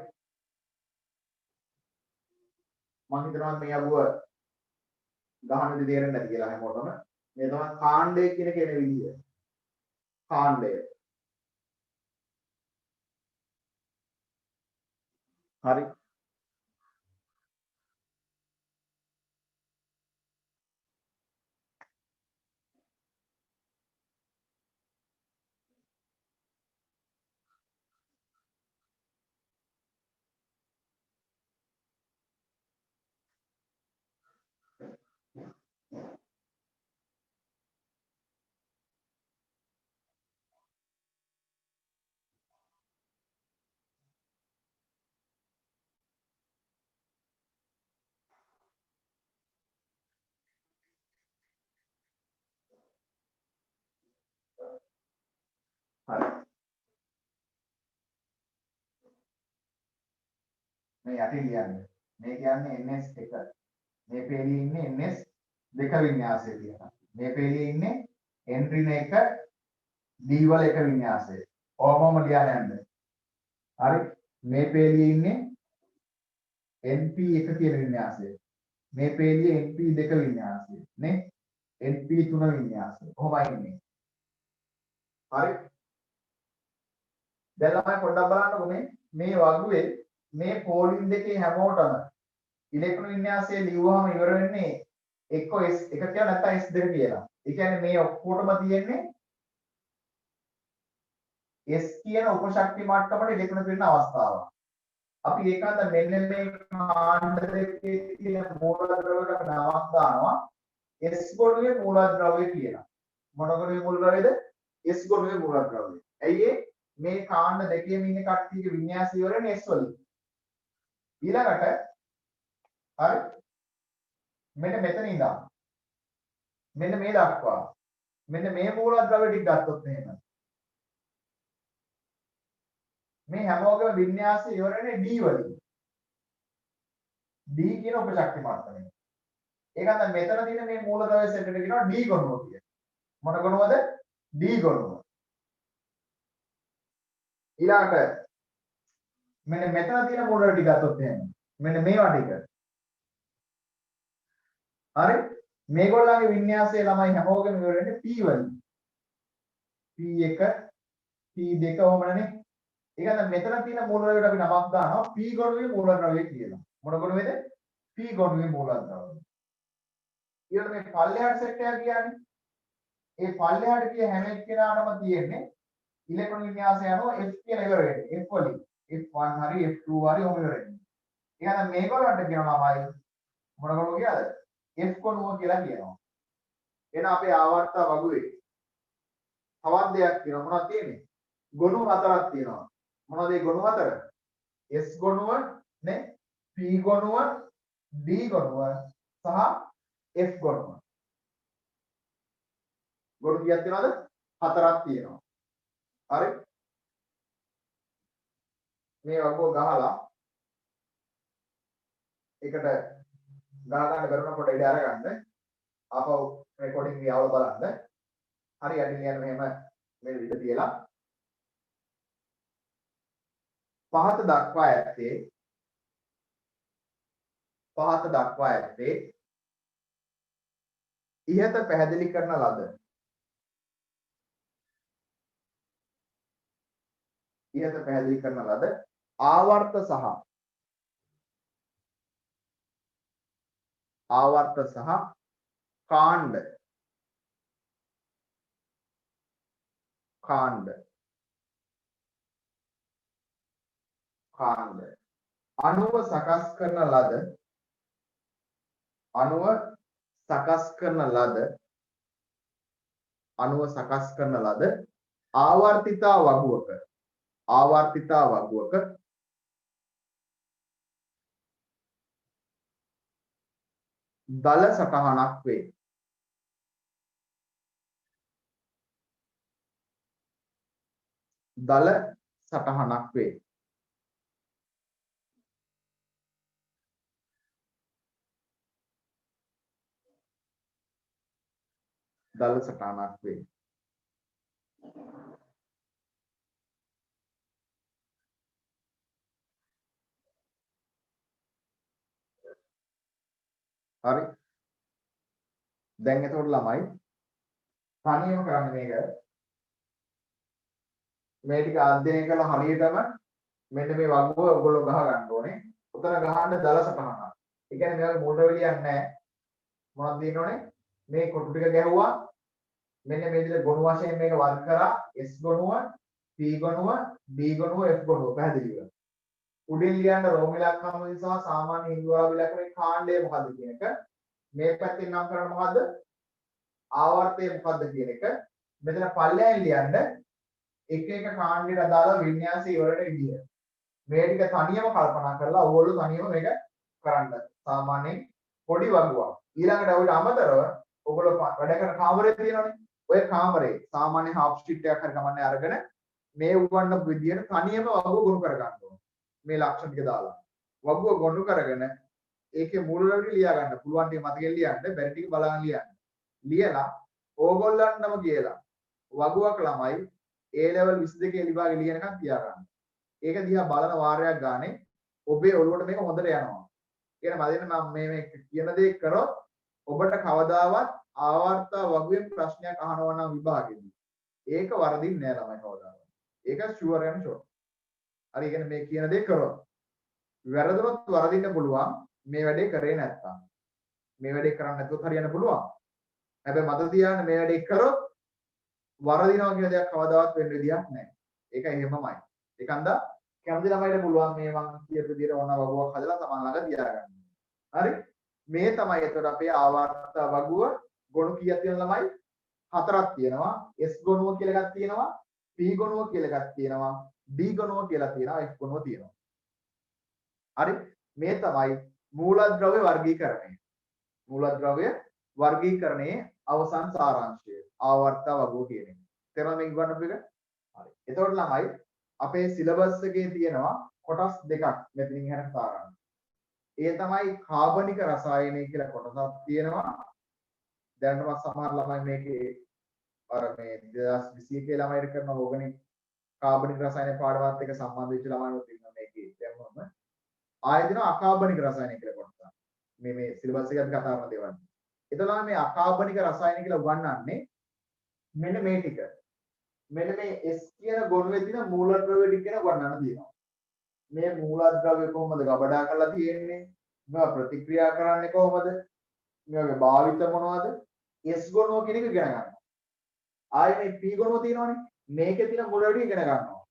Speaker 1: මම හිතනවා මේ අගුව ගහන විදිහ තේරෙන්නේ නැති කියලා හැමෝටම මේ තමයි කාණ්ඩය කියන විදිය කාණ්ඩය හරි හරි මේ යටින් ලියන්නේ මේ කියන්නේ NS1 මේ පේළියේ ඉන්නේ NS2 වින්‍යාසය කියලා මේ පේළියේ ඉන්නේ එන්ට්‍රින 1 D වල එක වින්‍යාසය ඕමම ලියන්න යන්න හරි මේ පේළියේ ඉන්නේ NP1 කියන වින්‍යාසය මේ පේළියේ NP2 වින්‍යාසය නේ NP3 වින්‍යාසය කොහොමයි ඉන්නේ හරි දැන් ළමයි පොඩ්ඩක් බලන්නකො මේ වගුවේ මේ පෝලින් දෙකේ හැමෝටම ඉලෙක්ට්‍රෝන වින්‍යාසය ලියුවාම ඉවර වෙන්නේ එක්ක S1 කියලා නැත්නම් S2 කියලා. ඒ කියන්නේ මේ ඔක්කොටම තියෙන්නේ S කියන උපශක්ති මට්ටමට ඉලෙක්ට්‍රෝන පිරෙන අවස්ථාවක්. අපි ඒකත් මෙන්න මේ කාණ්ඩ දෙකේ තියෙන මූලද්‍රව්‍යයට නමක් දානවා. S ගොඩුවේ මූලද්‍රව්‍ය කියලා. මොන ගොඩුවේ මූලද්‍රව්‍යද? S ගොඩුවේ මූලද්‍රව්‍ය. ඇයි මේ කාණ්ඩ දෙකේම ඉන්න කට්ටියගේ වින්‍යාසය ඉවර වෙන්නේ S වලින්. ඊළඟට හරි මෙන්න මෙතන ඉඳන් මෙන්න මේ දක්වා මෙන්න මේ මූලද්‍රව්‍ය ටික ගත්තොත් එහෙම මේ හැමෝගේම වින්‍යාසය ඉවර වෙන්නේ D වලින්. D කියන උපශක්ති මාත්‍රණය. ඒකත් මෙතන තියෙන මේ මූලද්‍රව්‍ය සෙට් එකට කියනවා D ගොනුව කියලා. මොන ගොනුවද? D ගොනුව. ඊළඟට මෙන්න මෙතන තියෙන මූලද්‍රව්‍ය ටික ගත්තොත් එහෙනම් මෙන්න මේවා ටික. හරි? මේගොල්ලන්ගේ වින්‍යාසය ළමයි හැමෝගෙම ඉවර වෙන්නේ P වලින්. P1 P2 ඕමනනේ. ඒකත් මෙතන තියෙන මූලද්‍රව්‍යයට අපි නමක් දානවා P ගොනුවේ මූලද්‍රව්‍ය කියලා. මොන ගොනුවේද? P ගොනුවේ මූලද්‍රව්‍ය. ඊළඟ මේ පල්ලෙහාට සෙට් එකක් කියන්නේ. ඒ පල්ලෙහාට කිය හැම එක්කෙනාටම තියෙන්නේ ඉලෙක්ට්‍රෝන වින්‍යාසය අනුව F කියලා ඉවර වෙන්නේ. F වලින්. F1 හරි F2 හරි ඔහොම ඉවර වෙන්නේ. එහෙනම් මේගොල්ලන්ට කියනවා ළමයි මොන ගොනුව කියලාද? F ගොනුව කියලා කියනවා. එහෙනම් අපේ ආවර්ත වගුවේ තවත් දෙයක් තියෙනවා. මොනවද තියෙන්නේ? ගොනු හතරක් තියෙනවා. මොනවද ඒ ගොනු හතර? S ගොනුව නේ, P ගොනුව, D ගොනුව සහ F ගොනුව. ගොනු කීයක් තියෙනවද? හතරක් තියෙනවා. හරි? මේ වගුව ගහලා එකට ගහ ගන්න කරනකොට ඉඩ අරගන්න. ආපහු රෙකෝඩින් ගියාවල බලන්න. හරි යටින් යන මෙහෙම මේ විදිහට තියලා පහත දක්වා ඇත්තේ ඉහත පැහැදිලි කරන ලද ආවර්ත සහ කාණ්ඩ අණුව සකස් කරන ලද ආවර්තිතා වගුවක දල සටහනක් වේ. දල සටහනක් වේ. හරි. දැන් එතකොට ළමයි තනියම කරන්න මේක. මේ ටික අධ්‍යයනය කළා හරියටම මෙන්න මේ වගුව ඔයගොල්ලෝ ගහ ගන්න ඕනේ. උතන ගහන්න දල සටහනක්. ඒ කියන්නේ මේවගේ මූල ද්‍රව්‍යයක් නැහැ. මොනවද තියෙනවනේ? මේ කොටු ටික ගැහුවා. මෙන්න මේ විදිහට ගොනු වශයෙන් මේක වර්ග කරා. S ගොනුව, P ගොනුව, D ගොනුව, F ගොනුව පැහැදිලිව. උඩින් ලියන්න රෝම ඉලක්කම සහ සාමාන්‍ය හින්දු ආරාම ඉලක්කමේ කාණ්ඩය මොකද්ද කියන එක. මේ පැත්තෙන් නම් කරන්නේ මොකද්ද? ආවර්තය මොකද්ද කියන එක. මෙතන පල්ලෙයන් ලියන්න එක එක කාණ්ඩයට අදාළ වින්‍යාසය ඉවරට විදිය. මේ ටික තනියම කල්පනා කරලා ඕගොල්ලෝ තනියම මේක කරන්න. සාමාන්‍යයෙන් පොඩි වගුවක්. ඊළඟට ඔයිට අමතරව ඕගොල්ලෝ වැඩ කරන කාමරේ තියෙනවනේ. ඔය කාමරේ සාමාන්‍ය හාෆ් ස්ටිට් එකක් හරි ගමන්නේ අරගෙන මේ උගන්න විදියට තනියම වගුව ගොනු කර ගන්න ඕනේ. මේ ලක්ෂණ ටික දාලා. වගුව ගොනු කරගෙන ඒකේ මූලවලට ලියා ගන්න. පුළුවන් ටික මතකෙන් ලියන්න, බැරි ටික බලන්න ලියන්න. ලියලා ඕගොල්ලන්ටම කියලා වගුවක් ළමයි A level 22 විභාගේ ලියනකම් තියා ගන්න. ඒක දිහා බලන වාරයක් ගානේ ඔබේ ඔළුවට මේක හොඳට යනවා. කියන මදින්න මම මේ කියන දේ කරොත් ඔබට කවදාවත් ආවර්ත වගුවෙන් ප්‍රශ්නයක් අහනවා නම් විභාගෙදී ඒක වරදින්නේ නෑ ළමයි කවදාවත්. ඒක ෂුවර් and ෂෝර්. හරි කියන්නේ මේ කියන දේ කරොත් වැරදුනොත් වරදින්න පුළුවන් මේ වැඩේ කරේ නැත්තම්. මේ වැඩේ කරන්නේ නැතුව හරියන්න පුළුවන්. හැබැයි මත තියාගන්න මේ වැඩේ කරොත් වරදිනවා කියන දෙයක් කවදාවත් වෙන්න විදියක් නැහැ. ඒක එහෙමමයි. ඒකන්ද කැමති ළමයිට පුළුවන් මේ මම කියපු විදිහට ඕන වගුවක් හදලා තමන් ළඟ තියාගන්න. හරි? මේ තමයි එතකොට අපේ ආවර්ත වගුව ගොනු කීයක් තියෙන ළමයි? හතරක් තියෙනවා. S ගොනුව කියලා එකක් තියෙනවා. P ගොනුව කියලා එකක් තියෙනවා. D ගොනුව කියලා තියෙනවා. F ගොනුව තියෙනවා. හරි? මේ තමයි මූලද්‍රව්‍ය වර්ගීකරණය. මූලද්‍රව්‍ය වර්ගීකරණයේ අවසන් සාරාංශය. ආවර්ත වගුව කියන එක. තේරුණා මේ ගන්න එක? හරි. එතකොට ළමයි අපේ සිලබස් එකේ තියෙනවා කොටස් දෙකක් මෙතනින් එහාට කතා කරන්න. ඒ තමයි කාබනික රසායනය කියලා කොටසක් තියෙනවා. දැනටමත් සමහර ළමයි මේකේ අර මේ 2021 ළමයිට කරන ඕගනික් කාබනික රසායන පාඩමත් එක්ක සම්බන්ධ වෙච්ච ළමයිනුත් ඉන්නවා මේකේ. දැම්මම ආයෙ දෙනවා අකාබනික රසායන කියලා කොටසක්. මේ සිලබස් එකත් කතා කරන දේවල්. එතකොට මේ අකාබනික රසායන කියලා උගන්වන්නේ මෙන්න මේ ටික. මෙන්න මේ S කියන ගොනුවේ තියෙන මූලද්‍රව්‍ය ටික ගැන උගන්වන්න තියෙනවා. මේ මූලද්‍රව්‍ය කොහොමද ගබඩා කරලා තියෙන්නේ? මේවා ප්‍රතික්‍රියා කරන්නේ කොහොමද? මේවාගේ භාවිත මොනවද? S ගොනුව කියන එක ඉගෙන ගන්නවා. ආයෙ මේ P ගොනුව තියෙනවනේ. මේකේ තියෙන මූලද්‍රව්‍ය ඉගෙන ගන්නවා.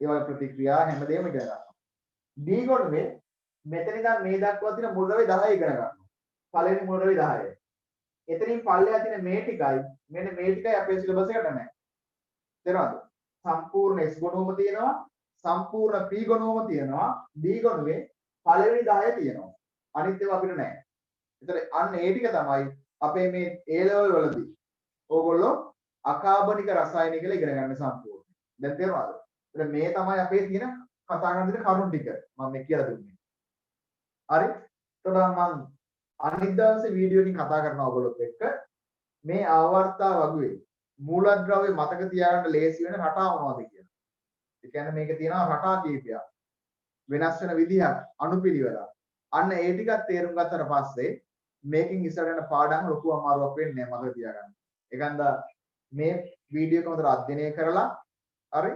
Speaker 1: ඒ වගේ ප්‍රතික්‍රියා හැමදේම ඉගෙන ගන්නවා. D ගොනුවේ මෙතන ඉඳන් මේ දක්වා තියෙන මූලද්‍රව්‍ය 10 ඉගෙන ගන්නවා. පළවෙනි මූලද්‍රව්‍ය 10. එතනින් පල්ලෙහා තියෙන මේ ටිකයි මෙන්න මේ ටිකයි අපේ සිලබස් එකට නැහැ. තේරෙනවද? සම්පූර්ණ S ගොනුවම තියෙනවා, සම්පූර්ණ P ගොනුවම තියෙනවා, D ගොනුවේ පළවෙනි 10 තියෙනවා. අනිත් ඒවා අපිට නැහැ. ඒතර අන්න ඒ ටික තමයි අපේ මේ A level වලදී ඕගොල්ලෝ අකාබනික රසායන කියලා ඉගෙන ගන්න සම්පූර්ණ. දැන් තේරෙනවද? ඒතර මේ තමයි අපේ තියෙන කතා කරන දේ කරුණු ටික මම මේ කියලා දුන්නේ. හරි? එතකොට මම අනිත් දවසේ වීඩියෝ එකකින් කතා කරනවා ඔයගොල්ලොත් එක්ක මේ ආවර්තා වගුවේ මූලද්‍රව්‍ය මතක තියාගන්න ලේසි වෙන රටා මොනවද කියලා. ඒ කියන්නේ මේක තියෙනවා රටා කීපයක්. වෙනස් වෙන විදිහක් අනුපිළිවෙලක්. අන්න ඒ ටිකක් තේරුම් ගත්තට පස්සේ මේකෙන් ඉස්සරහට පාඩම් ලොකු අමාරුවක් වෙන්නේ නැහැ මතක තියාගන්න. ඒකන්ද මේ වීඩියෝ එක හොඳට අධ්‍යයනය කරලා හරි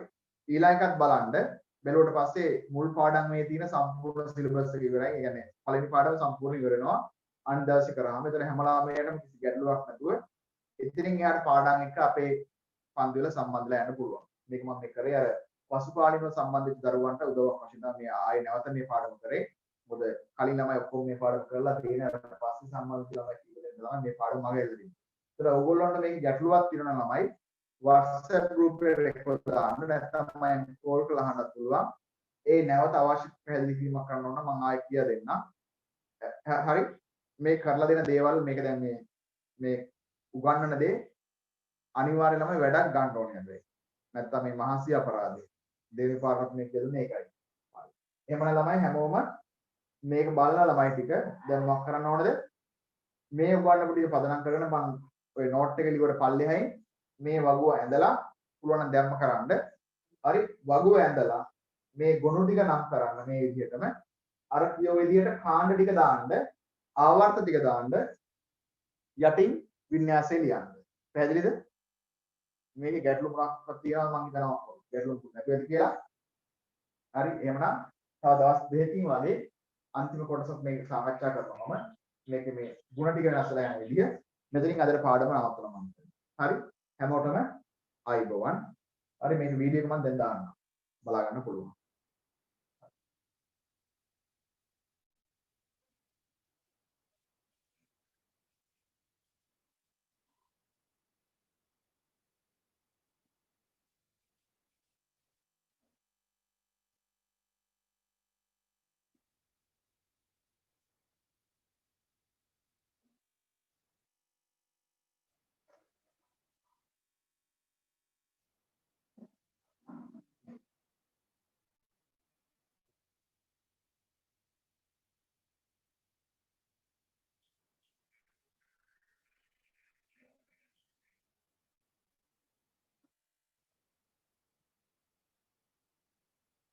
Speaker 1: ඊළඟ එකත් බලන්න බැලුවට පස්සේ මුල් පාඩම් මේ තියෙන සම්පූර්ණ සිලබස් එක ඉවරයි. ඒ කියන්නේ පළවෙනි පාඩම සම්පූර්ණ ඉවර වෙනවා. අනිත් දවසේ කරාම ඒතර හැම ළමයෙක්ටම කිසි ගැටලුවක් නැතුව එතනින් එහාට පාඩම් එක අපේ පන්ති වල සම්බන්ධලා යන්න පුළුවන්. මේක මම මේ කරේ අර පසුකාලීනව සම්බන්ධිත දරුවන්ට උදව්වක් වශයෙන් තමයි මේ ආයේ නැවත මේ පාඩම කරේ. මොකද කලින් ළමයි ඔක්කොම මේ පාඩම කරලා තියෙන අර පස්සේ සම්බන්ධිත ළමයි කීප දෙනා තමයි මේ පාඩම මගේ ඉල්ලලා තියෙන්නේ. ඒතර ඕගොල්ලන්ට මේක ගැටලුවක් තියෙනවා නම් ළමයි WhatsApp group එකට රෙකෝඩ් දාන්න නැත්නම් මම කෝල් කරලා අහන්නත් පුළුවන්. ඒ නැවත අවශ්‍ය පැහැදිලි කිරීමක් කරන්න ඕන මම ආයෙ කියලා දෙන්නම්. හරි මේ කරලා දෙන දේවල් මේක දැන් මේ උගන්වන දේ අනිවාර්යයෙන්ම වැඩක් ගන්න ඕනේ හැබැයි. නැත්නම් මේ මහසි අපරාධය. දෙවි පාරක් මේ කියන්නේ ඒකයි. හරි. එහෙමනම් ළමයි හැමෝම මේක බලලා ළමයි ටික දැන් මොකක් කරන්න ඕනද? මේ උගන්වපු ටික පදනම් කරගෙන මම ඔය නෝට් එක ලියුවට පල්ලෙහායින් මේ වගුව ඇඳලා පුළුවන් නම් දැම්ම කරන්න. හරි වගුව ඇඳලා මේ ගොනු ටික නම් කරන්න මේ විදිහටම අර කියෝ විදිහට කාණ්ඩ ටික දාන්න ආවර්ත ටික දාන්න යටින් වින්‍යාසය ලියන්න. පැහැදිලිද? මේකේ ගැටලු මොකක්වත් තියෙනවා මම හිතනවා ගැටලු නැතුවද කියලා. හරි එහෙමනම් තව දවස් දෙකකින් වගේ අන්තිම කොටසත් මේක සාකච්ඡා කරනවා මම. මේකේ මේ ಗುಣ ටික වෙනස්ලා යන විදිහ මෙතනින් අදට පාඩම නවත්තනවා මම. හරි හැමෝටම ආයිබෝවන්. හරි මේක වීඩියෝ එක මම දැන් දාන්නම්. බලා ගන්න පුළුවන්.